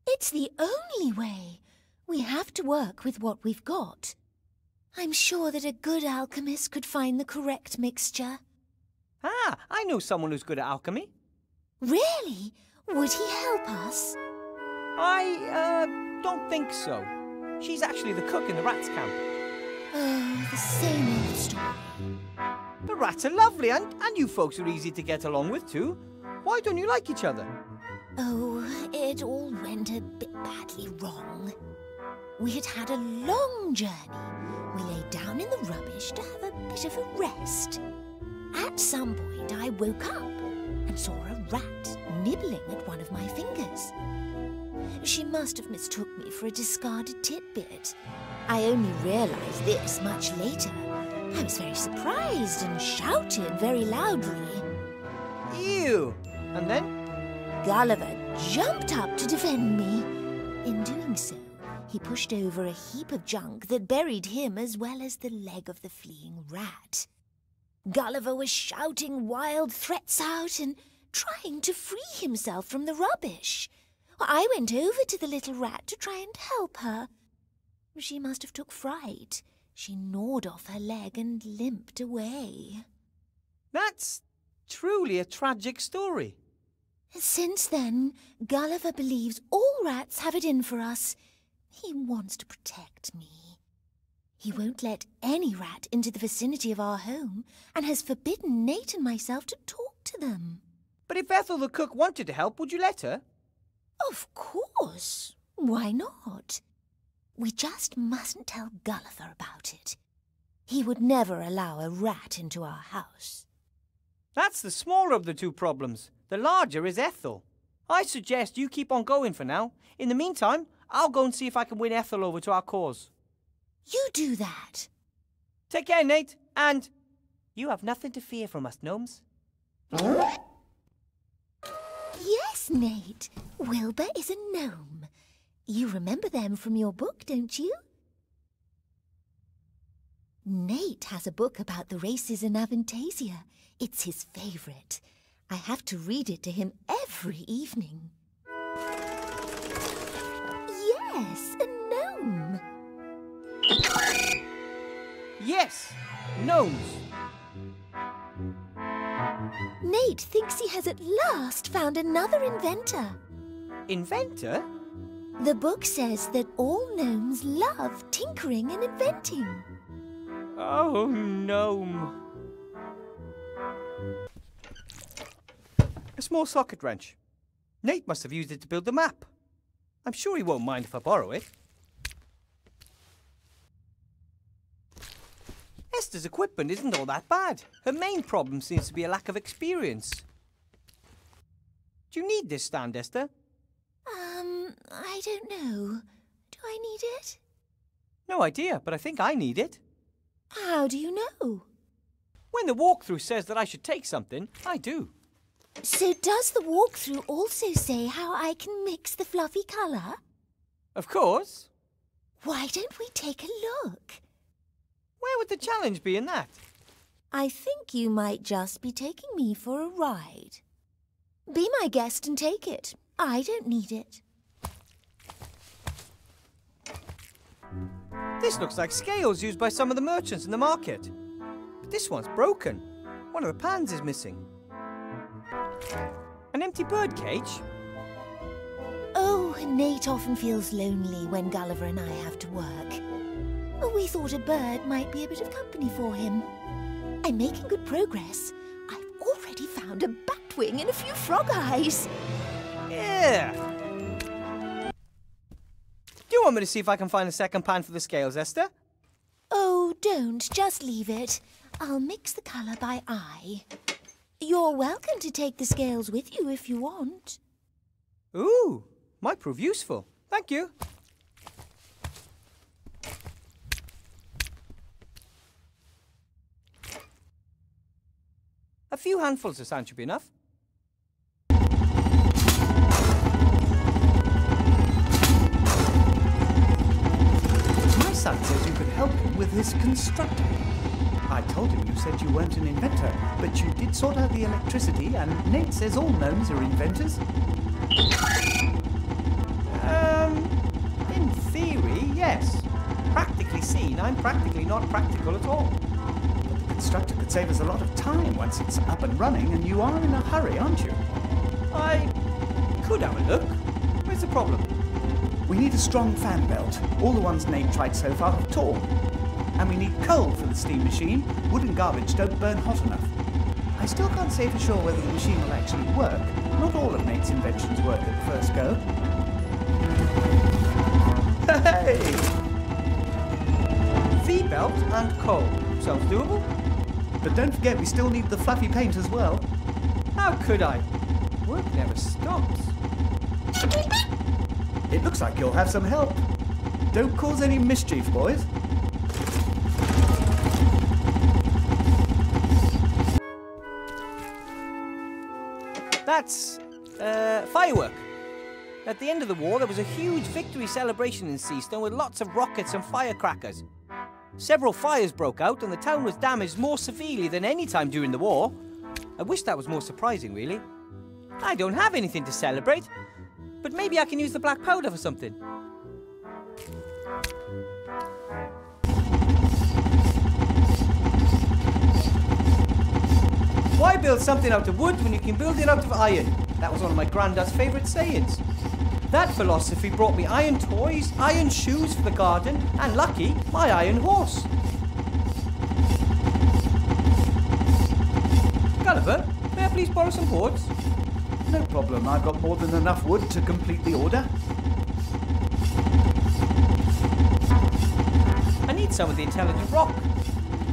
It's the only way. We have to work with what we've got. I'm sure that a good alchemist could find the correct mixture. Ah, I know someone who's good at alchemy. Really? Would he help us? I don't think so. She's actually the cook in the rats' camp. Oh, the same old story. The rats are lovely, and you folks are easy to get along with too. Why don't you like each other? Oh, it all went a bit badly wrong. We had had a long journey. We lay down in the rubbish to have a bit of a rest. At some point, I woke up and saw a rat nibbling at one of my fingers. She must have mistook me for a discarded tidbit. I only realised this much later. I was very surprised and shouted very loudly. Ew! And then? Gulliver jumped up to defend me. In doing so, he pushed over a heap of junk that buried him as well as the leg of the fleeing rat. Gulliver was shouting wild threats out and trying to free himself from the rubbish. I went over to the little rat to try and help her. She must have took fright. She gnawed off her leg and limped away. That's truly a tragic story. Since then, Gulliver believes all rats have it in for us. He wants to protect me. He won't let any rat into the vicinity of our home and has forbidden Nate and myself to talk to them. But if Ethel the cook wanted to help, would you let her? Of course. Why not? We just mustn't tell Gulliver about it. He would never allow a rat into our house. That's the smaller of the two problems. The larger is Ethel. I suggest you keep on going for now. In the meantime, I'll go and see if I can win Ethel over to our cause. You do that. Take care, Nate. And you have nothing to fear from us, gnomes. Yes, Nate. Wilbur is a gnome. You remember them from your book, don't you? Nate has a book about the races in Avantasia. It's his favourite. I have to read it to him every evening. Yes, a gnome. Yes, gnomes. Nate thinks he has at last found another inventor. Inventor? The book says that all gnomes love tinkering and inventing. Oh, gnome. A small socket wrench. Nate must have used it to build the map. I'm sure he won't mind if I borrow it. Esther's equipment isn't all that bad. Her main problem seems to be a lack of experience. Do you need this stand, Esther? I don't know. Do I need it? No idea, but I think I need it. How do you know? When the walkthrough says that I should take something, I do. So does the walkthrough also say how I can mix the fluffy colour? Of course. Why don't we take a look? Where would the challenge be in that? I think you might just be taking me for a ride. Be my guest and take it. I don't need it. This looks like scales used by some of the merchants in the market. But this one's broken. One of the pans is missing. An empty bird cage? Oh, Nate often feels lonely when Gulliver and I have to work. We thought a bird might be a bit of company for him. I'm making good progress. I've already found a batwing and a few frog eyes. Yeah. Do you want me to see if I can find a second pan for the scales, Esther? Oh, don't. Just leave it. I'll mix the colour by eye. You're welcome to take the scales with you if you want. Ooh, might prove useful. Thank you. A few handfuls of sand should be enough. My son says you could help him with his constructing. I told him you said you weren't an inventor, but you did sort out the electricity, and Nate says all gnomes are inventors. In theory, yes. Practically seen, I'm practically not practical at all. But the constructor could save us a lot of time once it's up and running, and you are in a hurry, aren't you? I could have a look. Where's the problem? We need a strong fan belt. All the ones Nate tried so far have torn. And we need coal for the steam machine. Wood and garbage don't burn hot enough. I still can't say for sure whether the machine will actually work. Not all of Nate's inventions work at the first go. Hey! V-belt and coal. Sounds doable. But don't forget we still need the fluffy paint as well. How could I? Work never stops. It looks like you'll have some help. Don't cause any mischief, boys. That's, firework. At the end of the war, there was a huge victory celebration in Seastone with lots of rockets and firecrackers. Several fires broke out and the town was damaged more severely than any time during the war. I wish that was more surprising, really. I don't have anything to celebrate, but maybe I can use the black powder for something. Why build something out of wood when you can build it out of iron? That was one of my granddad's favourite sayings. That philosophy brought me iron toys, iron shoes for the garden, and lucky, my iron horse. Gulliver, may I please borrow some boards? No problem, I've got more than enough wood to complete the order. I need some of the intelligent rock.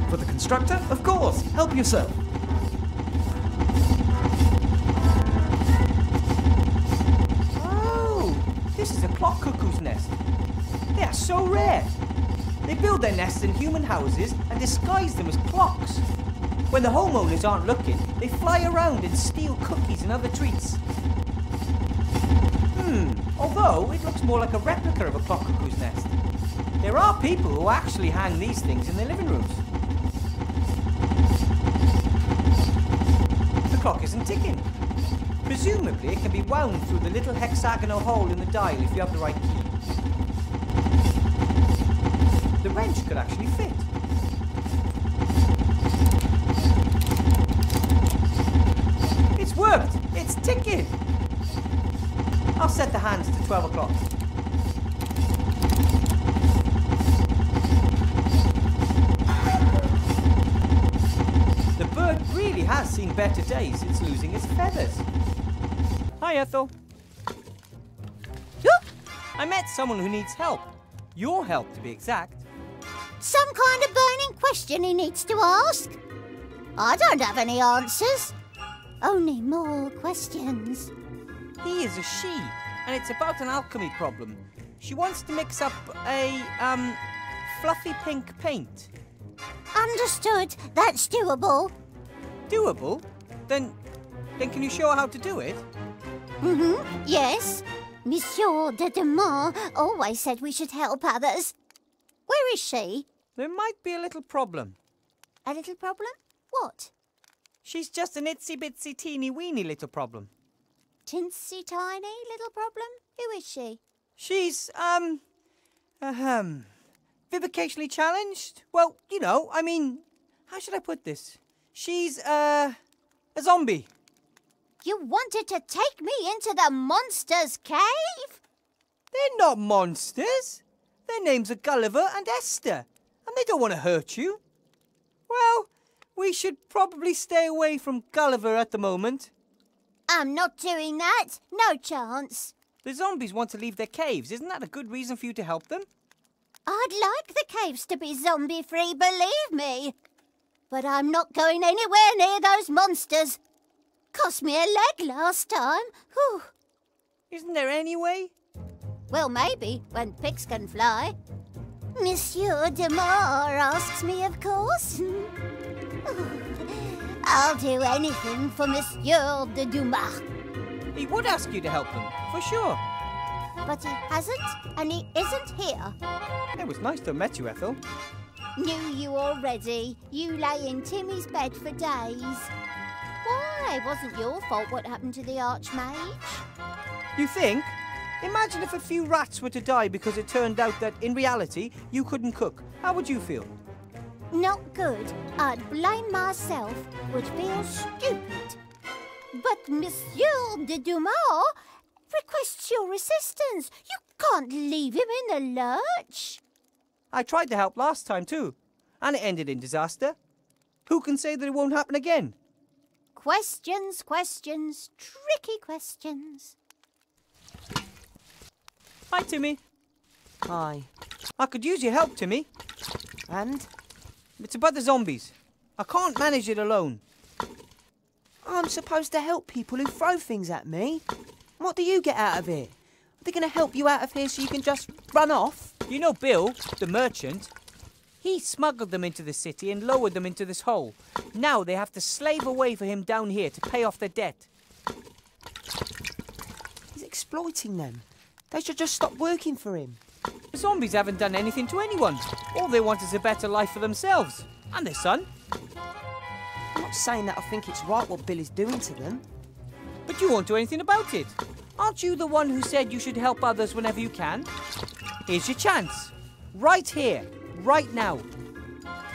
For the constructor, of course, help yourself. This is a clock cuckoo's nest. They are so rare. They build their nests in human houses and disguise them as clocks. When the homeowners aren't looking, they fly around and steal cookies and other treats. Although it looks more like a replica of a clock cuckoo's nest. There are people who actually hang these things in their living rooms. The clock isn't ticking. Presumably, it can be wound through the little hexagonal hole in the dial if you have the right key. The wrench could actually fit. It's worked! It's ticking! I'll set the hands to 12 o'clock. The bird really has seen better days since losing its feathers. Hi, Ethel. I met someone who needs help. Your help, to be exact. Some kind of burning question he needs to ask? I don't have any answers. Only more questions. He is a she, and it's about an alchemy problem. She wants to mix up a, fluffy pink paint. Understood. That's doable. Doable? Then can you show her how to do it? Yes. Monsieur de Demont always said we should help others. Where is she? There might be a little problem. A little problem? What? She's just an itsy-bitsy teeny-weeny little problem. Tinsy tiny little problem? Who is she? She's, vivicationally challenged? Well, you know, I mean, how should I put this? She's, a zombie. You wanted to take me into the monster's cave? They're not monsters. Their names are Gulliver and Esther, and they don't want to hurt you. Well, we should probably stay away from Gulliver at the moment. I'm not doing that. No chance. The zombies want to leave their caves. Isn't that a good reason for you to help them? I'd like the caves to be zombie-free, believe me. But I'm not going anywhere near those monsters. Cost me a leg last time. Whew. Isn't there any way? Well, maybe, when pigs can fly. Monsieur de Demont asks me, of course. I'll do anything for Monsieur de Dumas. He would ask you to help them, for sure. But he hasn't, and he isn't here. It was nice to have met you, Ethel. Knew you already. You lay in Timmy's bed for days. Why? It wasn't your fault what happened to the Archmage. You think? Imagine if a few rats were to die because it turned out that, in reality, you couldn't cook. How would you feel? Not good. I'd blame myself, would feel stupid. But Monsieur de Dumas requests your assistance. You can't leave him in the lurch. I tried to help last time too, and it ended in disaster. Who can say that it won't happen again? Questions, questions, tricky questions. Hi, Timmy. Hi. I could use your help, Timmy. And? It's about the zombies. I can't manage it alone. I'm supposed to help people who throw things at me. What do you get out of it? Are they going to help you out of here so you can just run off? You know Bill, the merchant? He smuggled them into the city and lowered them into this hole. Now they have to slave away for him down here to pay off their debt. He's exploiting them. They should just stop working for him. The zombies haven't done anything to anyone. All they want is a better life for themselves. And their son. I'm not saying that I think it's right what Bill is doing to them. But you won't do anything about it. Aren't you the one who said you should help others whenever you can? Here's your chance. Right here. Right now.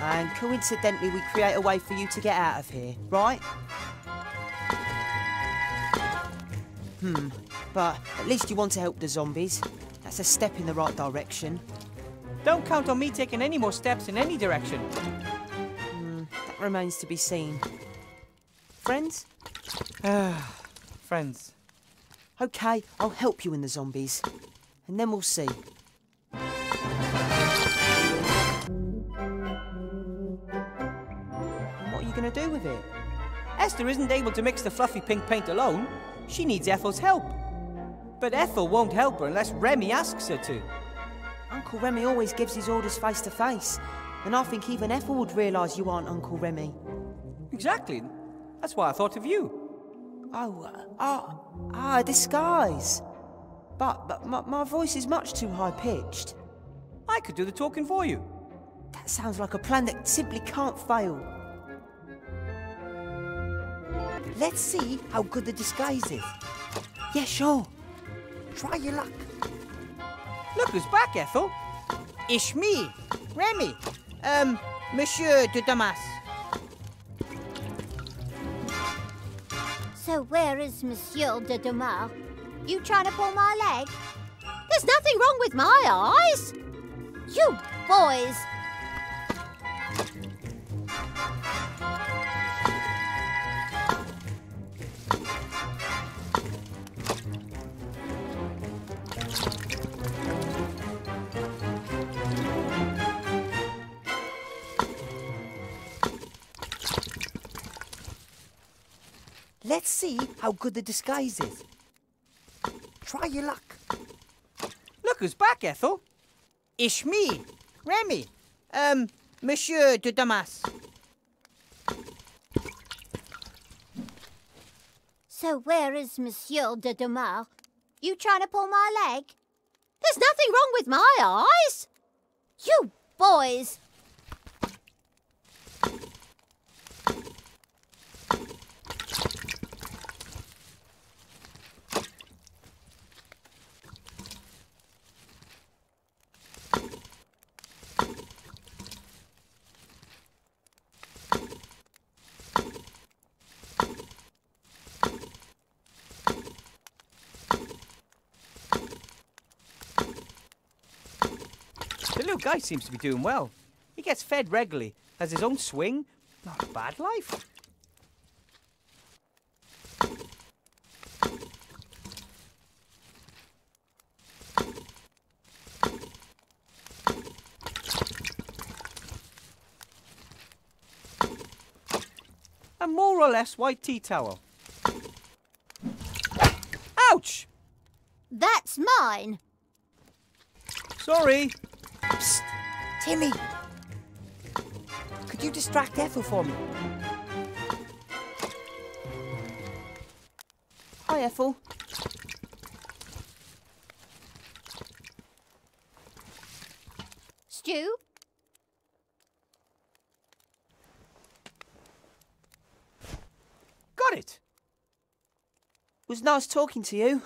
And coincidentally, we create a way for you to get out of here, right? But at least you want to help the zombies. That's a step in the right direction. Don't count on me taking any more steps in any direction. That remains to be seen. Friends? Friends. Okay, I'll help you in the zombies. And then we'll see. What are you going to do with it? Esther isn't able to mix the fluffy pink paint alone. She needs Ethel's help. But Ethel won't help her unless Remy asks her to. Uncle Remy always gives his orders face to face. And I think even Ethel would realise you aren't Uncle Remy. Exactly. That's why I thought of you. A disguise. But my voice is much too high-pitched. I could do the talking for you. That sounds like a plan that simply can't fail. Let's see how good the disguise is. Yeah, sure. Try your luck. Look who's back, Ethel. It's me, Remy. Monsieur de Damas. So where is Monsieur de Damas? You trying to pull my leg? There's nothing wrong with my eyes. You boys. Let's see how good the disguise is. Try your luck. Look who's back, Ethel. It's me, Remy. Monsieur de Damas. So where is Monsieur de Damas? You trying to pull my leg? There's nothing wrong with my eyes. You boys. The little guy seems to be doing well. He gets fed regularly, has his own swing. Not a bad life. A more or less white tea towel. Ouch! That's mine. Sorry. Psst, Timmy. Could you distract Ethel for me? Hi, Ethel. Stew? Got it. It was nice talking to you.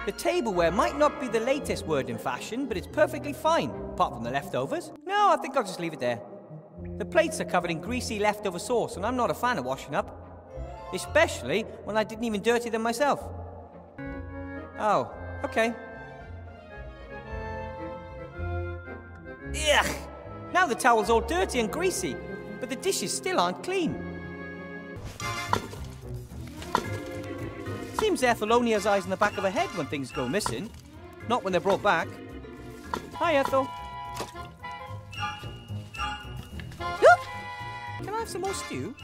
The tableware might not be the latest word in fashion, but it's perfectly fine, apart from the leftovers. No, I think I'll just leave it there. The plates are covered in greasy leftover sauce, and I'm not a fan of washing up. Especially when I didn't even dirty them myself. Oh, okay. Ugh! Now the towel's all dirty and greasy. but the dishes still aren't clean. Seems Ethel only has eyes in the back of her head when things go missing, not when they're brought back. Hi, Ethel. Can I have some more stew?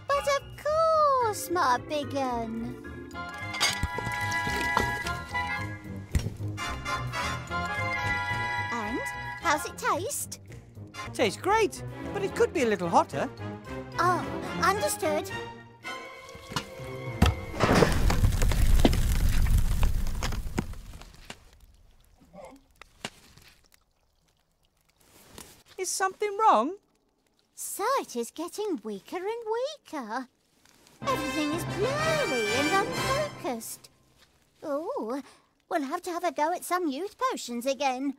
But of course, my big un. And how's it taste? Tastes great, but it could be a little hotter. Oh, understood. Is something wrong? Sight is getting weaker and weaker. Everything is blurry and unfocused. Oh, we'll have to have a go at some youth potions again.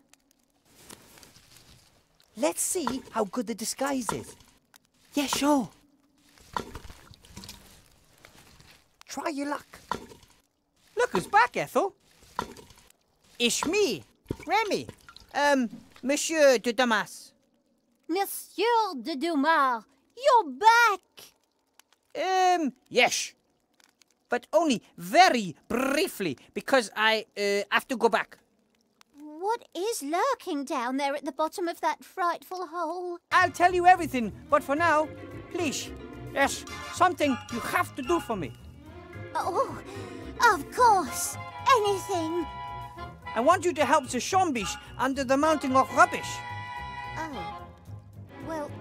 Let's see how good the disguise is. Yeah, sure. Try your luck. Look who's back, Ethel. It's me, Remy. Monsieur de Damas. Monsieur de Dumas, you're back! Yes. But only very briefly, because I have to go back. What is lurking down there at the bottom of that frightful hole? I'll tell you everything, but for now, please, yes, something you have to do for me. Oh, of course, anything. I want you to help the zombies under the mountain of rubbish. Oh. Well,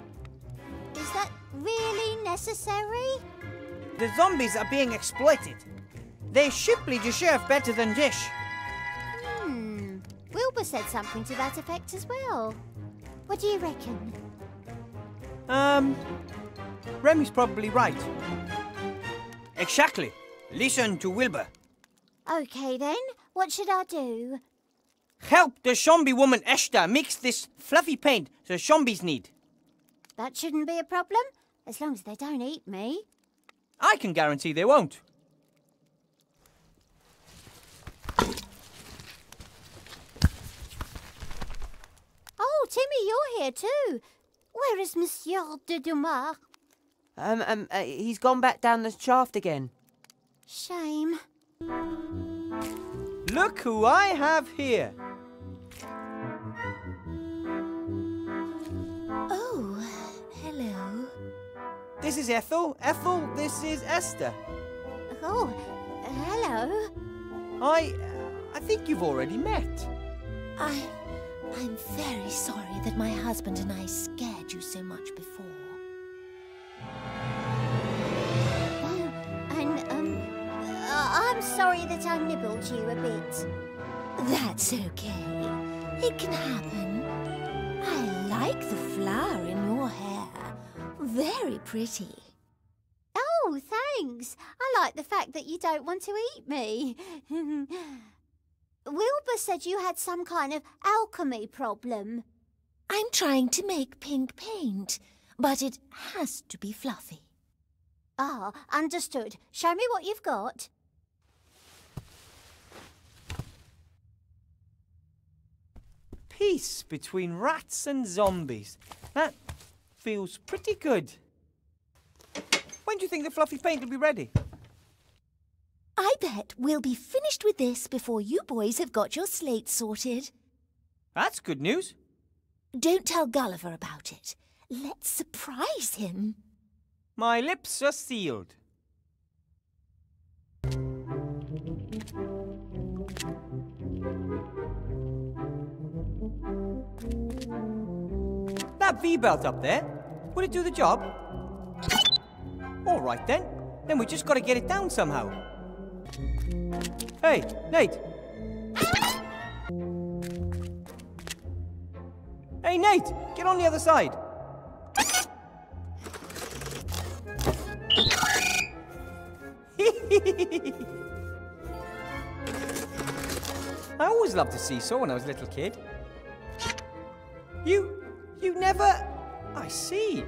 is that really necessary? The zombies are being exploited. They simply deserve better than this. Wilbur said something to that effect as well. What do you reckon? Remy's probably right. Exactly. Listen to Wilbur. Okay then, what should I do? Help the zombie woman Esther mix this fluffy paint the zombies need. That shouldn't be a problem, as long as they don't eat me. I can guarantee they won't. Oh, Timmy, you're here too. Where is Monsieur de Dumas? He's gone back down the shaft again. Shame. Look who I have here. Oh, hello. This is Ethel. Ethel, this is Esther. Oh, hello. I think you've already met. I'm very sorry that my husband and I scared you so much before. Oh, and, I'm sorry that I nibbled you a bit. That's okay. It can happen. I like the flower in your hair. Very pretty. Oh, thanks. I like the fact that you don't want to eat me. Wilbur said you had some kind of alchemy problem. I'm trying to make pink paint, but it has to be fluffy. Ah, understood. Show me what you've got. Peace between rats and zombies. That feels pretty good. When do you think the fluffy paint will be ready? I bet we'll be finished with this before you boys have got your slate sorted. That's good news. Don't tell Gulliver about it. Let's surprise him. My lips are sealed. That V-belt up there, would it do the job? All right then. Then we just got to get it down somehow. Hey, Nate. Hey, Nate, get on the other side. I always loved to seesaw when I was a little kid. You never... I see.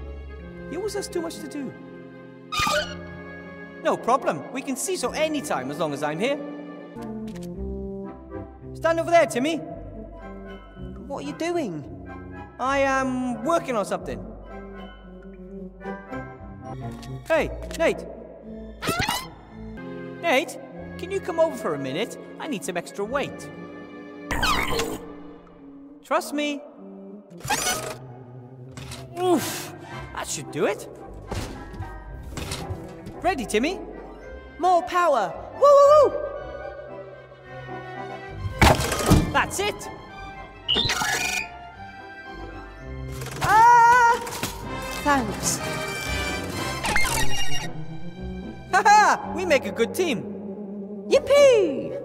You always has too much to do. No problem. We can seesaw anytime as long as I'm here. Stand over there, Timmy. What are you doing? I am working on something. Hey, Nate! Nate, can you come over for a minute? I need some extra weight. Trust me. Oof, that should do it. Ready, Timmy? More power! Woo woo woo! That's it! Ah! Thanks. Ha-ha! We make a good team. Yippee!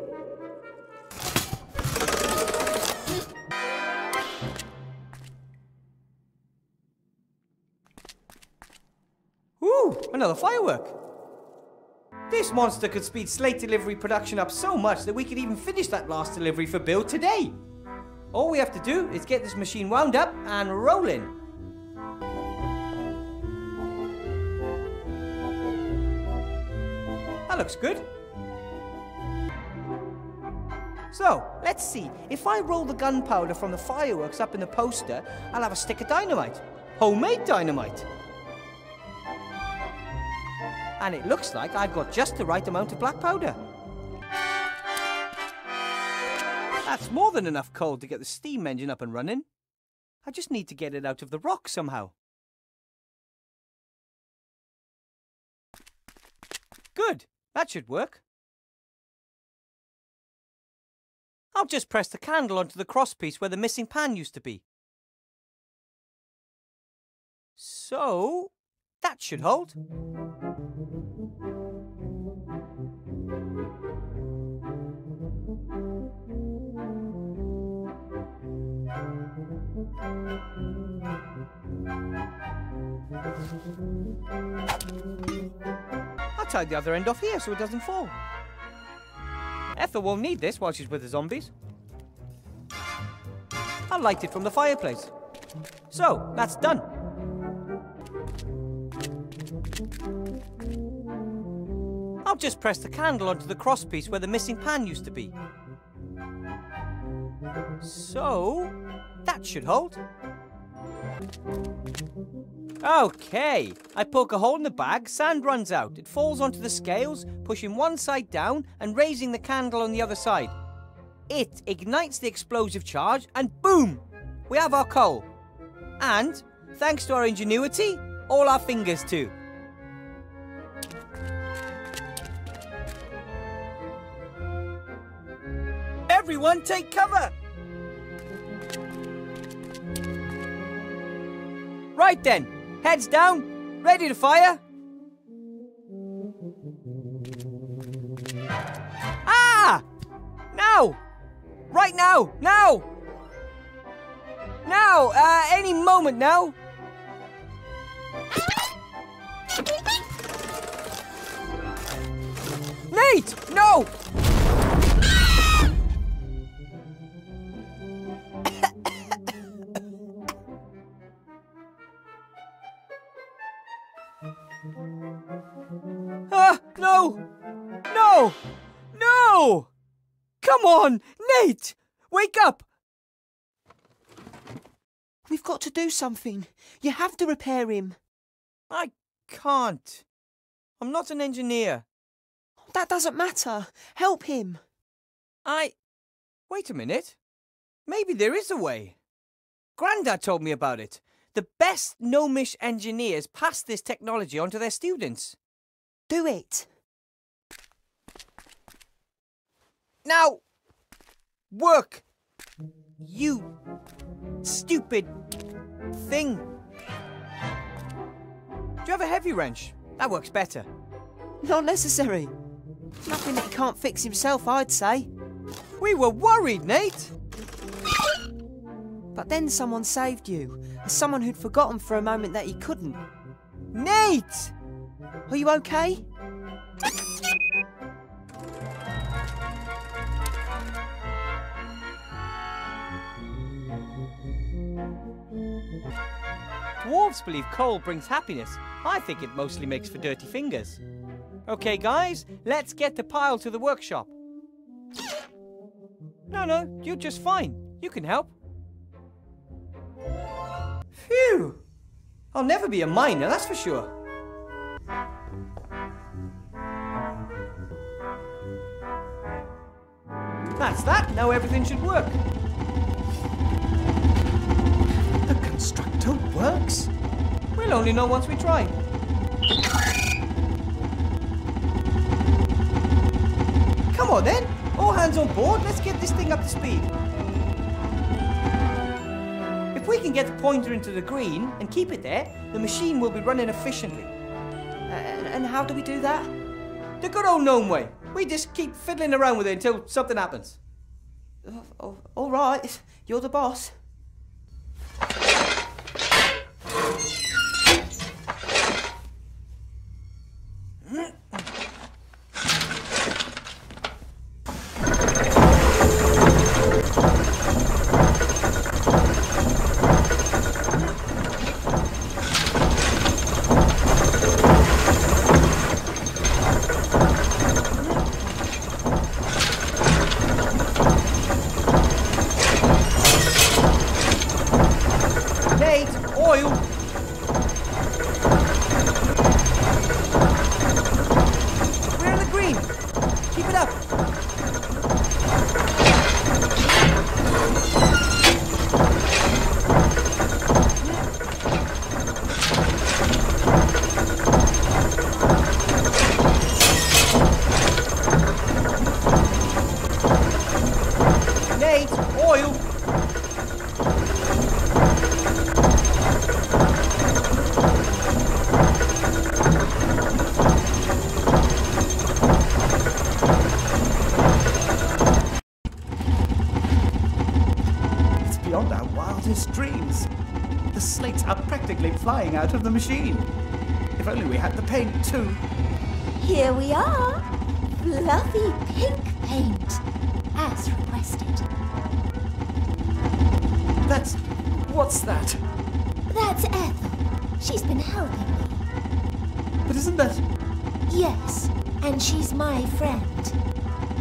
Ooh, another firework. This monster could speed slate delivery production up so much that we could even finish that last delivery for Bill today. All we have to do is get this machine wound up and rolling. That looks good. So, let's see. If I roll the gunpowder from the fireworks up in the poster, I'll have a stick of dynamite. Homemade dynamite. And it looks like I've got just the right amount of black powder. That's more than enough coal to get the steam engine up and running. I just need to get it out of the rock somehow. Good, that should work. I'll just press the candle onto the crosspiece where the missing pan used to be. So, that should hold. I'll tie the other end off here so it doesn't fall. Ethel won't need this while she's with the zombies. I'll light it from the fireplace. So, that's done. I'll just press the candle onto the crosspiece where the missing pan used to be. So, that should hold. Okay, I poke a hole in the bag, sand runs out. It falls onto the scales, pushing one side down and raising the candle on the other side. It ignites the explosive charge and boom! We have our coal. And, thanks to our ingenuity, all our fingers too. Everyone take cover! Right then, heads down, ready to fire. Ah! Now! Right now! Now! Now! Any moment now! Nate! No! No! No! No! Come on, Nate! Wake up! We've got to do something. You have to repair him. I can't. I'm not an engineer. That doesn't matter. Help him. Wait a minute. Maybe there is a way. Grandad told me about it. The best gnomish engineers pass this technology on to their students. Do it. Now, work, you stupid thing. Do you have a heavy wrench? That works better. Not necessary. Nothing that he can't fix himself, I'd say. We were worried, Nate. But then someone saved you. As someone who'd forgotten for a moment that he couldn't. Nate! Are you okay? Dwarves believe coal brings happiness. I think it mostly makes for dirty fingers. Okay, guys, let's get the pile to the workshop. No, you're just fine. You can help. Phew! I'll never be a miner, that's for sure. That's that. Now everything should work. The constructor works? We'll only know once we try. Come on then. All hands on board. Let's get this thing up to speed. If we can get the pointer into the green and keep it there, the machine will be running efficiently. And how do we do that? The good old gnome way. We just keep fiddling around with it until something happens. All right, you're the boss. Dreams. The slates are practically flying out of the machine. If only we had the paint too. Here we are. Fluffy pink paint, as requested. What's that? That's Ethel. She's been helping me. But isn't that... Yes, and she's my friend.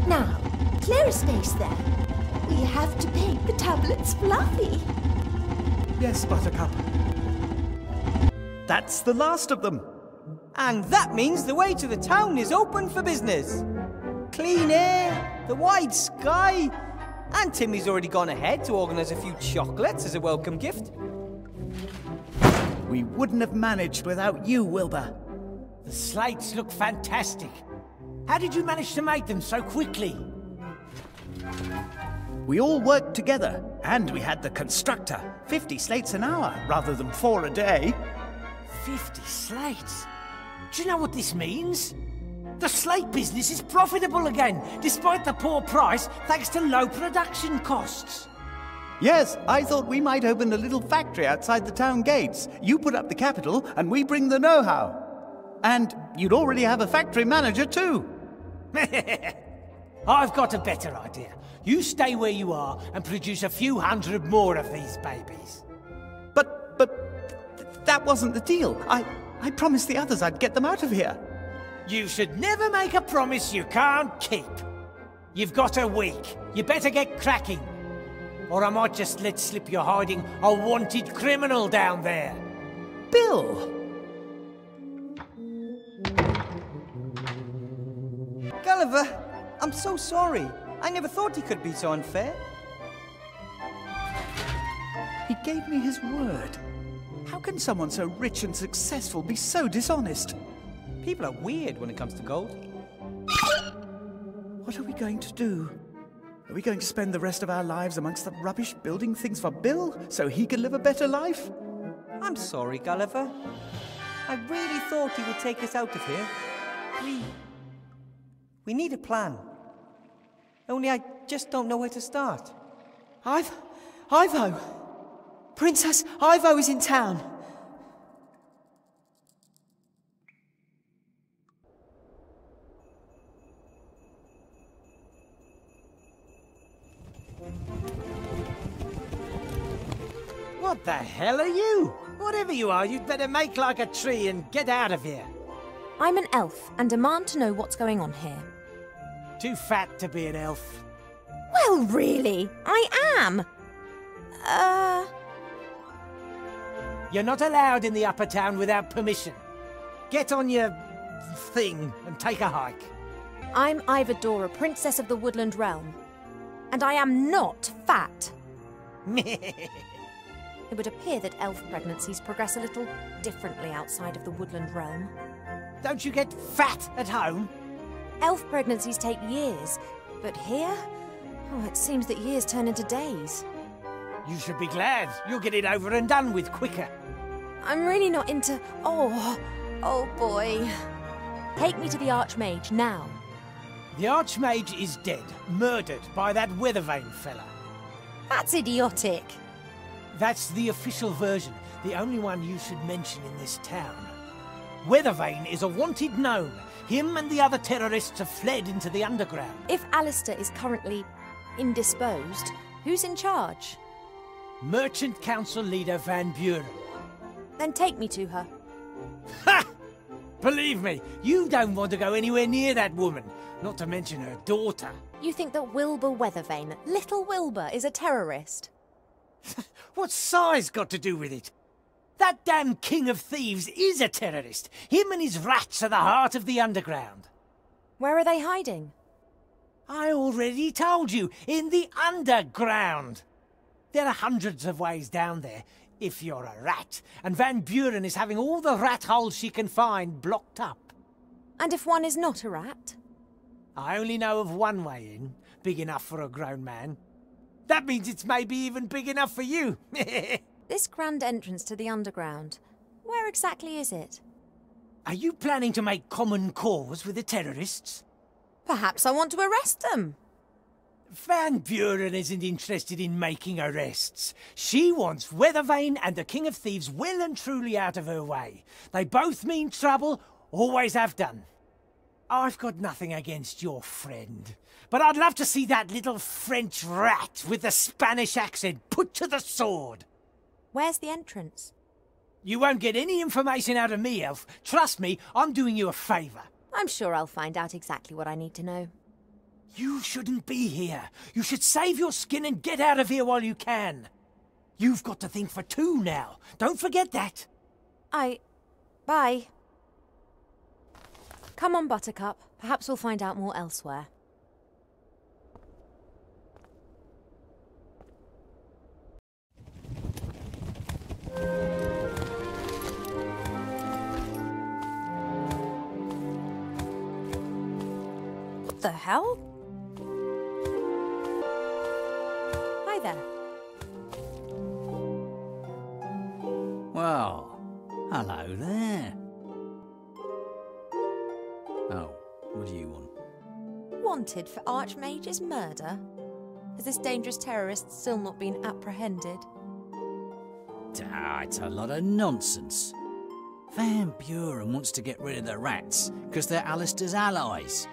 Now, clear a space there. We have to paint the tablets fluffy. Yes, Buttercup. That's the last of them. And that means the way to the town is open for business. Clean air, the wide sky, and Timmy's already gone ahead to organise a few chocolates as a welcome gift. We wouldn't have managed without you, Wilbur. The slates look fantastic. How did you manage to make them so quickly? We all worked together, and we had the constructor. 50 slates an hour, rather than 4 a day. 50 slates? Do you know what this means? The slate business is profitable again, despite the poor price, thanks to low production costs. Yes, I thought we might open a little factory outside the town gates. You put up the capital, and we bring the know-how. And you'd already have a factory manager, too. I've got a better idea. You stay where you are and produce a few hundred more of these babies. But that wasn't the deal. I promised the others I'd get them out of here. You should never make a promise you can't keep. You've got a week. You better get cracking. Or I might just let slip you're hiding a wanted criminal down there. Bill! Gulliver, I'm so sorry. I never thought he could be so unfair. He gave me his word. How can someone so rich and successful be so dishonest? People are weird when it comes to gold. What are we going to do? Are we going to spend the rest of our lives amongst the rubbish building things for Bill so he can live a better life? I'm sorry, Gulliver. I really thought he would take us out of here. We need a plan. Only I just don't know where to start. Ivo! Princess Ivo is in town. What the hell are you? Whatever you are, you'd better make like a tree and get out of here. I'm an elf and demand to know what's going on here. Too fat to be an elf. Well, really, I am. You're not allowed in the upper town without permission. Get on your thing and take a hike. I'm Ivadora, Princess of the Woodland Realm. And I am not fat. It would appear that elf pregnancies progress a little differently outside of the woodland realm. Don't you get fat at home? Elf pregnancies take years, but here? Oh, it seems that years turn into days. You should be glad. You'll get it over and done with quicker. I'm really not into... Oh boy. Take me to the Archmage now. The Archmage is dead, murdered by that Weathervane fella. That's idiotic. That's the official version, the only one you should mention in this town. Weathervane is a wanted gnome. Him and the other terrorists have fled into the underground. If Alistair is currently indisposed, who's in charge? Merchant Council leader Van Buren. Then take me to her. Ha! Believe me, you don't want to go anywhere near that woman, not to mention her daughter. You think that Wilbur Weathervane, little Wilbur, is a terrorist? What's size got to do with it? That damn king of thieves is a terrorist. Him and his rats are the heart of the underground. Where are they hiding? I already told you, in the underground. There are hundreds of ways down there, if you're a rat, and Van Buren is having all the rat holes she can find blocked up. And if one is not a rat? I only know of one way in, big enough for a grown man. That means it's maybe even big enough for you. This grand entrance to the underground, where exactly is it? Are you planning to make common cause with the terrorists? Perhaps I want to arrest them. Van Buren isn't interested in making arrests. She wants Weathervane and the King of Thieves well and truly out of her way. They both mean trouble, always have done. I've got nothing against your friend, but I'd love to see that little French rat with the Spanish accent put to the sword. Where's the entrance? You won't get any information out of me, Elf. Trust me, I'm doing you a favour. I'm sure I'll find out exactly what I need to know. You shouldn't be here. You should save your skin and get out of here while you can. You've got to think for two now. Don't forget that. Bye. Come on, Buttercup. Perhaps we'll find out more elsewhere. What the hell? Hi there. Well, hello there. Oh, what do you want? Wanted for Archmage's murder? Has this dangerous terrorist still not been apprehended? It's a lot of nonsense. Van Buren wants to get rid of the rats because they're Alistair's allies.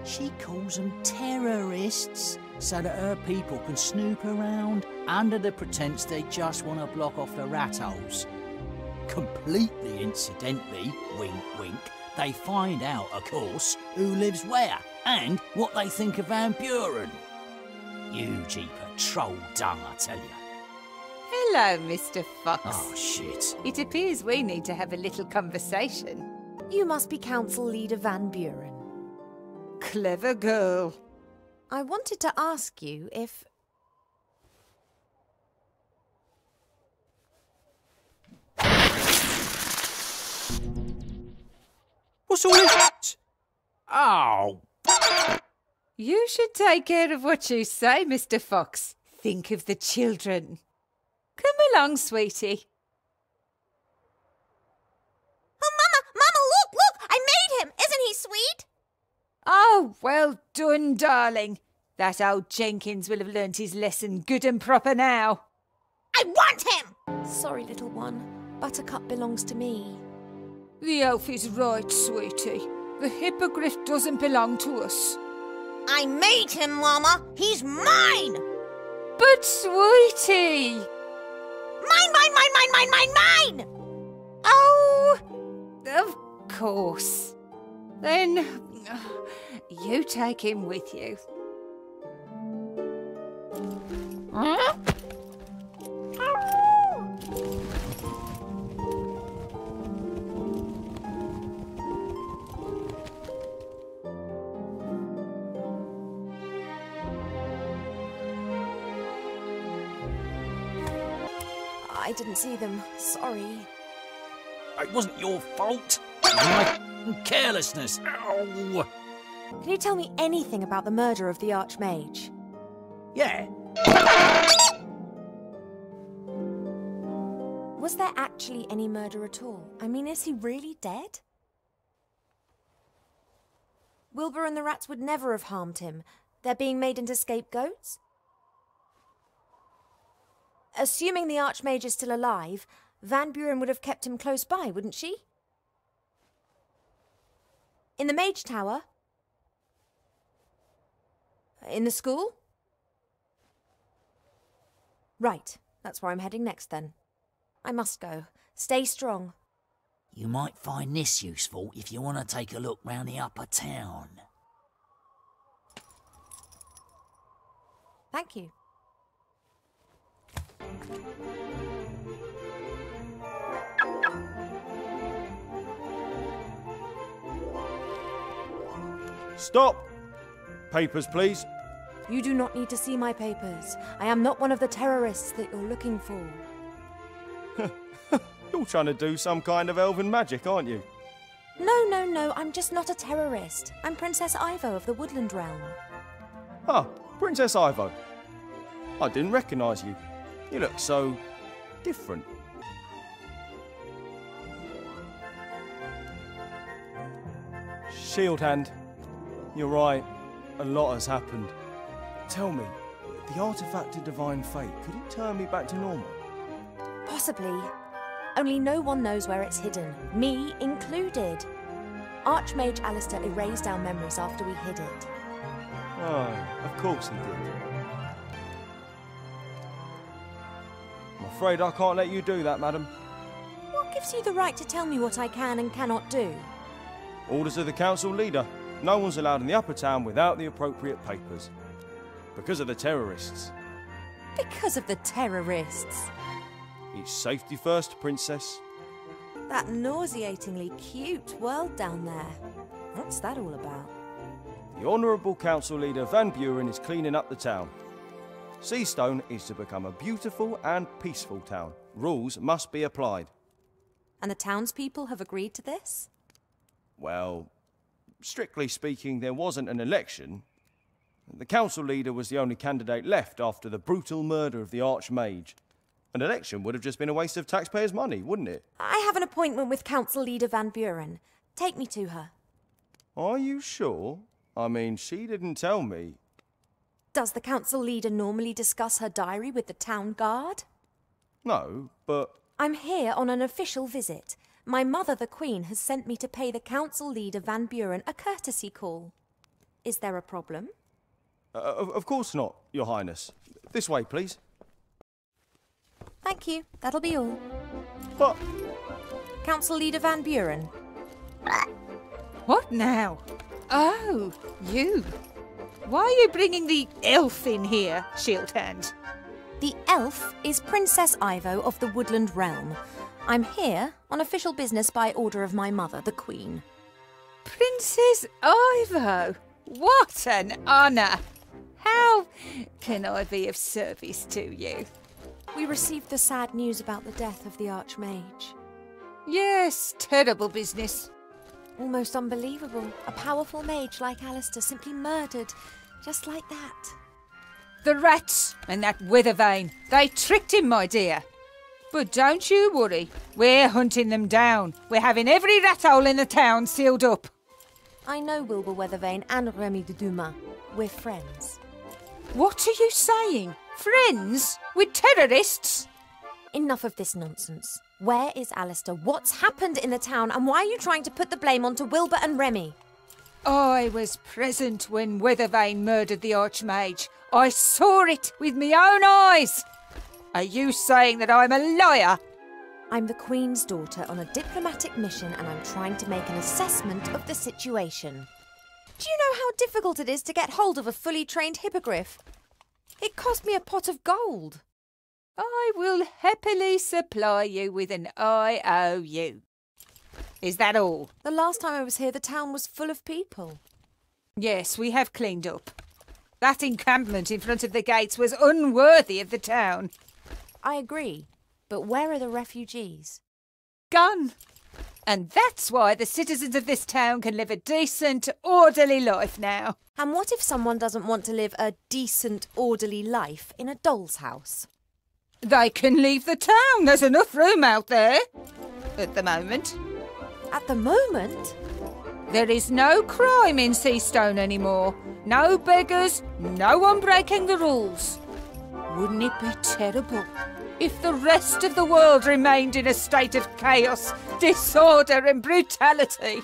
She calls them terrorists so that her people can snoop around under the pretense they just want to block off the rat holes. Completely incidentally, wink wink, they find out, of course, who lives where and what they think of Van Buren. You jeeper troll dung, I tell you. Hello, Mr. Fox. Oh, shit. It appears we need to have a little conversation. You must be Council Leader Van Buren. Clever girl. I wanted to ask you if... What's all this? Oh. You should take care of what you say, Mr. Fox. Think of the children. Come along, sweetie. Oh, Mama, look! I made him! Isn't he sweet? Oh, well done, darling. That old Jenkins will have learnt his lesson good and proper now. I want him! Sorry, little one. Buttercup belongs to me. The elf is right, sweetie. The hippogriff doesn't belong to us. I made him, Mama. He's mine! But, sweetie... Mine! Oh, of course. Then, you take him with you. I didn't see them. Sorry. It wasn't your fault. My carelessness. Ow. Can you tell me anything about the murder of the Archmage? Yeah. Was there actually any murder at all? I mean, is he really dead? Wilbur and the rats would never have harmed him. They're being made into scapegoats? Assuming the Archmage is still alive, Van Buren would have kept him close by, wouldn't she? In the Mage Tower? In the school? Right, that's where I'm heading next then. I must go. Stay strong. You might find this useful if you want to take a look round the upper town. Thank you. Stop! Papers, please. You do not need to see my papers. I am not one of the terrorists that you're looking for. You're trying to do some kind of elven magic, aren't you? No, I'm just not a terrorist. I'm Princess Ivo of the Woodland Realm. Ah, Princess Ivo. I didn't recognise you. You look so different. Shield Hand, you're right. A lot has happened. Tell me, the artifact of divine fate, could it turn me back to normal? Possibly. Only no one knows where it's hidden, me included. Archmage Alistair erased our memories after we hid it. Oh, of course he did. I'm afraid I can't let you do that, madam. What gives you the right to tell me what I can and cannot do? Orders of the council leader. No one's allowed in the upper town without the appropriate papers. Because of the terrorists. Because of the terrorists? It's safety first, princess. That nauseatingly cute world down there. What's that all about? The Honourable Council Leader Van Buren is cleaning up the town. Seastone is to become a beautiful and peaceful town. Rules must be applied. And the townspeople have agreed to this? Well, strictly speaking, there wasn't an election. The council leader was the only candidate left after the brutal murder of the Archmage. An election would have just been a waste of taxpayers' money, wouldn't it? I have an appointment with Council Leader Van Buren. Take me to her. Are you sure? I mean, she didn't tell me. Does the Council Leader normally discuss her diary with the town guard? No, but... I'm here on an official visit. My mother, the Queen, has sent me to pay the Council Leader Van Buren a courtesy call. Is there a problem? Of course not, Your Highness. This way, please. Thank you. That'll be all. What? Council Leader Van Buren. What now? Oh, you. Why are you bringing the elf in here, Shield Hand? The elf is Princess Ivo of the Woodland Realm. I'm here on official business by order of my mother, the Queen. Princess Ivo? What an honour! How can I be of service to you? We received the sad news about the death of the Archmage. Yes, terrible business. Almost unbelievable. A powerful mage like Alistair simply murdered, just like that. The rats and that weathervane, they tricked him, my dear. But don't you worry, we're hunting them down. We're having every rat hole in the town sealed up. I know Wilbur Weathervane and Remy de Dumas. We're friends. What are you saying? Friends? With terrorists? Enough of this nonsense. Where is Alistair? What's happened in the town? And why are you trying to put the blame onto Wilbur and Remy? I was present when Weathervane murdered the Archmage. I saw it with my own eyes. Are you saying that I'm a liar? I'm the Queen's daughter on a diplomatic mission and I'm trying to make an assessment of the situation. Do you know how difficult it is to get hold of a fully trained hippogriff? It cost me a pot of gold. I will happily supply you with an IOU. Is that all? The last time I was here, the town was full of people. Yes, we have cleaned up. That encampment in front of the gates was unworthy of the town. I agree. But where are the refugees? Gone. And that's why the citizens of this town can live a decent, orderly life now. And what if someone doesn't want to live a decent, orderly life in a doll's house? They can leave the town. There's enough room out there. At the moment. At the moment? There is no crime in Seastone anymore. No beggars, no one breaking the rules. Wouldn't it be terrible if the rest of the world remained in a state of chaos, disorder and brutality?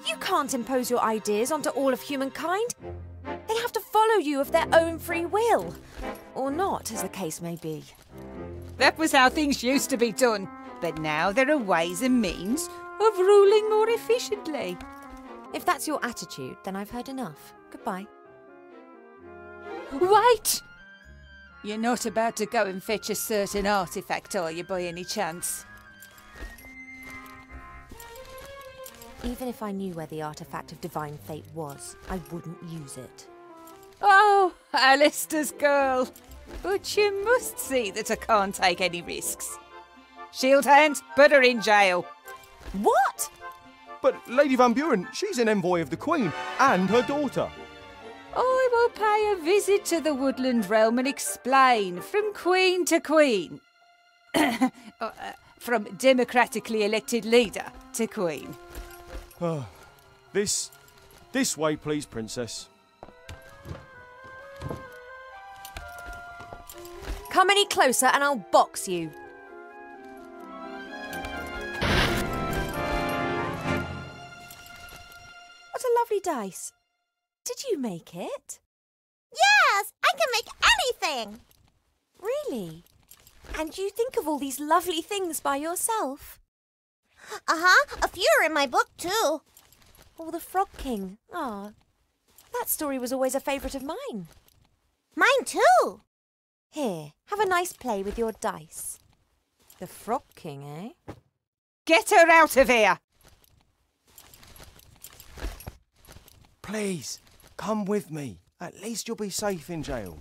You can't impose your ideas onto all of humankind. They have to follow you of their own free will. Or not, as the case may be. That was how things used to be done. But now there are ways and means of ruling more efficiently. If that's your attitude, then I've heard enough. Goodbye. Wait! You're not about to go and fetch a certain artefact, are you, by any chance? Even if I knew where the artefact of divine fate was, I wouldn't use it. Oh, Alistair's girl. But you must see that I can't take any risks. Shield hand, put her in jail. What? But Lady Van Buren, she's an envoy of the Queen and her daughter. I will pay a visit to the woodland realm and explain from Queen to Queen. From democratically elected leader to Queen. This way, please, Princess. Come any closer and I'll box you. What a lovely dice. Did you make it? Yes, I can make anything. Really? And you think of all these lovely things by yourself? Uh-huh, a few are in my book too. Oh, the Frog King. Ah, that story was always a favourite of mine. Mine too. Here, have a nice play with your dice. The Frog King, eh? Get her out of here! Please, come with me. At least you'll be safe in jail.